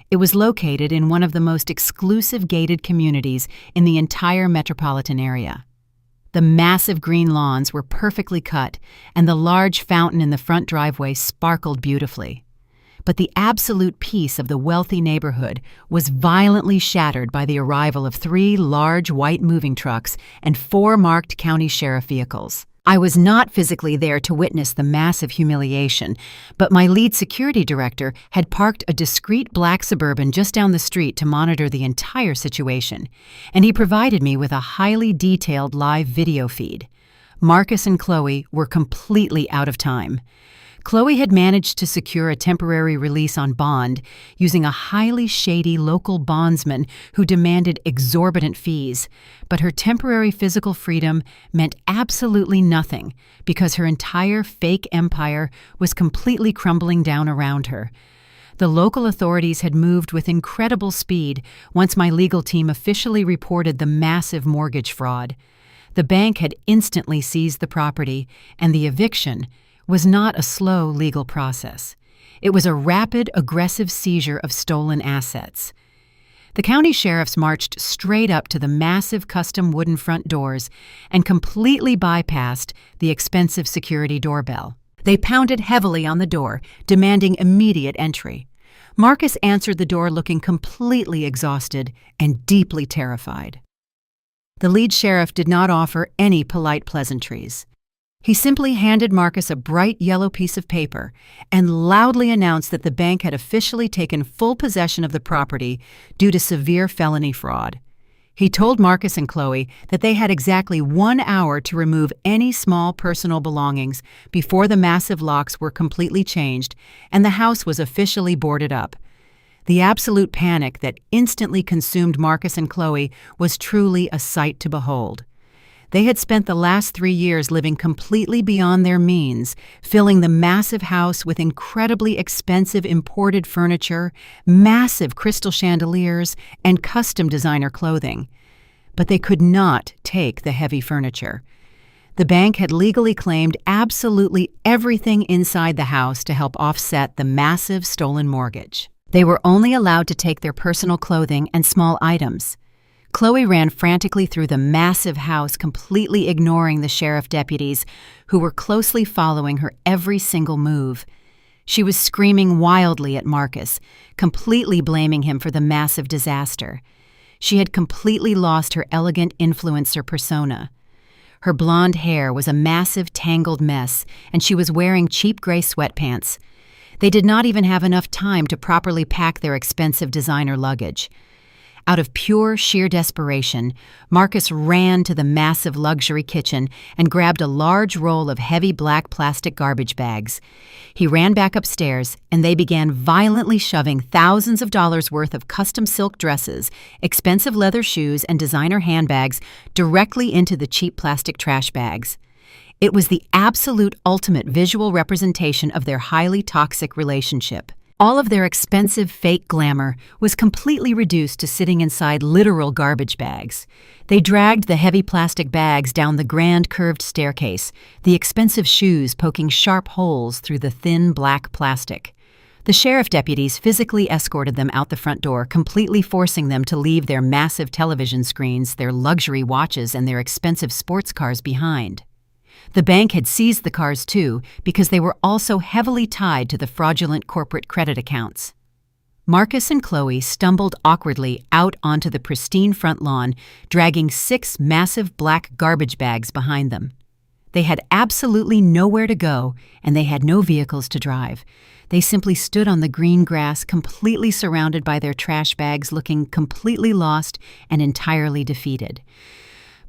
It was located in one of the most exclusive gated communities in the entire metropolitan area. The massive green lawns were perfectly cut, and the large fountain in the front driveway sparkled beautifully. But the absolute peace of the wealthy neighborhood was violently shattered by the arrival of 3 large white moving trucks and 4 marked county sheriff vehicles. I was not physically there to witness the massive humiliation, but my lead security director had parked a discreet black Suburban just down the street to monitor the entire situation, and he provided me with a highly detailed live video feed. Marcus and Chloe were completely out of time. Chloe had managed to secure a temporary release on bond using a highly shady local bondsman who demanded exorbitant fees, but her temporary physical freedom meant absolutely nothing because her entire fake empire was completely crumbling down around her. The local authorities had moved with incredible speed once my legal team officially reported the massive mortgage fraud. The bank had instantly seized the property, and the eviction was not a slow legal process. It was a rapid, aggressive seizure of stolen assets. The county sheriffs marched straight up to the massive custom wooden front doors and completely bypassed the expensive security doorbell. They pounded heavily on the door, demanding immediate entry. Marcus answered the door looking completely exhausted and deeply terrified. The lead sheriff did not offer any polite pleasantries. He simply handed Marcus a bright yellow piece of paper and loudly announced that the bank had officially taken full possession of the property due to severe felony fraud. He told Marcus and Chloe that they had exactly 1 hour to remove any small personal belongings before the massive locks were completely changed and the house was officially boarded up. The absolute panic that instantly consumed Marcus and Chloe was truly a sight to behold. They had spent the last 3 years living completely beyond their means, filling the massive house with incredibly expensive imported furniture, massive crystal chandeliers, and custom designer clothing. But they could not take the heavy furniture. The bank had legally claimed absolutely everything inside the house to help offset the massive stolen mortgage. They were only allowed to take their personal clothing and small items. Chloe ran frantically through the massive house, completely ignoring the sheriff deputies who were closely following her every single move. She was screaming wildly at Marcus, completely blaming him for the massive disaster. She had completely lost her elegant influencer persona. Her blonde hair was a massive tangled mess, and she was wearing cheap gray sweatpants. They did not even have enough time to properly pack their expensive designer luggage. Out of pure, sheer desperation, Marcus ran to the massive luxury kitchen and grabbed a large roll of heavy black plastic garbage bags. He ran back upstairs, and they began violently shoving thousands of dollars worth of custom silk dresses, expensive leather shoes, and designer handbags directly into the cheap plastic trash bags. It was the absolute ultimate visual representation of their highly toxic relationship. All of their expensive fake glamour was completely reduced to sitting inside literal garbage bags. They dragged the heavy plastic bags down the grand curved staircase, the expensive shoes poking sharp holes through the thin black plastic. The sheriff deputies physically escorted them out the front door, completely forcing them to leave their massive television screens, their luxury watches, and their expensive sports cars behind. The bank had seized the cars too because they were also heavily tied to the fraudulent corporate credit accounts. Marcus and Chloe stumbled awkwardly out onto the pristine front lawn, dragging 6 massive black garbage bags behind them. They had absolutely nowhere to go, and they had no vehicles to drive. They simply stood on the green grass, completely surrounded by their trash bags, looking completely lost and entirely defeated.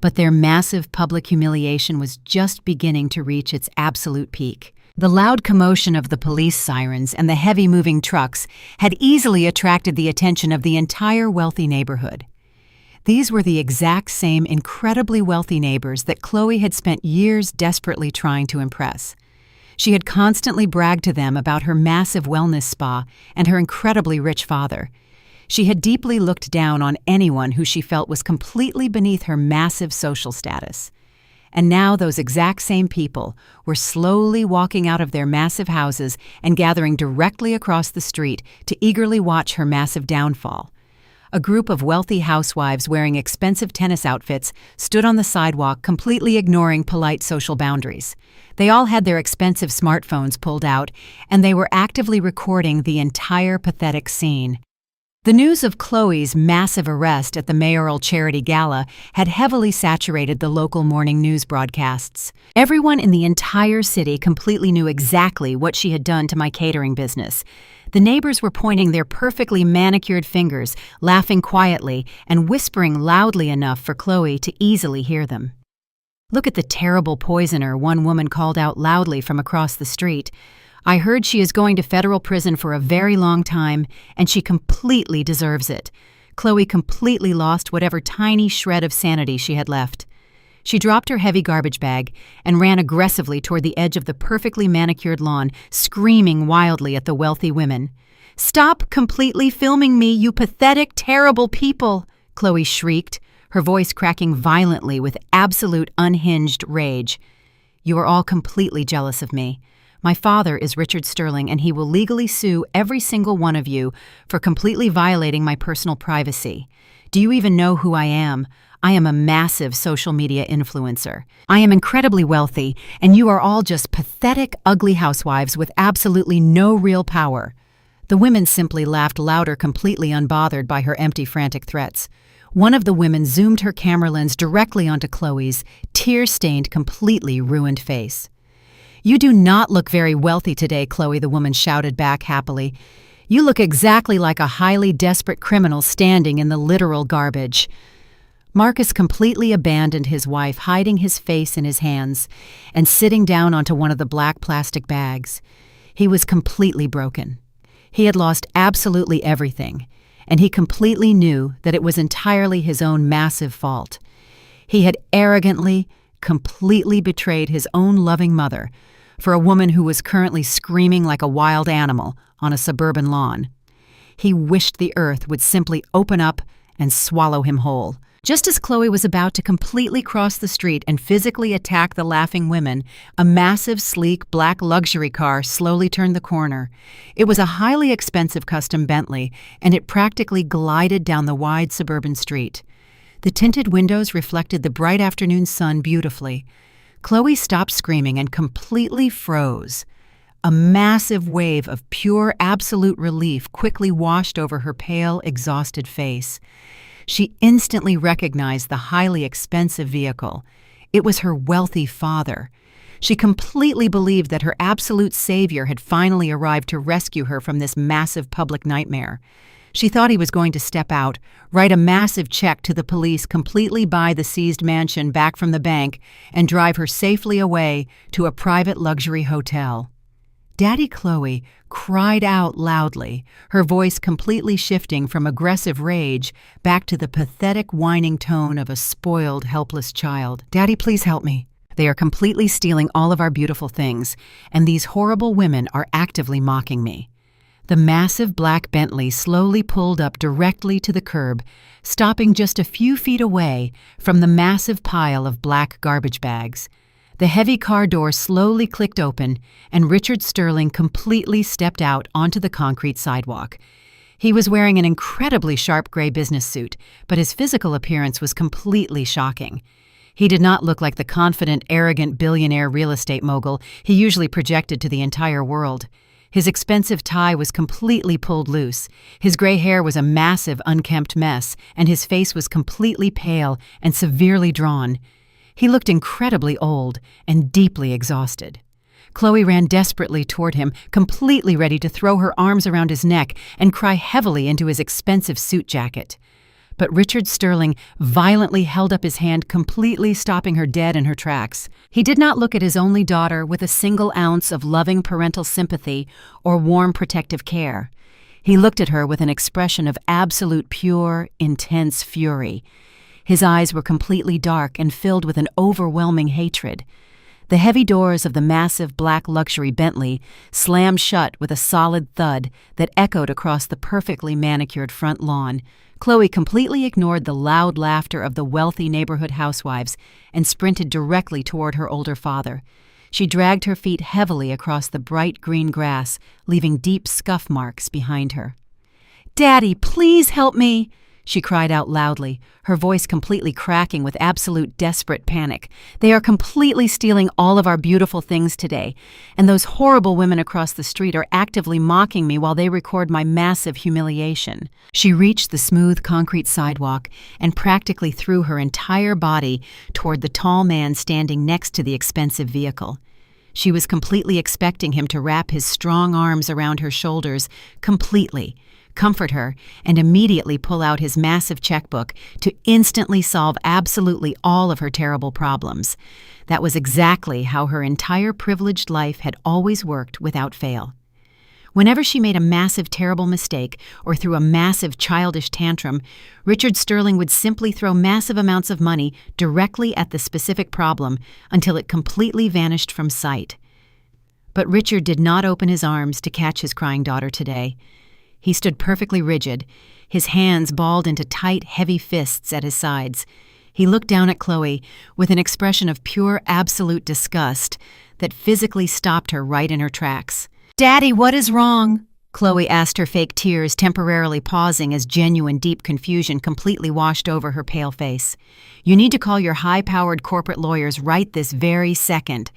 But their massive public humiliation was just beginning to reach its absolute peak. The loud commotion of the police sirens and the heavy moving trucks had easily attracted the attention of the entire wealthy neighborhood. These were the exact same incredibly wealthy neighbors that Chloe had spent years desperately trying to impress. She had constantly bragged to them about her massive wellness spa and her incredibly rich father. She had deeply looked down on anyone who she felt was completely beneath her massive social status. And now those exact same people were slowly walking out of their massive houses and gathering directly across the street to eagerly watch her massive downfall. A group of wealthy housewives wearing expensive tennis outfits stood on the sidewalk, completely ignoring polite social boundaries. They all had their expensive smartphones pulled out, and they were actively recording the entire pathetic scene. The news of Chloe's massive arrest at the mayoral charity gala had heavily saturated the local morning news broadcasts. Everyone in the entire city completely knew exactly what she had done to my catering business. The neighbors were pointing their perfectly manicured fingers, laughing quietly, and whispering loudly enough for Chloe to easily hear them. "Look at the terrible poisoner," one woman called out loudly from across the street. "I heard she is going to federal prison for a very long time, and she completely deserves it." Chloe completely lost whatever tiny shred of sanity she had left. She dropped her heavy garbage bag and ran aggressively toward the edge of the perfectly manicured lawn, screaming wildly at the wealthy women. "Stop completely filming me, you pathetic, terrible people!" Chloe shrieked, her voice cracking violently with absolute unhinged rage. "You are all completely jealous of me. My father is Richard Sterling, and he will legally sue every single one of you for completely violating my personal privacy. Do you even know who I am? I am a massive social media influencer. I am incredibly wealthy, and you are all just pathetic, ugly housewives with absolutely no real power." The women simply laughed louder, completely unbothered by her empty, frantic threats. One of the women zoomed her camera lens directly onto Chloe's tear-stained, completely ruined face. "You do not look very wealthy today, Chloe," the woman shouted back happily. "You look exactly like a highly desperate criminal standing in the literal garbage." Marcus completely abandoned his wife, hiding his face in his hands and sitting down onto one of the black plastic bags. He was completely broken. He had lost absolutely everything, and he completely knew that it was entirely his own massive fault. He had arrogantly, completely betrayed his own loving mother for a woman who was currently screaming like a wild animal on a suburban lawn. He wished the earth would simply open up and swallow him whole. Just as Chloe was about to completely cross the street and physically attack the laughing women, a massive, sleek, black luxury car slowly turned the corner. It was a highly expensive custom Bentley, and it practically glided down the wide suburban street. The tinted windows reflected the bright afternoon sun beautifully. Chloe stopped screaming and completely froze. A massive wave of pure, absolute relief quickly washed over her pale, exhausted face. She instantly recognized the highly expensive vehicle. It was her wealthy father. She completely believed that her absolute savior had finally arrived to rescue her from this massive public nightmare. She thought he was going to step out, write a massive check to the police, completely buy the seized mansion back from the bank, and drive her safely away to a private luxury hotel. Daddy Chloe cried out loudly, her voice completely shifting from aggressive rage back to the pathetic whining tone of a spoiled, helpless child. "Daddy, please help me. They are completely stealing all of our beautiful things, and these horrible women are actively mocking me." The massive black Bentley slowly pulled up directly to the curb, stopping just a few feet away from the massive pile of black garbage bags. The heavy car door slowly clicked open, and Richard Sterling completely stepped out onto the concrete sidewalk. He was wearing an incredibly sharp gray business suit, but his physical appearance was completely shocking. He did not look like the confident, arrogant billionaire real estate mogul he usually projected to the entire world. His expensive tie was completely pulled loose, his gray hair was a massive, unkempt mess, and his face was completely pale and severely drawn. He looked incredibly old and deeply exhausted. Chloe ran desperately toward him, completely ready to throw her arms around his neck and cry heavily into his expensive suit jacket. But Richard Sterling violently held up his hand, completely stopping her dead in her tracks. He did not look at his only daughter with a single ounce of loving parental sympathy or warm protective care. He looked at her with an expression of absolute pure, intense fury. His eyes were completely dark and filled with an overwhelming hatred. The heavy doors of the massive black luxury Bentley slammed shut with a solid thud that echoed across the perfectly manicured front lawn. Chloe completely ignored the loud laughter of the wealthy neighborhood housewives and sprinted directly toward her older father. She dragged her feet heavily across the bright green grass, leaving deep scuff marks behind her. "Daddy, please help me!" she cried out loudly, her voice completely cracking with absolute desperate panic. "They are completely stealing all of our beautiful things today, and those horrible women across the street are actively mocking me while they record my massive humiliation." She reached the smooth concrete sidewalk and practically threw her entire body toward the tall man standing next to the expensive vehicle. She was completely expecting him to wrap his strong arms around her shoulders completely, comfort her, and immediately pull out his massive checkbook to instantly solve absolutely all of her terrible problems. That was exactly how her entire privileged life had always worked without fail. Whenever she made a massive terrible mistake or threw a massive childish tantrum, Richard Sterling would simply throw massive amounts of money directly at the specific problem until it completely vanished from sight. But Richard did not open his arms to catch his crying daughter today. He stood perfectly rigid, his hands balled into tight, heavy fists at his sides. He looked down at Chloe with an expression of pure, absolute disgust that physically stopped her right in her tracks. "Daddy, what is wrong?" Chloe asked, her fake tears temporarily pausing as genuine, deep confusion completely washed over her pale face. "You need to call your high-powered corporate lawyers right this very second.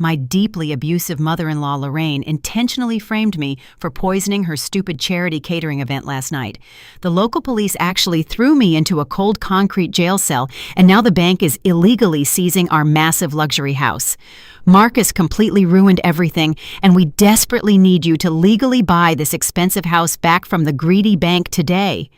My deeply abusive mother-in-law, Lorraine, intentionally framed me for poisoning her stupid charity catering event last night. The local police actually threw me into a cold concrete jail cell, and now the bank is illegally seizing our massive luxury house. Marcus completely ruined everything, and we desperately need you to legally buy this expensive house back from the greedy bank today."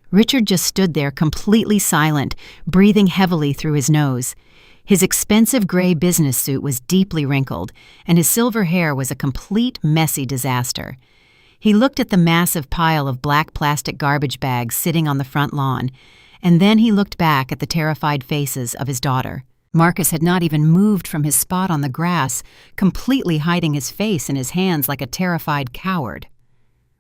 Richard just stood there completely silent, breathing heavily through his nose. His expensive gray business suit was deeply wrinkled, and his silver hair was a complete, messy disaster. He looked at the massive pile of black plastic garbage bags sitting on the front lawn, and then he looked back at the terrified faces of his daughter. Marcus had not even moved from his spot on the grass, completely hiding his face in his hands like a terrified coward.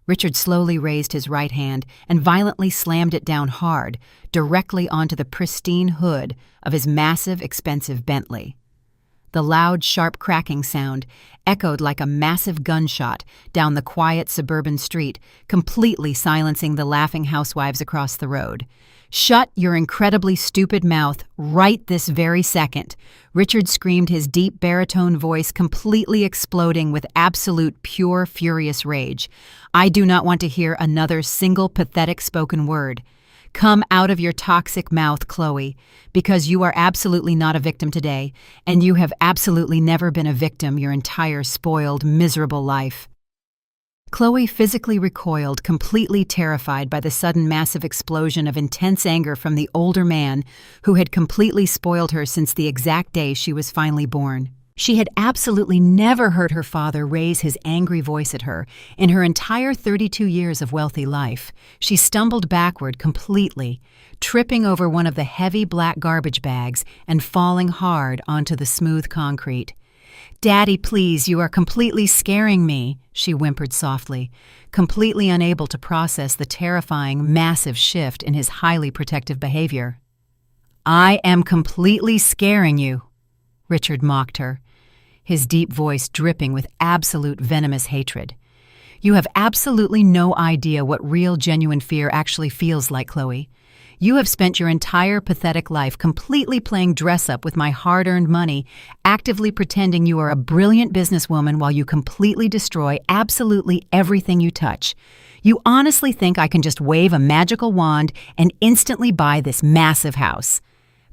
Richard slowly raised his right hand and violently slammed it down hard, directly onto the pristine hood of his massive, expensive Bentley. The loud, sharp cracking sound echoed like a massive gunshot down the quiet suburban street, completely silencing the laughing housewives across the road. "Shut your incredibly stupid mouth right this very second," Richard screamed, his deep baritone voice completely exploding with absolute, pure, furious rage. "I do not want to hear another single pathetic spoken word. Come out of your toxic mouth, Chloe, because you are absolutely not a victim today, and you have absolutely never been a victim your entire spoiled, miserable life." Chloe physically recoiled, completely terrified by the sudden massive explosion of intense anger from the older man who had completely spoiled her since the exact day she was finally born. She had absolutely never heard her father raise his angry voice at her in her entire 32 years of wealthy life. She stumbled backward completely, tripping over one of the heavy black garbage bags and falling hard onto the smooth concrete. "Daddy, please, you are completely scaring me," she whimpered softly, completely unable to process the terrifying, massive shift in his highly protective behavior. "I am completely scaring you," Richard mocked her, his deep voice dripping with absolute venomous hatred. "You have absolutely no idea what real, genuine fear actually feels like, Chloe. You have spent your entire pathetic life completely playing dress-up with my hard-earned money, actively pretending you are a brilliant businesswoman while you completely destroy absolutely everything you touch. You honestly think I can just wave a magical wand and instantly buy this massive house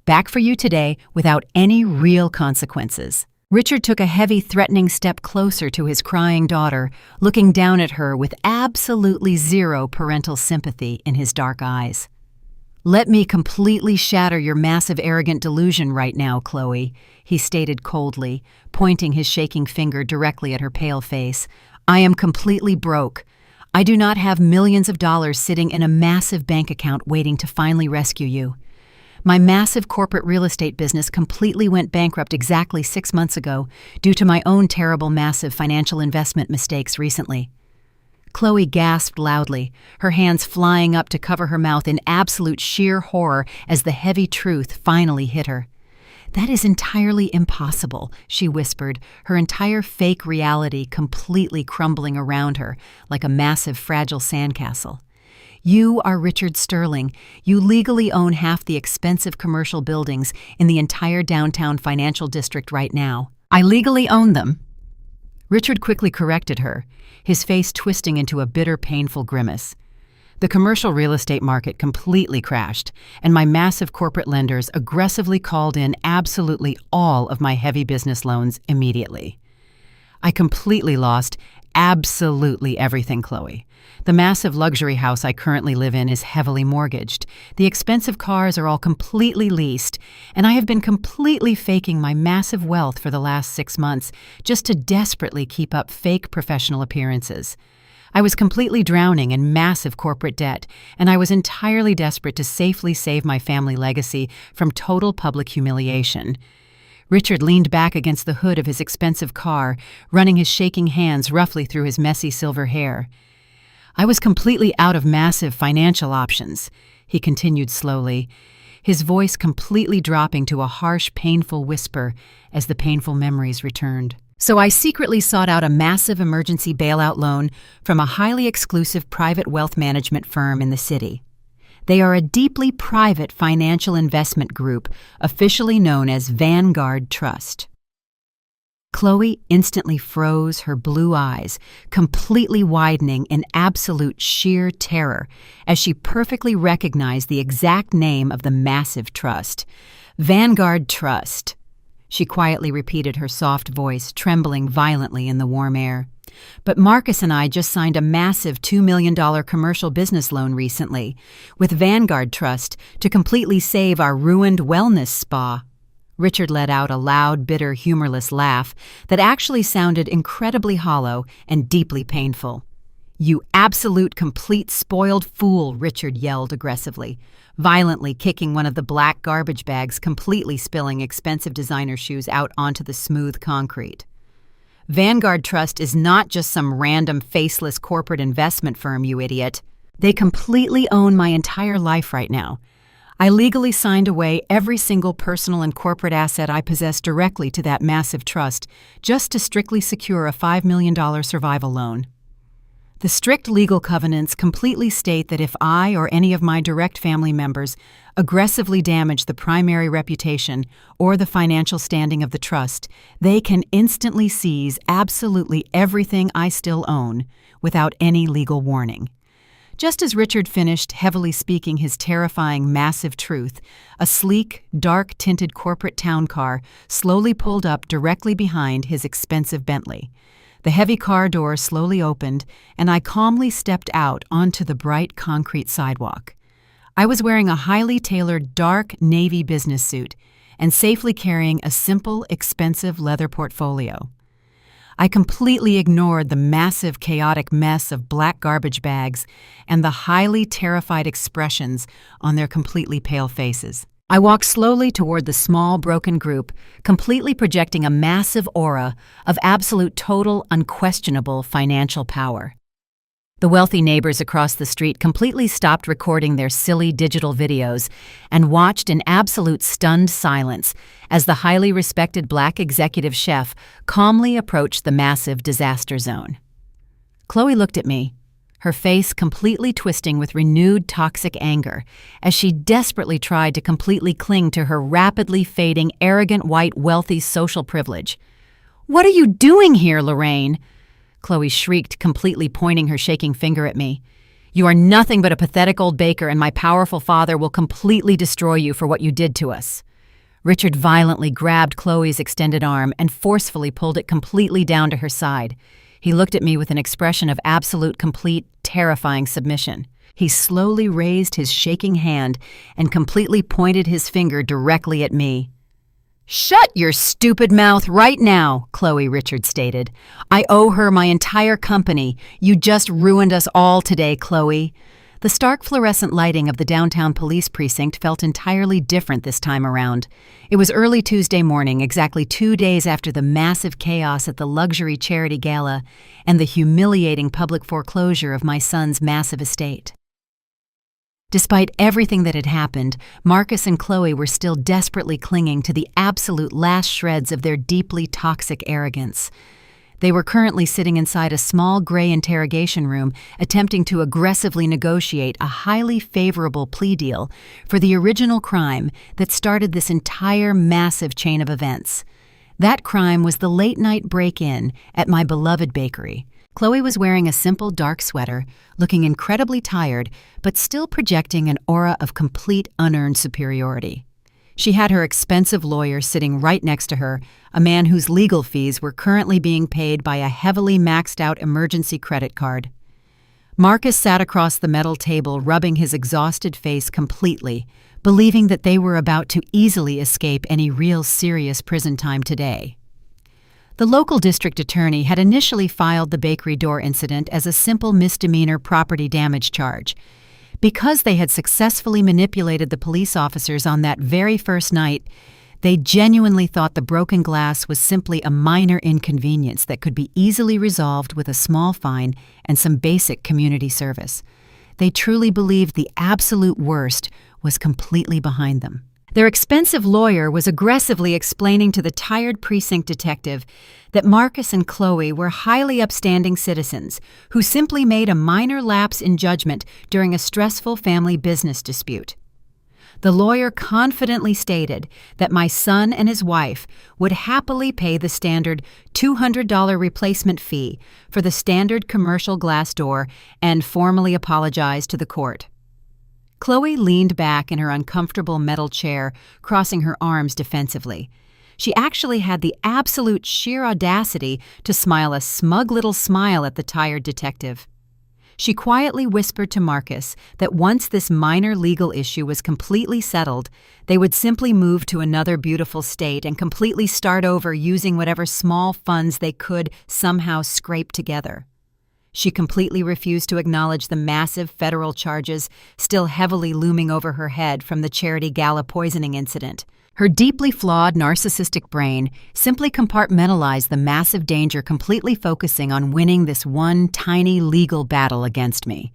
back for you today without any real consequences." Richard took a heavy, threatening step closer to his crying daughter, looking down at her with absolutely zero parental sympathy in his dark eyes. "Let me completely shatter your massive, arrogant delusion right now, Chloe," he stated coldly, pointing his shaking finger directly at her pale face. "I am completely broke. I do not have millions of dollars sitting in a massive bank account waiting to finally rescue you. My massive corporate real estate business completely went bankrupt exactly 6 months ago due to my own terrible, massive financial investment mistakes recently." Chloe gasped loudly, her hands flying up to cover her mouth in absolute sheer horror as the heavy truth finally hit her. "That is entirely impossible," she whispered, her entire fake reality completely crumbling around her like a massive, fragile sandcastle. You are Richard Sterling. You legally own half the expensive commercial buildings in the entire downtown financial district right now. I legally own them." Richard quickly corrected her, his face twisting into a bitter, painful grimace. The commercial real estate market completely crashed, and my massive corporate lenders aggressively called in absolutely all of my heavy business loans immediately. I completely lost absolutely everything, Chloe. The massive luxury house I currently live in is heavily mortgaged. The expensive cars are all completely leased, and I have been completely faking my massive wealth for the last 6 months just to desperately keep up fake professional appearances. I was completely drowning in massive corporate debt, and I was entirely desperate to safely save my family legacy from total public humiliation. Richard leaned back against the hood of his expensive car, running his shaking hands roughly through his messy silver hair. "I was completely out of massive financial options," he continued slowly, his voice completely dropping to a harsh, painful whisper as the painful memories returned. "So I secretly sought out a massive emergency bailout loan from a highly exclusive private wealth management firm in the city. They are a deeply private financial investment group, officially known as Vanguard Trust." Chloe instantly froze, her blue eyes completely widening in absolute sheer terror as she perfectly recognized the exact name of the massive trust. "Vanguard Trust." She quietly repeated, her soft voice trembling violently in the warm air. "But Marcus and I just signed a massive $2 million commercial business loan recently with Vanguard Trust to completely save our ruined wellness spa." Richard let out a loud, bitter, humorless laugh that actually sounded incredibly hollow and deeply painful. "You absolute, complete, spoiled fool," Richard yelled aggressively, violently kicking one of the black garbage bags, completely spilling expensive designer shoes out onto the smooth concrete. "Vanguard Trust is not just some random faceless corporate investment firm, you idiot. They completely own my entire life right now. I legally signed away every single personal and corporate asset I possess directly to that massive trust just to strictly secure a $5 million survival loan. The strict legal covenants completely state that if I or any of my direct family members aggressively damage the primary reputation or the financial standing of the trust, they can instantly seize absolutely everything I still own without any legal warning." Just as Richard finished heavily speaking his terrifying, massive truth, a sleek, dark-tinted corporate town car slowly pulled up directly behind his expensive Bentley. The heavy car door slowly opened, and I calmly stepped out onto the bright concrete sidewalk. I was wearing a highly tailored dark navy business suit and safely carrying a simple, expensive leather portfolio. I completely ignored the massive, chaotic mess of black garbage bags and the highly terrified expressions on their completely pale faces. I walked slowly toward the small, broken group, completely projecting a massive aura of absolute, total, unquestionable financial power. The wealthy neighbors across the street completely stopped recording their silly digital videos and watched in absolute stunned silence as the highly respected black executive chef calmly approached the massive disaster zone. Chloe looked at me, her face completely twisting with renewed toxic anger as she desperately tried to completely cling to her rapidly fading, arrogant, white, wealthy social privilege. "What are you doing here, Lorraine?" Chloe shrieked, completely pointing her shaking finger at me. "You are nothing but a pathetic old baker, and my powerful father will completely destroy you for what you did to us." Richard violently grabbed Chloe's extended arm and forcefully pulled it completely down to her side. He looked at me with an expression of absolute, complete, terrifying submission. He slowly raised his shaking hand and completely pointed his finger directly at me. "Shut your stupid mouth right now," Chloe, Richard stated. "I owe her my entire company. You just ruined us all today, Chloe." The stark fluorescent lighting of the downtown police precinct felt entirely different this time around. It was early Tuesday morning, exactly 2 days after the massive chaos at the luxury charity gala and the humiliating public foreclosure of my son's massive estate. Despite everything that had happened, Marcus and Chloe were still desperately clinging to the absolute last shreds of their deeply toxic arrogance. They were currently sitting inside a small gray interrogation room, attempting to aggressively negotiate a highly favorable plea deal for the original crime that started this entire massive chain of events. That crime was the late-night break-in at my beloved bakery. Chloe was wearing a simple dark sweater, looking incredibly tired, but still projecting an aura of complete unearned superiority. She had her expensive lawyer sitting right next to her, a man whose legal fees were currently being paid by a heavily maxed-out emergency credit card. Marcus sat across the metal table, rubbing his exhausted face completely, believing that they were about to easily escape any real serious prison time today. The local district attorney had initially filed the bakery door incident as a simple misdemeanor property damage charge. Because they had successfully manipulated the police officers on that very first night, they genuinely thought the broken glass was simply a minor inconvenience that could be easily resolved with a small fine and some basic community service. They truly believed the absolute worst was completely behind them. Their expensive lawyer was aggressively explaining to the tired precinct detective that Marcus and Chloe were highly upstanding citizens who simply made a minor lapse in judgment during a stressful family business dispute. The lawyer confidently stated that my son and his wife would happily pay the standard $200 replacement fee for the standard commercial glass door and formally apologized to the court. Chloe leaned back in her uncomfortable metal chair, crossing her arms defensively. She actually had the absolute sheer audacity to smile a smug little smile at the tired detective. She quietly whispered to Marcus that once this minor legal issue was completely settled, they would simply move to another beautiful state and completely start over using whatever small funds they could somehow scrape together. She completely refused to acknowledge the massive federal charges still heavily looming over her head from the Charity Gala poisoning incident. Her deeply flawed narcissistic brain simply compartmentalized the massive danger, completely focusing on winning this one tiny legal battle against me.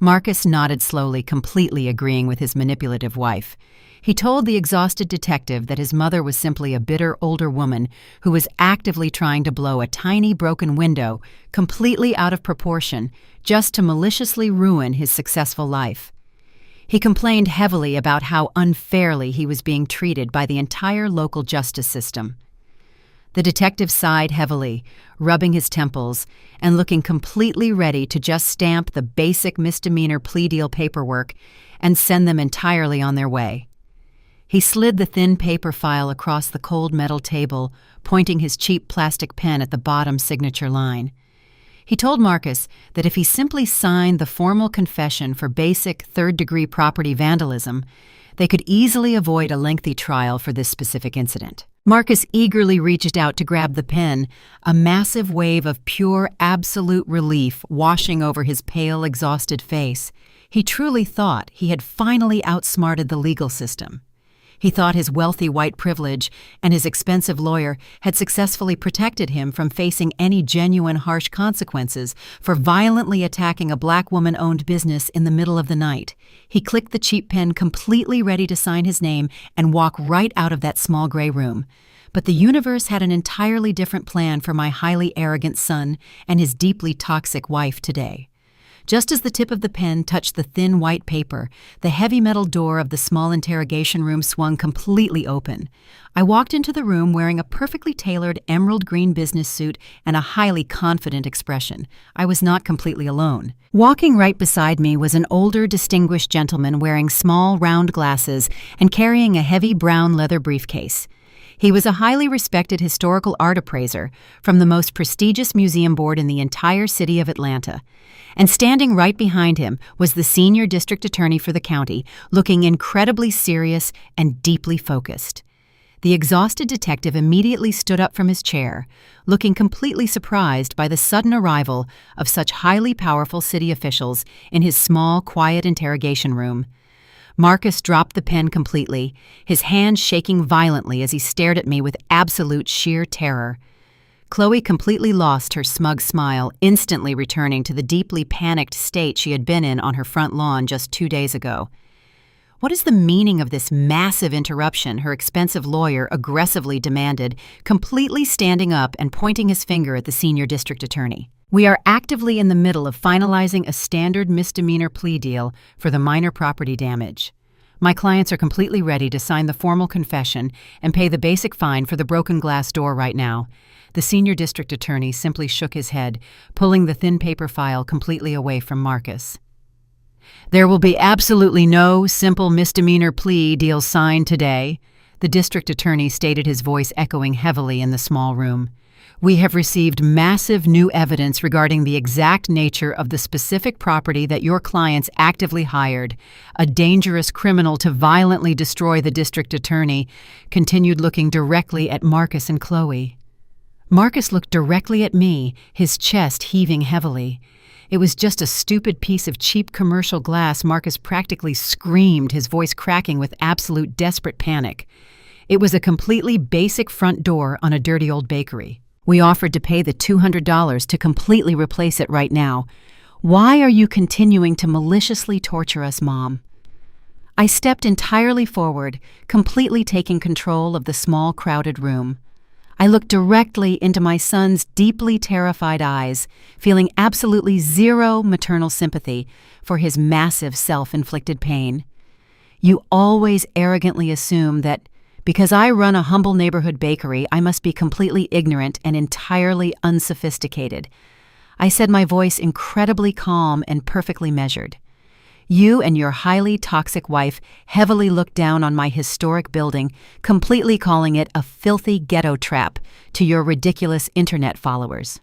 Marcus nodded slowly, completely agreeing with his manipulative wife. He told the exhausted detective that his mother was simply a bitter older woman who was actively trying to blow a tiny broken window completely out of proportion just to maliciously ruin his successful life. He complained heavily about how unfairly he was being treated by the entire local justice system. The detective sighed heavily, rubbing his temples and looking completely ready to just stamp the basic misdemeanor plea deal paperwork and send them entirely on their way. He slid the thin paper file across the cold metal table, pointing his cheap plastic pen at the bottom signature line. He told Marcus that if he simply signed the formal confession for basic third-degree property vandalism, they could easily avoid a lengthy trial for this specific incident. Marcus eagerly reached out to grab the pen, a massive wave of pure, absolute relief washing over his pale, exhausted face. He truly thought he had finally outsmarted the legal system. He thought his wealthy white privilege and his expensive lawyer had successfully protected him from facing any genuine harsh consequences for violently attacking a black woman-owned business in the middle of the night. He clicked the cheap pen, completely ready to sign his name and walk right out of that small gray room. But the universe had an entirely different plan for my highly arrogant son and his deeply toxic wife today. Just as the tip of the pen touched the thin white paper, the heavy metal door of the small interrogation room swung completely open. I walked into the room wearing a perfectly tailored emerald green business suit and a highly confident expression. I was not completely alone. Walking right beside me was an older, distinguished gentleman wearing small, round glasses and carrying a heavy brown leather briefcase. He was a highly respected historical art appraiser from the most prestigious museum board in the entire city of Atlanta. And standing right behind him was the senior district attorney for the county, looking incredibly serious and deeply focused. The exhausted detective immediately stood up from his chair, looking completely surprised by the sudden arrival of such highly powerful city officials in his small, quiet interrogation room. Marcus dropped the pen completely, his hand shaking violently as he stared at me with absolute sheer terror. Chloe completely lost her smug smile, instantly returning to the deeply panicked state she had been in on her front lawn just 2 days ago. What is the meaning of this massive interruption? Her expensive lawyer aggressively demanded, completely standing up and pointing his finger at the senior district attorney. We are actively in the middle of finalizing a standard misdemeanor plea deal for the minor property damage. My clients are completely ready to sign the formal confession and pay the basic fine for the broken glass door right now. The senior district attorney simply shook his head, pulling the thin paper file completely away from Marcus. There will be absolutely no simple misdemeanor plea deal signed today, the district attorney stated, his voice echoing heavily in the small room. We have received massive new evidence regarding the exact nature of the specific property that your clients actively hired a dangerous criminal to violently destroy. The district attorney continued, looking directly at Marcus and Chloe. Marcus looked directly at me, his chest heaving heavily. It was just a stupid piece of cheap commercial glass, Marcus practically screamed, his voice cracking with absolute desperate panic. It was a completely basic front door on a dirty old bakery. We offered to pay the $200 to completely replace it right now. Why are you continuing to maliciously torture us, Mom? I stepped entirely forward, completely taking control of the small, crowded room. I looked directly into my son's deeply terrified eyes, feeling absolutely zero maternal sympathy for his massive self-inflicted pain. You always arrogantly assume that because I run a humble neighborhood bakery, I must be completely ignorant and entirely unsophisticated. I said, my voice incredibly calm and perfectly measured. You and your highly toxic wife heavily looked down on my historic building, completely calling it a filthy ghetto trap to your ridiculous internet followers.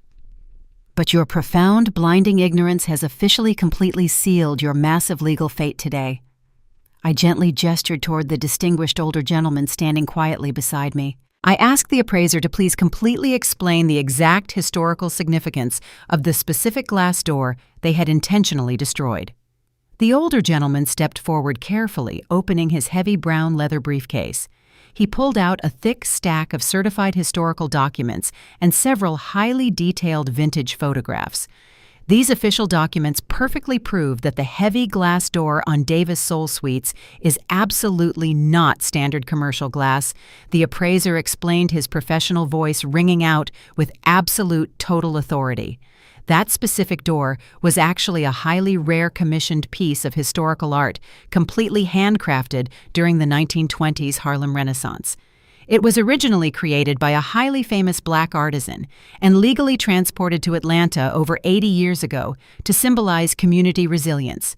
But your profound, blinding ignorance has officially completely sealed your massive legal fate today. I gently gestured toward the distinguished older gentleman standing quietly beside me. I asked the appraiser to please completely explain the exact historical significance of the specific glass door they had intentionally destroyed. The older gentleman stepped forward carefully, opening his heavy brown leather briefcase. He pulled out a thick stack of certified historical documents and several highly detailed vintage photographs. These official documents perfectly prove that the heavy glass door on Davis Soul Suites is absolutely not standard commercial glass, the appraiser explained, his professional voice ringing out with absolute total authority. That specific door was actually a highly rare commissioned piece of historical art, completely handcrafted during the 1920s Harlem Renaissance. It was originally created by a highly famous black artisan and legally transported to Atlanta over 80 years ago to symbolize community resilience.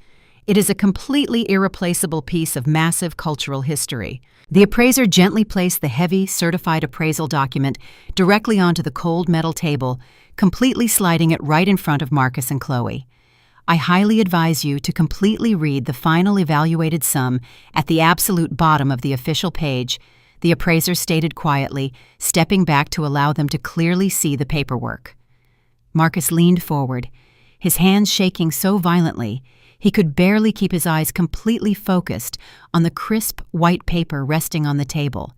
It is a completely irreplaceable piece of massive cultural history. The appraiser gently placed the heavy, certified appraisal document directly onto the cold metal table, completely sliding it right in front of Marcus and Chloe. I highly advise you to completely read the final evaluated sum at the absolute bottom of the official page, the appraiser stated quietly, stepping back to allow them to clearly see the paperwork. Marcus leaned forward, his hands shaking so violently he could barely keep his eyes completely focused on the crisp white paper resting on the table.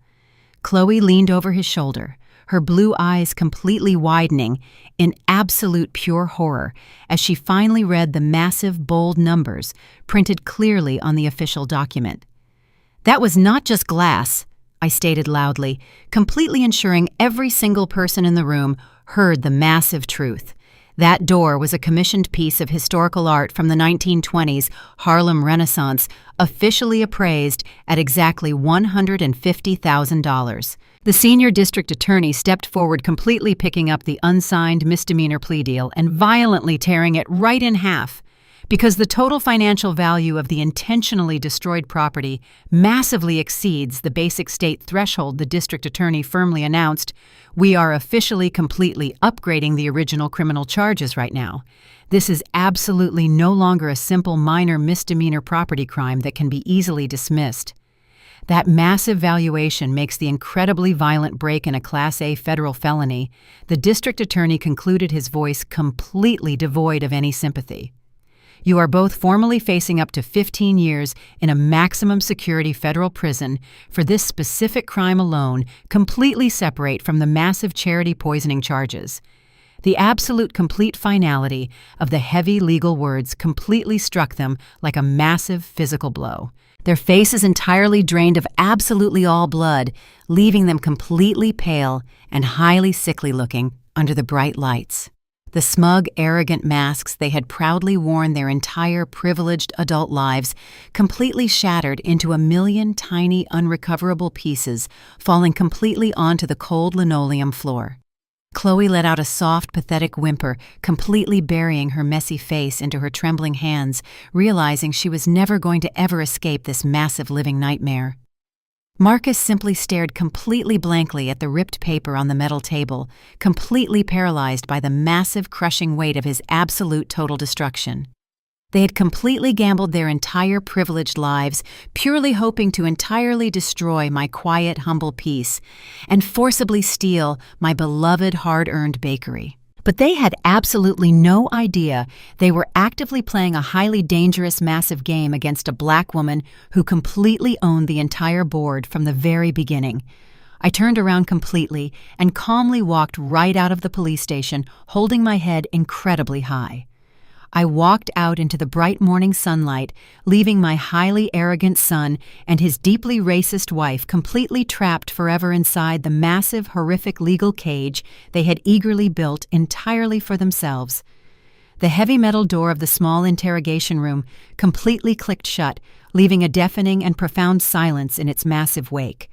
Chloe leaned over his shoulder, her blue eyes completely widening in absolute pure horror as she finally read the massive, bold numbers printed clearly on the official document. That was not just glass, I stated loudly, completely ensuring every single person in the room heard the massive truth. That door was a commissioned piece of historical art from the 1920s Harlem Renaissance, officially appraised at exactly $150,000. The senior district attorney stepped forward, completely picking up the unsigned misdemeanor plea deal and violently tearing it right in half. Because the total financial value of the intentionally destroyed property massively exceeds the basic state threshold, the district attorney firmly announced, we are officially completely upgrading the original criminal charges right now. This is absolutely no longer a simple minor misdemeanor property crime that can be easily dismissed. That massive valuation makes the incredibly violent break in a Class A federal felony, the district attorney concluded, his voice completely devoid of any sympathy. You are both formally facing up to 15 years in a maximum security federal prison for this specific crime alone, completely separate from the massive charity poisoning charges. The absolute complete finality of the heavy legal words completely struck them like a massive physical blow. their faces entirely drained of absolutely all blood, leaving them completely pale and highly sickly looking under the bright lights. The smug, arrogant masks they had proudly worn their entire privileged adult lives completely shattered into a million tiny, unrecoverable pieces, falling completely onto the cold linoleum floor. Chloe let out a soft, pathetic whimper, completely burying her messy face into her trembling hands, realizing she was never going to ever escape this massive living nightmare. Marcus simply stared completely blankly at the ripped paper on the metal table, completely paralyzed by the massive, crushing weight of his absolute total destruction. They had completely gambled their entire privileged lives, purely hoping to entirely destroy my quiet, humble peace and forcibly steal my beloved, hard-earned bakery. But they had absolutely no idea they were actively playing a highly dangerous, massive game against a black woman who completely owned the entire board from the very beginning. I turned around completely and calmly walked right out of the police station, holding my head incredibly high. I walked out into the bright morning sunlight, leaving my highly arrogant son and his deeply racist wife completely trapped forever inside the massive, horrific legal cage they had eagerly built entirely for themselves. The heavy metal door of the small interrogation room completely clicked shut, leaving a deafening and profound silence in its massive wake.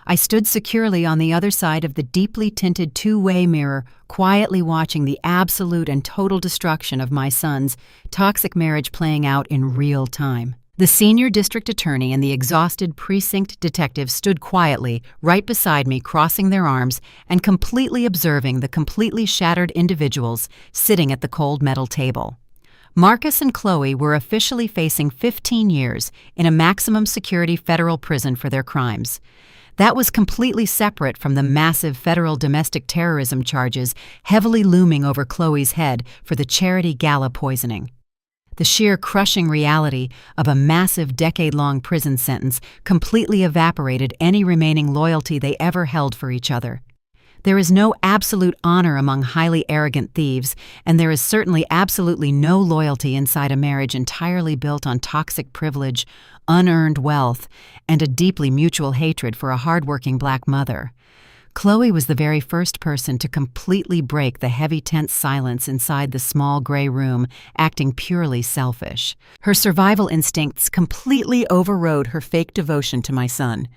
I stood securely on the other side of the deeply tinted two-way mirror, quietly watching the absolute and total destruction of my son's toxic marriage playing out in real time. The senior district attorney and the exhausted precinct detective stood quietly right beside me, crossing their arms and completely observing the completely shattered individuals sitting at the cold metal table. Marcus and Chloe were officially facing 15 years in a maximum security federal prison for their crimes. That was completely separate from the massive federal domestic terrorism charges heavily looming over Chloe's head for the charity gala poisoning. The sheer crushing reality of a massive decade-long prison sentence completely evaporated any remaining loyalty they ever held for each other. There is no absolute honor among highly arrogant thieves, and there is certainly absolutely no loyalty inside a marriage entirely built on toxic privilege, unearned wealth, and a deeply mutual hatred for a hardworking black mother. Chloe was the very first person to completely break the heavy, tense silence inside the small gray room, acting purely selfish. Her survival instincts completely overrode her fake devotion to my son.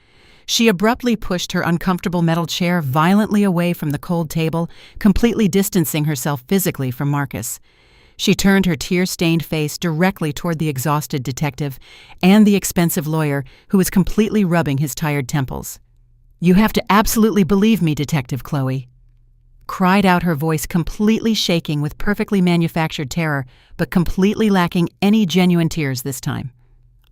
She abruptly pushed her uncomfortable metal chair violently away from the cold table, completely distancing herself physically from Marcus. She turned her tear-stained face directly toward the exhausted detective and the expensive lawyer who was completely rubbing his tired temples. "You have to absolutely believe me, Detective Chloe," cried out her voice, completely shaking with perfectly manufactured terror, but completely lacking any genuine tears this time.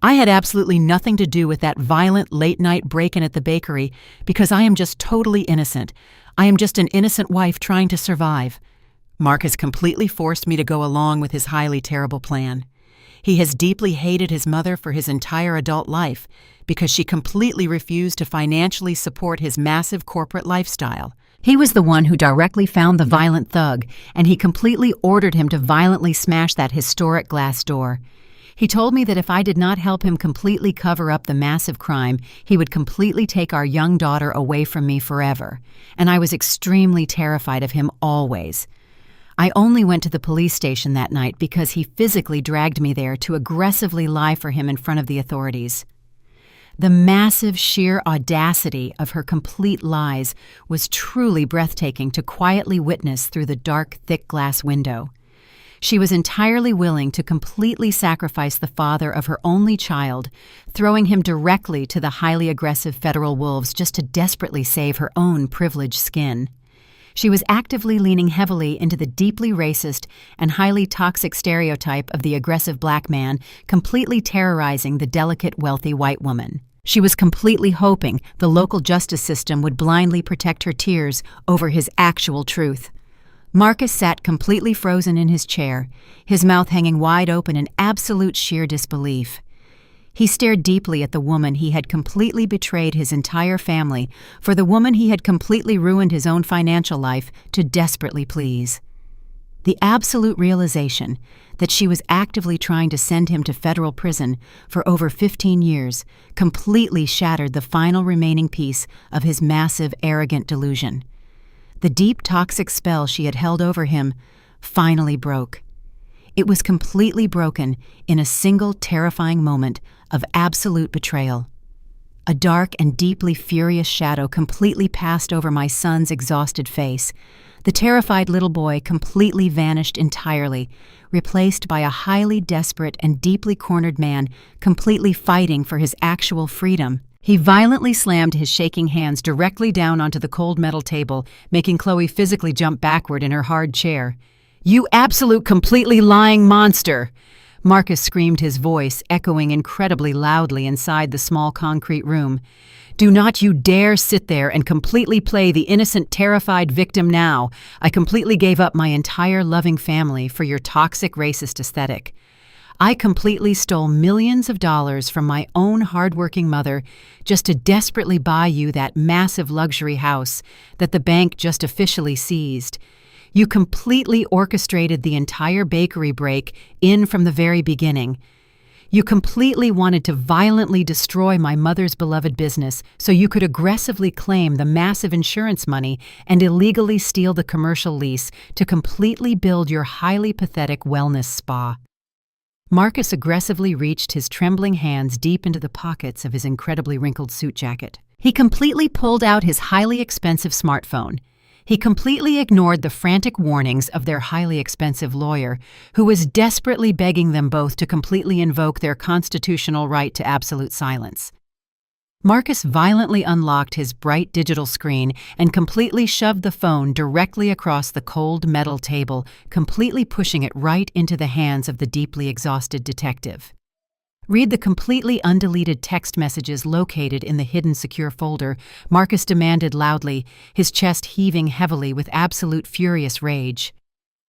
"I had absolutely nothing to do with that violent late-night break-in at the bakery because I am just totally innocent. I am just an innocent wife trying to survive. Marcus completely forced me to go along with his highly terrible plan. He has deeply hated his mother for his entire adult life because she completely refused to financially support his massive corporate lifestyle. He was the one who directly found the violent thug, and he completely ordered him to violently smash that historic glass door. He told me that if I did not help him completely cover up the massive crime, he would completely take our young daughter away from me forever, and I was extremely terrified of him always. I only went to the police station that night because he physically dragged me there to aggressively lie for him in front of the authorities. The massive sheer audacity of her complete lies was truly breathtaking to quietly witness through the dark, thick glass window. She was entirely willing to completely sacrifice the father of her only child, throwing him directly to the highly aggressive federal wolves just to desperately save her own privileged skin. She was actively leaning heavily into the deeply racist and highly toxic stereotype of the aggressive black man, completely terrorizing the delicate, wealthy white woman. She was completely hoping the local justice system would blindly protect her tears over his actual truth. Marcus sat completely frozen in his chair, his mouth hanging wide open in absolute sheer disbelief. He stared deeply at the woman he had completely betrayed his entire family, for the woman he had completely ruined his own financial life to desperately please. The absolute realization that she was actively trying to send him to federal prison for over 15 years completely shattered the final remaining piece of his massive, arrogant delusion. The deep, toxic spell she had held over him finally broke. It was completely broken in a single terrifying moment of absolute betrayal. A dark and deeply furious shadow completely passed over my son's exhausted face. The terrified little boy completely vanished entirely, replaced by a highly desperate and deeply cornered man completely fighting for his actual freedom. He violently slammed his shaking hands directly down onto the cold metal table, making Chloe physically jump backward in her hard chair. "You absolute, completely lying monster!" Marcus screamed, his voice echoing incredibly loudly inside the small concrete room. "Do not you dare sit there and completely play the innocent, terrified victim now. I completely gave up my entire loving family for your toxic, racist aesthetic. I completely stole millions of dollars from my own hardworking mother just to desperately buy you that massive luxury house that the bank just officially seized. You completely orchestrated the entire bakery break in from the very beginning. You completely wanted to violently destroy my mother's beloved business so you could aggressively claim the massive insurance money and illegally steal the commercial lease to completely build your highly pathetic wellness spa." Marcus aggressively reached his trembling hands deep into the pockets of his incredibly wrinkled suit jacket. He completely pulled out his highly expensive smartphone. He completely ignored the frantic warnings of their highly expensive lawyer, who was desperately begging them both to completely invoke their constitutional right to absolute silence. Marcus violently unlocked his bright digital screen and completely shoved the phone directly across the cold metal table, completely pushing it right into the hands of the deeply exhausted detective. "Read the completely undeleted text messages located in the hidden secure folder," Marcus demanded loudly, his chest heaving heavily with absolute furious rage.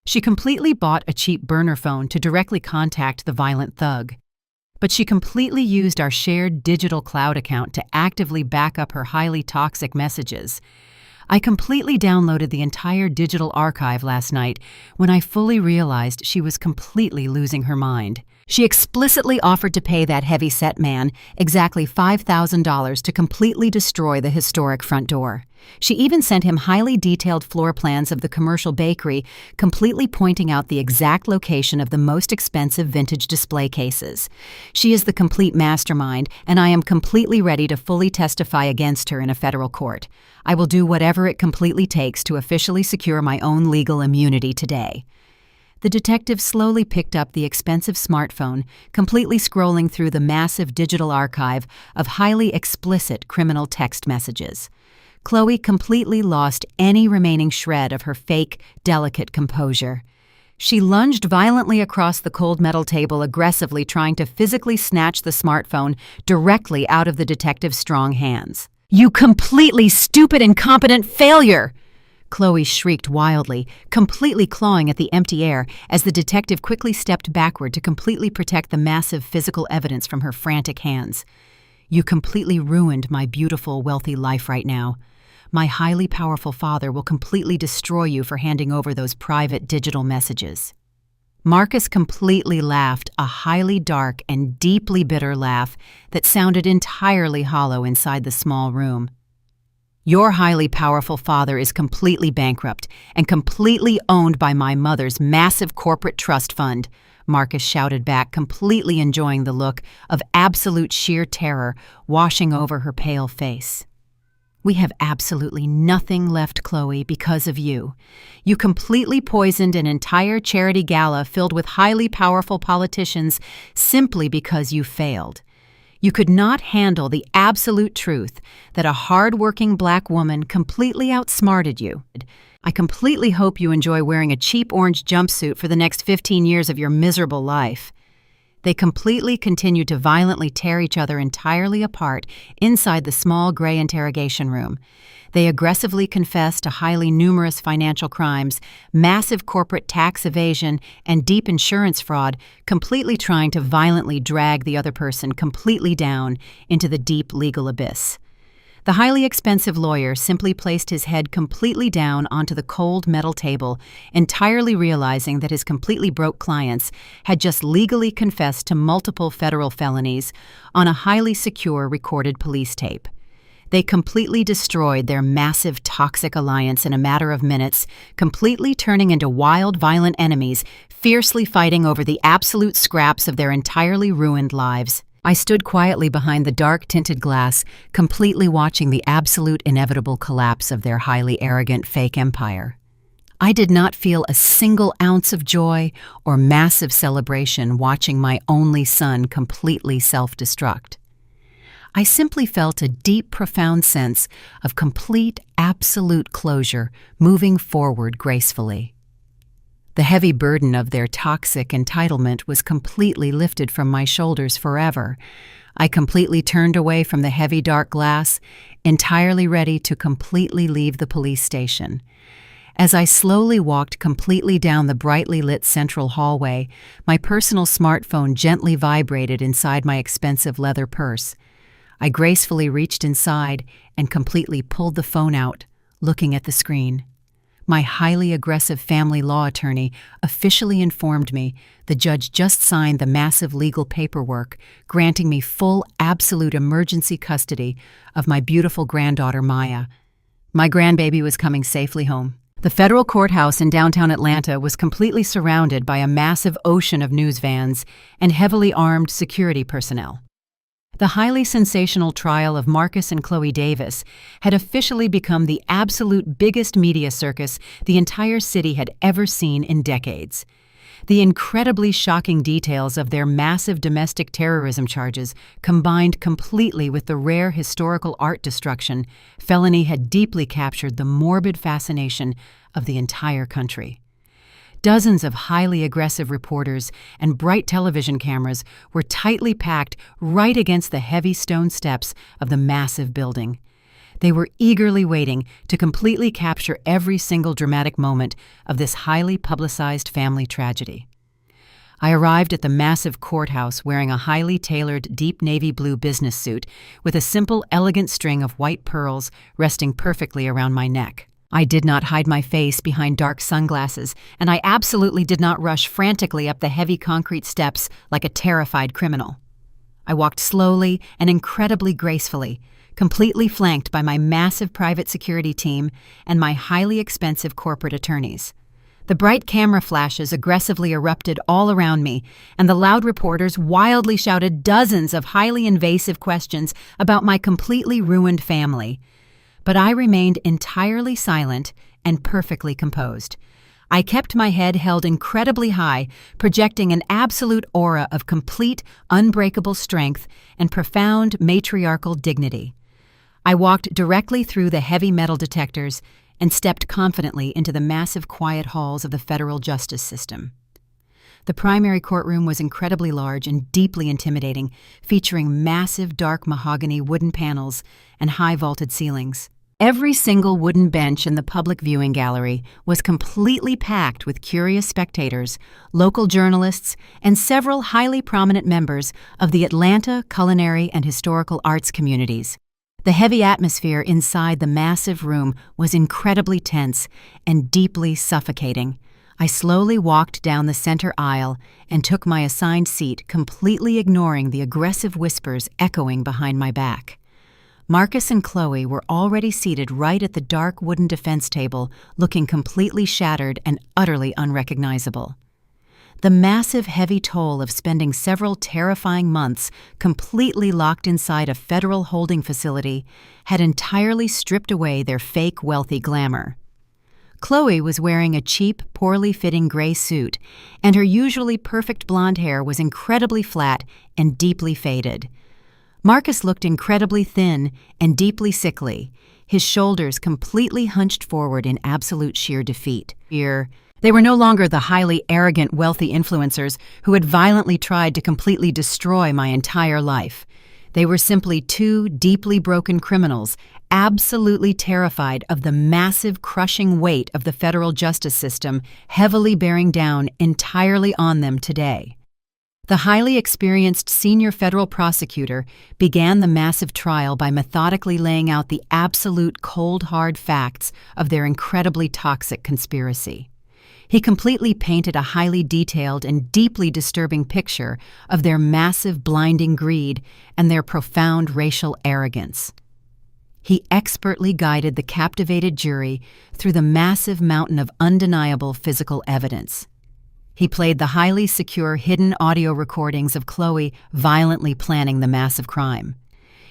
She completely bought a cheap burner phone to directly contact the violent thug. But she completely used our shared digital cloud account to actively back up her highly toxic messages. I completely downloaded the entire digital archive last night when I fully realized she was completely losing her mind. She explicitly offered to pay that heavy-set man exactly $5,000 to completely destroy the historic front door. She even sent him highly detailed floor plans of the commercial bakery, completely pointing out the exact location of the most expensive vintage display cases. She is the complete mastermind, and I am completely ready to fully testify against her in a federal court. I will do whatever it completely takes to officially secure my own legal immunity today. The detective slowly picked up the expensive smartphone, completely scrolling through the massive digital archive of highly explicit criminal text messages. Chloe completely lost any remaining shred of her fake, delicate composure. She lunged violently across the cold metal table, aggressively trying to physically snatch the smartphone directly out of the detective's strong hands. "You completely stupid, incompetent failure!" Chloe shrieked wildly, completely clawing at the empty air as the detective quickly stepped backward to completely protect the massive physical evidence from her frantic hands. "You completely ruined my beautiful, wealthy life right now. My highly powerful father will completely destroy you for handing over those private digital messages." Marcus completely laughed, a highly dark and deeply bitter laugh that sounded entirely hollow inside the small room. "Your highly powerful father is completely bankrupt and completely owned by my mother's massive corporate trust fund," Marcus shouted back, completely enjoying the look of absolute sheer terror washing over her pale face. "We have absolutely nothing left, Chloe, because of you. You completely poisoned an entire charity gala filled with highly powerful politicians simply because you failed. You could not handle the absolute truth that a hard-working black woman completely outsmarted you. I completely hope you enjoy wearing a cheap orange jumpsuit for the next 15 years of your miserable life." They completely continued to violently tear each other entirely apart inside the small gray interrogation room. They aggressively confessed to highly numerous financial crimes, massive corporate tax evasion, and deep insurance fraud, completely trying to violently drag the other person completely down into the deep legal abyss. The highly expensive lawyer simply placed his head completely down onto the cold metal table, entirely realizing that his completely broke clients had just legally confessed to multiple federal felonies on a highly secure recorded police tape. They completely destroyed their massive toxic alliance in a matter of minutes, completely turning into wild, violent enemies, fiercely fighting over the absolute scraps of their entirely ruined lives. I stood quietly behind the dark tinted glass, completely watching the absolute inevitable collapse of their highly arrogant fake empire. I did not feel a single ounce of joy or massive celebration watching my only son completely self-destruct. I simply felt a deep, profound sense of complete, absolute closure moving forward gracefully. The heavy burden of their toxic entitlement was completely lifted from my shoulders forever. I completely turned away from the heavy dark glass, entirely ready to completely leave the police station. As I slowly walked completely down the brightly lit central hallway, my personal smartphone gently vibrated inside my expensive leather purse. I gracefully reached inside and completely pulled the phone out, looking at the screen. My highly aggressive family law attorney officially informed me the judge just signed the massive legal paperwork granting me full, absolute emergency custody of my beautiful granddaughter, Maya. My grandbaby was coming safely home. The federal courthouse in downtown Atlanta was completely surrounded by a massive ocean of news vans and heavily armed security personnel. The highly sensational trial of Marcus and Chloe Davis had officially become the absolute biggest media circus the entire city had ever seen in decades. The incredibly shocking details of their massive domestic terrorism charges combined completely with the rare historical art destruction felony had deeply captured the morbid fascination of the entire country. Dozens of highly aggressive reporters and bright television cameras were tightly packed right against the heavy stone steps of the massive building. They were eagerly waiting to completely capture every single dramatic moment of this highly publicized family tragedy. I arrived at the massive courthouse wearing a highly tailored deep navy blue business suit with a simple, elegant string of white pearls resting perfectly around my neck. I did not hide my face behind dark sunglasses, and I absolutely did not rush frantically up the heavy concrete steps like a terrified criminal. I walked slowly and incredibly gracefully, completely flanked by my massive private security team and my highly expensive corporate attorneys. The bright camera flashes aggressively erupted all around me, and the loud reporters wildly shouted dozens of highly invasive questions about my completely ruined family. But I remained entirely silent and perfectly composed. I kept my head held incredibly high, projecting an absolute aura of complete, unbreakable strength and profound matriarchal dignity. I walked directly through the heavy metal detectors and stepped confidently into the massive quiet halls of the federal justice system. The primary courtroom was incredibly large and deeply intimidating, featuring massive dark mahogany wooden panels and high vaulted ceilings. Every single wooden bench in the public viewing gallery was completely packed with curious spectators, local journalists, and several highly prominent members of the Atlanta culinary and historical arts communities. The heavy atmosphere inside the massive room was incredibly tense and deeply suffocating. I slowly walked down the center aisle and took my assigned seat, completely ignoring the aggressive whispers echoing behind my back. Marcus and Chloe were already seated right at the dark wooden defense table, looking completely shattered and utterly unrecognizable. The massive, heavy toll of spending several terrifying months completely locked inside a federal holding facility had entirely stripped away their fake wealthy glamour. Chloe was wearing a cheap, poorly fitting gray suit, and her usually perfect blonde hair was incredibly flat and deeply faded. Marcus looked incredibly thin and deeply sickly, his shoulders completely hunched forward in absolute sheer defeat. They were no longer the highly arrogant, wealthy influencers who had violently tried to completely destroy my entire life. They were simply two deeply broken criminals, absolutely terrified of the massive, crushing weight of the federal justice system heavily bearing down entirely on them today. The highly experienced senior federal prosecutor began the massive trial by methodically laying out the absolute cold, hard facts of their incredibly toxic conspiracy. He completely painted a highly detailed and deeply disturbing picture of their massive, blinding greed and their profound racial arrogance. He expertly guided the captivated jury through the massive mountain of undeniable physical evidence. He played the highly secure hidden audio recordings of Chloe violently planning the massive crime.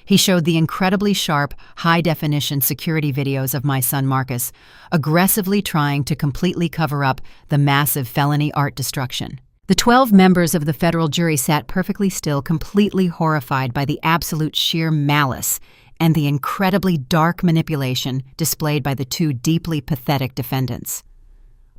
He showed the incredibly sharp, high-definition security videos of my son Marcus, aggressively trying to completely cover up the massive felony art destruction. The 12 members of the federal jury sat perfectly still, completely horrified by the absolute sheer malice and the incredibly dark manipulation displayed by the two deeply pathetic defendants.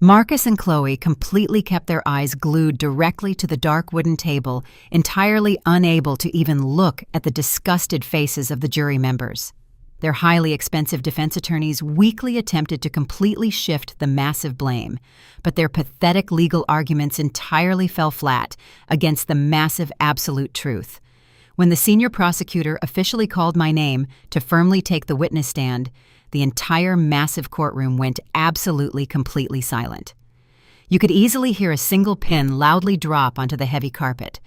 Marcus and Chloe completely kept their eyes glued directly to the dark wooden table, entirely unable to even look at the disgusted faces of the jury members. Their highly expensive defense attorneys weakly attempted to completely shift the massive blame, but their pathetic legal arguments entirely fell flat against the massive absolute truth. When the senior prosecutor officially called my name to firmly take the witness stand, the entire massive courtroom went absolutely completely silent. You could easily hear a single pin loudly drop onto the heavy carpet.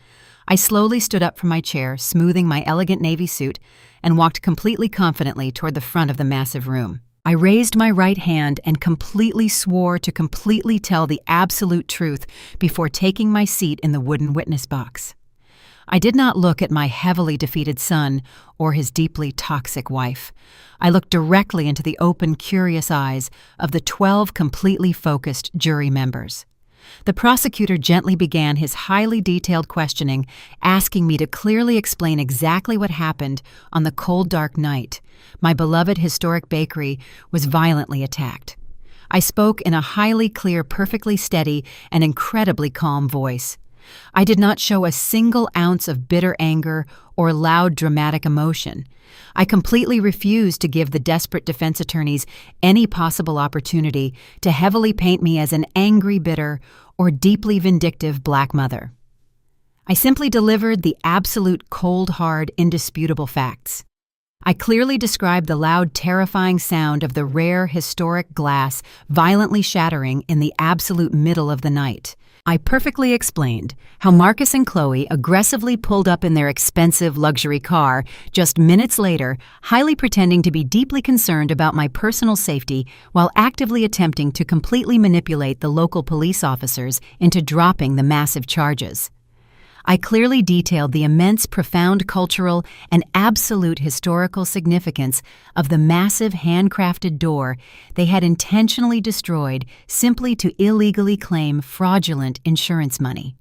I slowly stood up from my chair, smoothing my elegant navy suit, and walked completely confidently toward the front of the massive room. I raised my right hand and completely swore to completely tell the absolute truth before taking my seat in the wooden witness box. I did not look at my heavily defeated son or his deeply toxic wife. I looked directly into the open, curious eyes of the 12 completely focused jury members. The prosecutor gently began his highly detailed questioning, asking me to clearly explain exactly what happened on the cold, dark night my beloved historic bakery was violently attacked. I spoke in a highly clear, perfectly steady, and incredibly calm voice. I did not show a single ounce of bitter anger or loud, dramatic emotion. I completely refused to give the desperate defense attorneys any possible opportunity to heavily paint me as an angry, bitter, or deeply vindictive black mother. I simply delivered the absolute, cold, hard, indisputable facts. I clearly described the loud, terrifying sound of the rare, historic glass violently shattering in the absolute middle of the night. I perfectly explained how Marcus and Chloe aggressively pulled up in their expensive luxury car just minutes later, highly pretending to be deeply concerned about my personal safety while actively attempting to completely manipulate the local police officers into dropping the massive charges. I clearly detailed the immense, profound cultural and absolute historical significance of the massive handcrafted door they had intentionally destroyed simply to illegally claim fraudulent insurance money.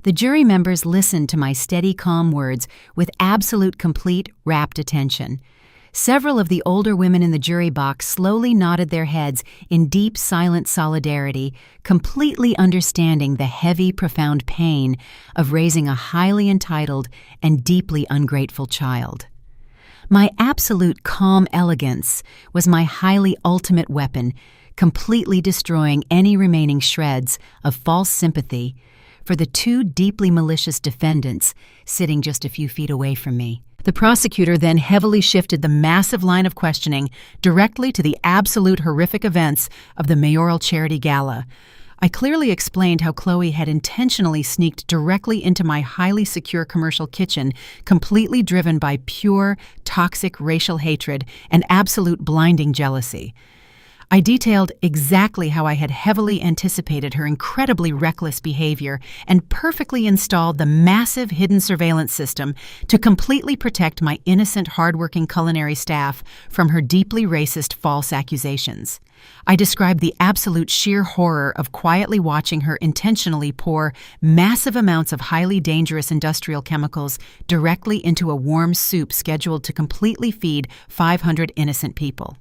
The jury members listened to my steady, calm words with absolute, complete, rapt attention. Several of the older women in the jury box slowly nodded their heads in deep, silent solidarity, completely understanding the heavy, profound pain of raising a highly entitled and deeply ungrateful child. My absolute calm elegance was my highly ultimate weapon, completely destroying any remaining shreds of false sympathy for the two deeply malicious defendants sitting just a few feet away from me. The prosecutor then heavily shifted the massive line of questioning directly to the absolute horrific events of the mayoral charity gala. I clearly explained how Chloe had intentionally sneaked directly into my highly secure commercial kitchen, completely driven by pure, toxic racial hatred and absolute blinding jealousy. I detailed exactly how I had heavily anticipated her incredibly reckless behavior and perfectly installed the massive hidden surveillance system to completely protect my innocent, hardworking culinary staff from her deeply racist false accusations. I described the absolute sheer horror of quietly watching her intentionally pour massive amounts of highly dangerous industrial chemicals directly into a warm soup scheduled to completely feed 500 innocent people.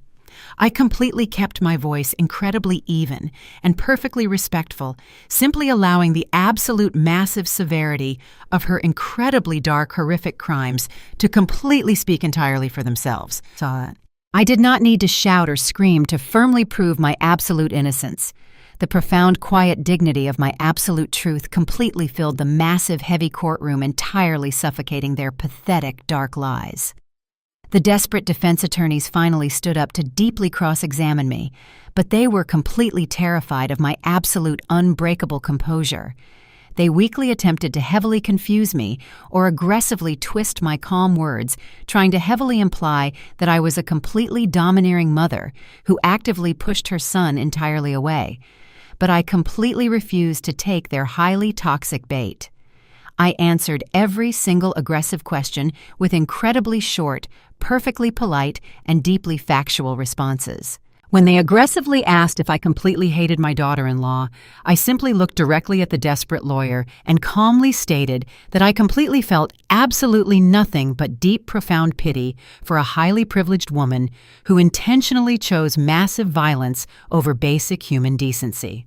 I completely kept my voice incredibly even and perfectly respectful, simply allowing the absolute massive severity of her incredibly dark, horrific crimes to completely speak entirely for themselves. I did not need to shout or scream to firmly prove my absolute innocence. The profound, quiet dignity of my absolute truth completely filled the massive, heavy courtroom, entirely suffocating their pathetic, dark lies. The desperate defense attorneys finally stood up to deeply cross-examine me, but they were completely terrified of my absolute, unbreakable composure. They weakly attempted to heavily confuse me or aggressively twist my calm words, trying to heavily imply that I was a completely domineering mother who actively pushed her son entirely away. But I completely refused to take their highly toxic bait. I answered every single aggressive question with incredibly short, perfectly polite, and deeply factual responses. When they aggressively asked if I completely hated my daughter-in-law, I simply looked directly at the desperate lawyer and calmly stated that I completely felt absolutely nothing but deep, profound pity for a highly privileged woman who intentionally chose massive violence over basic human decency.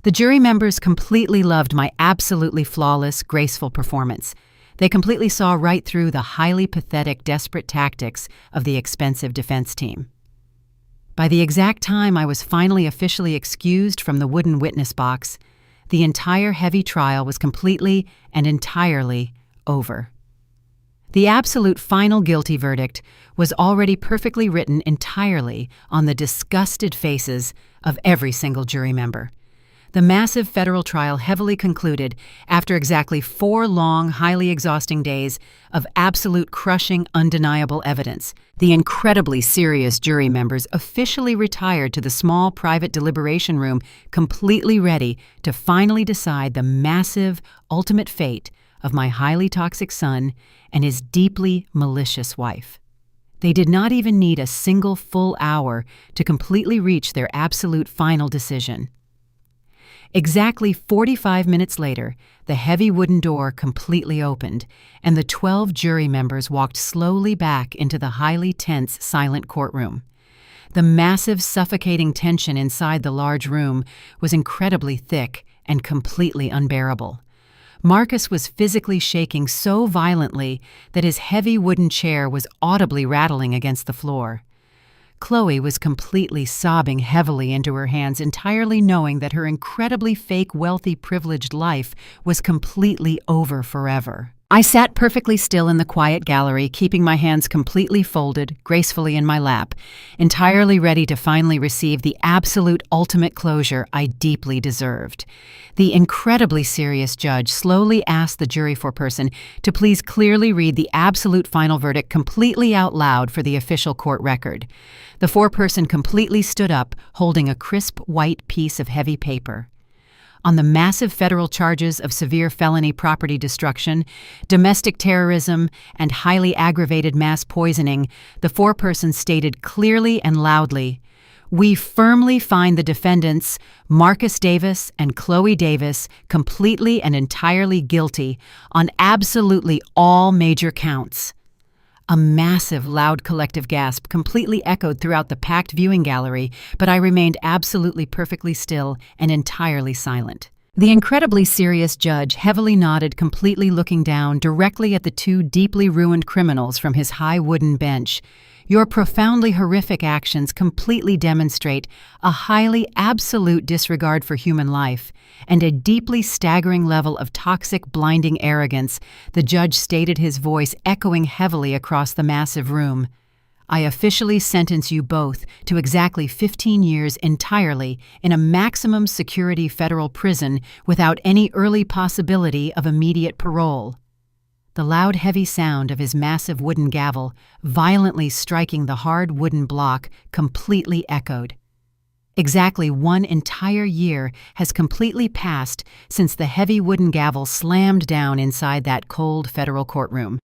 The jury members completely loved my absolutely flawless, graceful performance. They completely saw right through the highly pathetic, desperate tactics of the expensive defense team. By the exact time I was finally officially excused from the wooden witness box, the entire heavy trial was completely and entirely over. The absolute final guilty verdict was already perfectly written entirely on the disgusted faces of every single jury member. The massive federal trial heavily concluded after exactly 4 long, highly exhausting days of absolute crushing, undeniable evidence. The incredibly serious jury members officially retired to the small private deliberation room, completely ready to finally decide the massive, ultimate fate of my highly toxic son and his deeply malicious wife. They did not even need a single full hour to completely reach their absolute final decision. Exactly 45 minutes later, the heavy wooden door completely opened, and the 12 jury members walked slowly back into the highly tense, silent courtroom. The massive, suffocating tension inside the large room was incredibly thick and completely unbearable. Marcus was physically shaking so violently that his heavy wooden chair was audibly rattling against the floor. Chloe was completely sobbing heavily into her hands, entirely knowing that her incredibly fake, wealthy, privileged life was completely over forever. I sat perfectly still in the quiet gallery, keeping my hands completely folded, gracefully in my lap, entirely ready to finally receive the absolute ultimate closure I deeply deserved. The incredibly serious judge slowly asked the jury foreperson to please clearly read the absolute final verdict completely out loud for the official court record. The foreperson completely stood up, holding a crisp white piece of heavy paper. On the massive federal charges of severe felony property destruction, domestic terrorism, and highly aggravated mass poisoning, the foreperson stated clearly and loudly, "We firmly find the defendants, Marcus Davis and Chloe Davis, completely and entirely guilty on absolutely all major counts." A massive, loud collective gasp completely echoed throughout the packed viewing gallery, but I remained absolutely perfectly still and entirely silent. The incredibly serious judge heavily nodded, completely looking down directly at the 2 deeply ruined criminals from his high wooden bench. "Your profoundly horrific actions completely demonstrate a highly absolute disregard for human life and a deeply staggering level of toxic, blinding arrogance," the judge stated, his voice echoing heavily across the massive room. "I officially sentence you both to exactly 15 years entirely in a maximum security federal prison without any early possibility of immediate parole." The loud, heavy sound of his massive wooden gavel, violently striking the hard wooden block, completely echoed. Exactly 1 entire year has completely passed since the heavy wooden gavel slammed down inside that cold federal courtroom.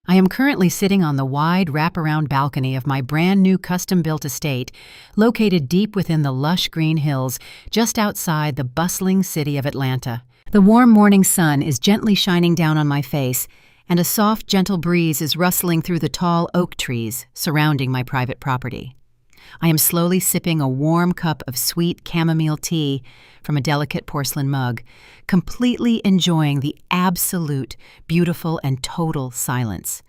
I am currently sitting on the wide wraparound balcony of my brand new custom-built estate, located deep within the lush green hills just outside the bustling city of Atlanta. The warm morning sun is gently shining down on my face, and a soft, gentle breeze is rustling through the tall oak trees surrounding my private property. I am slowly sipping a warm cup of sweet chamomile tea from a delicate porcelain mug, completely enjoying the absolute, beautiful, and total silence.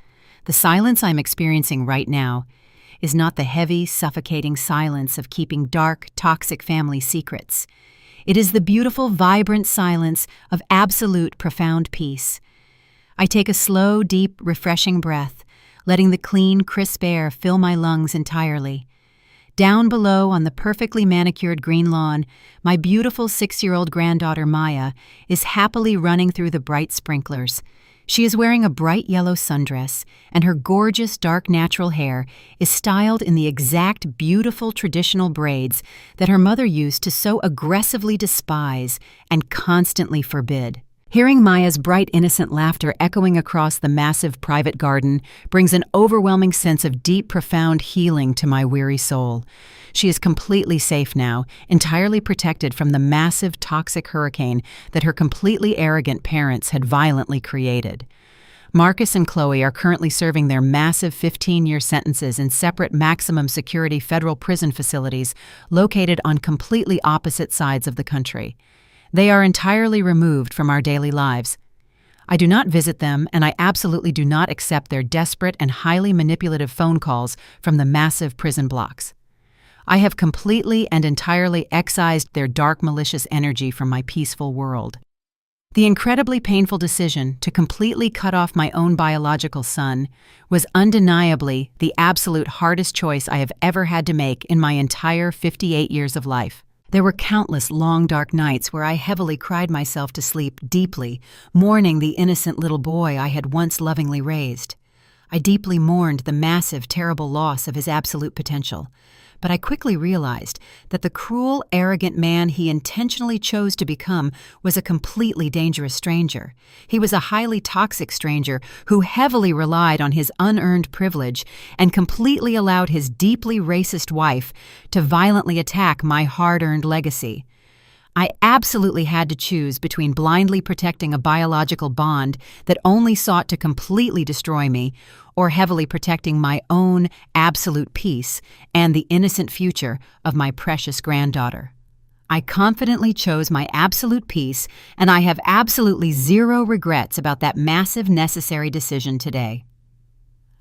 The silence I'm experiencing right now is not the heavy, suffocating silence of keeping dark, toxic family secrets. It is the beautiful, vibrant silence of absolute, profound peace. I take a slow, deep, refreshing breath, letting the clean, crisp air fill my lungs entirely. Down below on the perfectly manicured green lawn, my beautiful 6-year-old granddaughter Maya is happily running through the bright sprinklers. She is wearing a bright yellow sundress, and her gorgeous dark natural hair is styled in the exact beautiful traditional braids that her mother used to so aggressively despise and constantly forbid. Hearing Maya's bright, innocent laughter echoing across the massive private garden brings an overwhelming sense of deep, profound healing to my weary soul. She is completely safe now, entirely protected from the massive, toxic hurricane that her completely arrogant parents had violently created. Marcus and Chloe are currently serving their massive 15-year sentences in separate maximum security federal prison facilities located on completely opposite sides of the country. They are entirely removed from our daily lives. I do not visit them, and I absolutely do not accept their desperate and highly manipulative phone calls from the massive prison blocks. I have completely and entirely excised their dark, malicious energy from my peaceful world. The incredibly painful decision to completely cut off my own biological son was undeniably the absolute hardest choice I have ever had to make in my entire 58 years of life. There were countless long, dark nights where I heavily cried myself to sleep deeply, mourning the innocent little boy I had once lovingly raised. I deeply mourned the massive, terrible loss of his absolute potential. But I quickly realized that the cruel, arrogant man he intentionally chose to become was a completely dangerous stranger. He was a highly toxic stranger who heavily relied on his unearned privilege and completely allowed his deeply racist wife to violently attack my hard-earned legacy. I absolutely had to choose between blindly protecting a biological bond that only sought to completely destroy me, or heavily protecting my own absolute peace and the innocent future of my precious granddaughter. I confidently chose my absolute peace, and I have absolutely zero regrets about that massive, necessary decision today.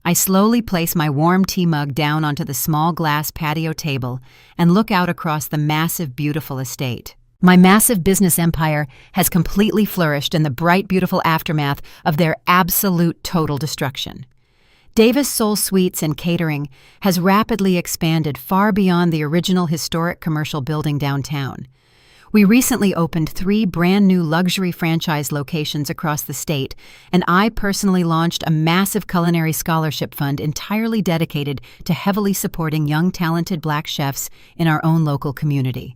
I slowly place my warm tea mug down onto the small glass patio table and look out across the massive, beautiful estate. My massive business empire has completely flourished in the bright, beautiful aftermath of their absolute total destruction. Davis Soul Suites and Catering has rapidly expanded far beyond the original historic commercial building downtown. We recently opened 3 brand-new luxury franchise locations across the state, and I personally launched a massive culinary scholarship fund entirely dedicated to heavily supporting young, talented Black chefs in our own local community.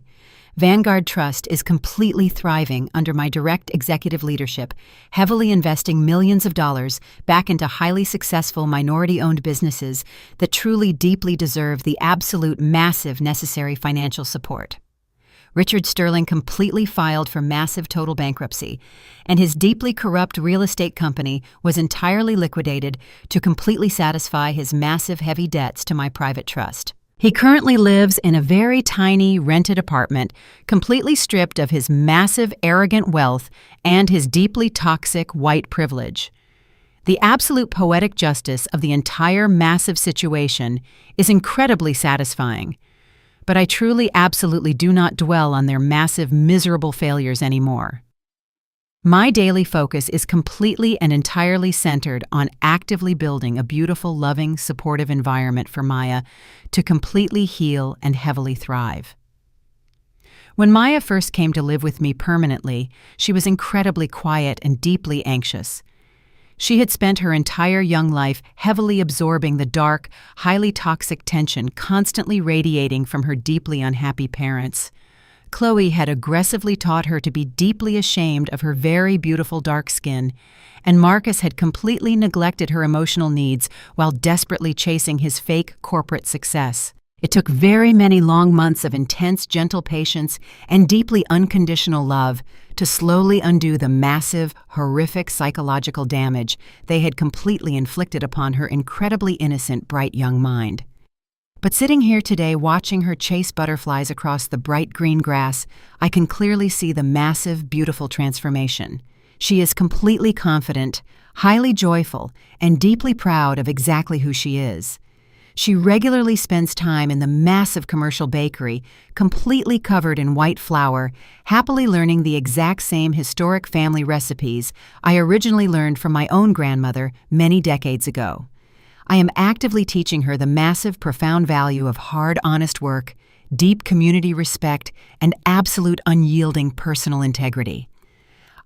Vanguard Trust is completely thriving under my direct executive leadership, heavily investing millions of dollars back into highly successful minority-owned businesses that truly deeply deserve the absolute massive necessary financial support. Richard Sterling completely filed for massive total bankruptcy, and his deeply corrupt real estate company was entirely liquidated to completely satisfy his massive heavy debts to my private trust. He currently lives in a very tiny rented apartment, completely stripped of his massive arrogant wealth and his deeply toxic white privilege. The absolute poetic justice of the entire massive situation is incredibly satisfying, but I truly absolutely do not dwell on their massive miserable failures anymore. My daily focus is completely and entirely centered on actively building a beautiful, loving, supportive environment for Maya to completely heal and heavily thrive. When Maya first came to live with me permanently, she was incredibly quiet and deeply anxious. She had spent her entire young life heavily absorbing the dark, highly toxic tension constantly radiating from her deeply unhappy parents. Chloe had aggressively taught her to be deeply ashamed of her very beautiful dark skin, and Marcus had completely neglected her emotional needs while desperately chasing his fake corporate success. It took very many long months of intense, gentle patience and deeply unconditional love to slowly undo the massive, horrific psychological damage they had completely inflicted upon her incredibly innocent, bright young mind. But sitting here today watching her chase butterflies across the bright green grass, I can clearly see the massive, beautiful transformation. She is completely confident, highly joyful, and deeply proud of exactly who she is. She regularly spends time in the massive commercial bakery, completely covered in white flour, happily learning the exact same historic family recipes I originally learned from my own grandmother many decades ago. I am actively teaching her the massive, profound value of hard, honest work, deep community respect, and absolute unyielding personal integrity.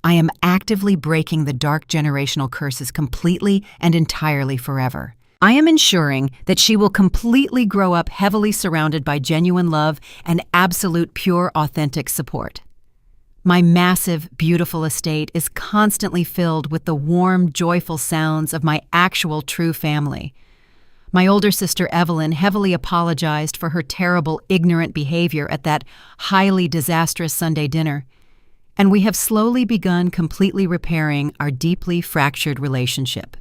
I am actively breaking the dark generational curses completely and entirely forever. I am ensuring that she will completely grow up heavily surrounded by genuine love and absolute, pure, authentic support. My massive, beautiful estate is constantly filled with the warm, joyful sounds of my actual true family. My older sister Evelyn heavily apologized for her terrible, ignorant behavior at that highly disastrous Sunday dinner, and we have slowly begun completely repairing our deeply fractured relationship.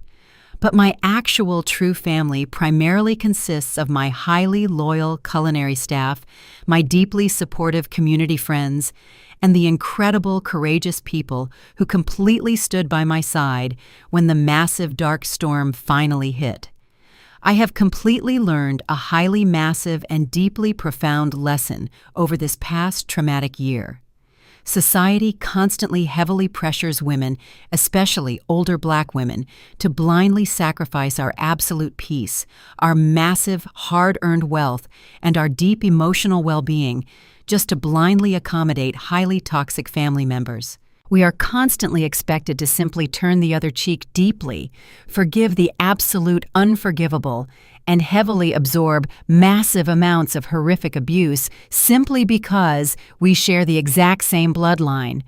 But my actual true family primarily consists of my highly loyal culinary staff, my deeply supportive community friends, and the incredible, courageous people who completely stood by my side when the massive dark storm finally hit. I have completely learned a highly massive and deeply profound lesson over this past traumatic year. Society constantly heavily pressures women, especially older Black women, to blindly sacrifice our absolute peace, our massive, hard-earned wealth, and our deep emotional well-being just to blindly accommodate highly toxic family members. We are constantly expected to simply turn the other cheek deeply, forgive the absolute unforgivable, and heavily absorb massive amounts of horrific abuse simply because we share the exact same bloodline.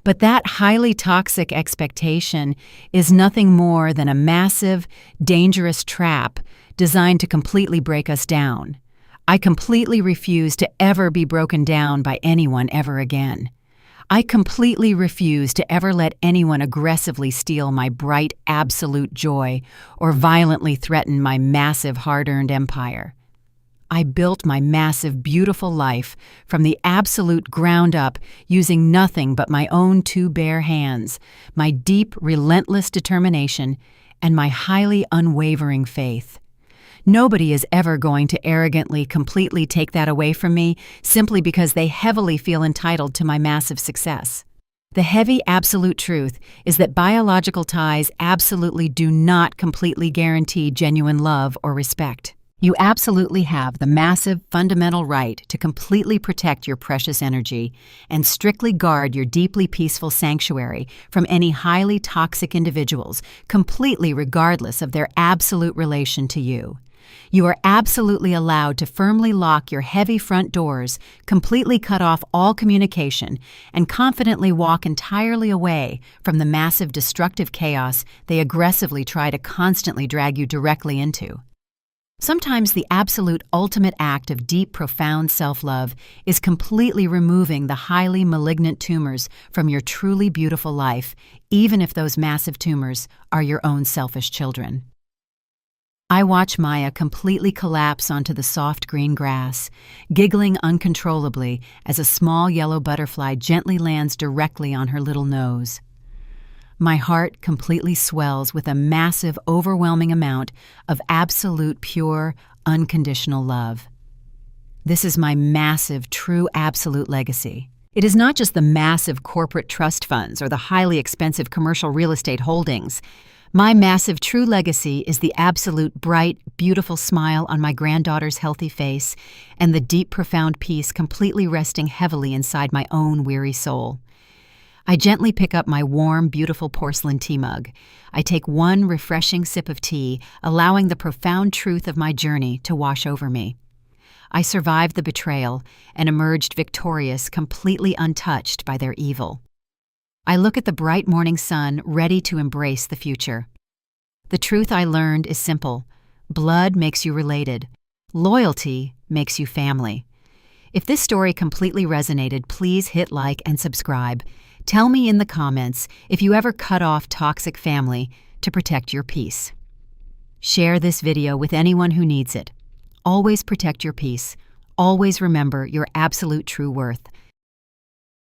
But that highly toxic expectation is nothing more than a massive, dangerous trap designed to completely break us down. I completely refuse to ever be broken down by anyone ever again. I completely refuse to ever let anyone aggressively steal my bright, absolute joy or violently threaten my massive, hard-earned empire. I built my massive, beautiful life from the absolute ground up using nothing but my own two bare hands, my deep, relentless determination, and my highly unwavering faith. Nobody is ever going to arrogantly, completely take that away from me simply because they heavily feel entitled to my massive success. The heavy absolute truth is that biological ties absolutely do not completely guarantee genuine love or respect. You absolutely have the massive, fundamental right to completely protect your precious energy and strictly guard your deeply peaceful sanctuary from any highly toxic individuals, completely regardless of their absolute relation to you. You are absolutely allowed to firmly lock your heavy front doors, completely cut off all communication, and confidently walk entirely away from the massive destructive chaos they aggressively try to constantly drag you directly into. Sometimes the absolute ultimate act of deep, profound self-love is completely removing the highly malignant tumors from your truly beautiful life, even if those massive tumors are your own selfish children. I watch Maya completely collapse onto the soft green grass, giggling uncontrollably as a small yellow butterfly gently lands directly on her little nose. My heart completely swells with a massive, overwhelming amount of absolute, pure, unconditional love. This is my massive, true, absolute legacy. It is not just the massive corporate trust funds or the highly expensive commercial real estate holdings. My massive true legacy is the absolute bright, beautiful smile on my granddaughter's healthy face and the deep, profound peace completely resting heavily inside my own weary soul. I gently pick up my warm, beautiful porcelain tea mug. I take one refreshing sip of tea, allowing the profound truth of my journey to wash over me. I survived the betrayal and emerged victorious, completely untouched by their evil. I look at the bright morning sun, ready to embrace the future. The truth I learned is simple. Blood makes you related. Loyalty makes you family. If this story completely resonated, please hit like and subscribe. Tell me in the comments if you ever cut off toxic family to protect your peace. Share this video with anyone who needs it. Always protect your peace. Always remember your absolute true worth.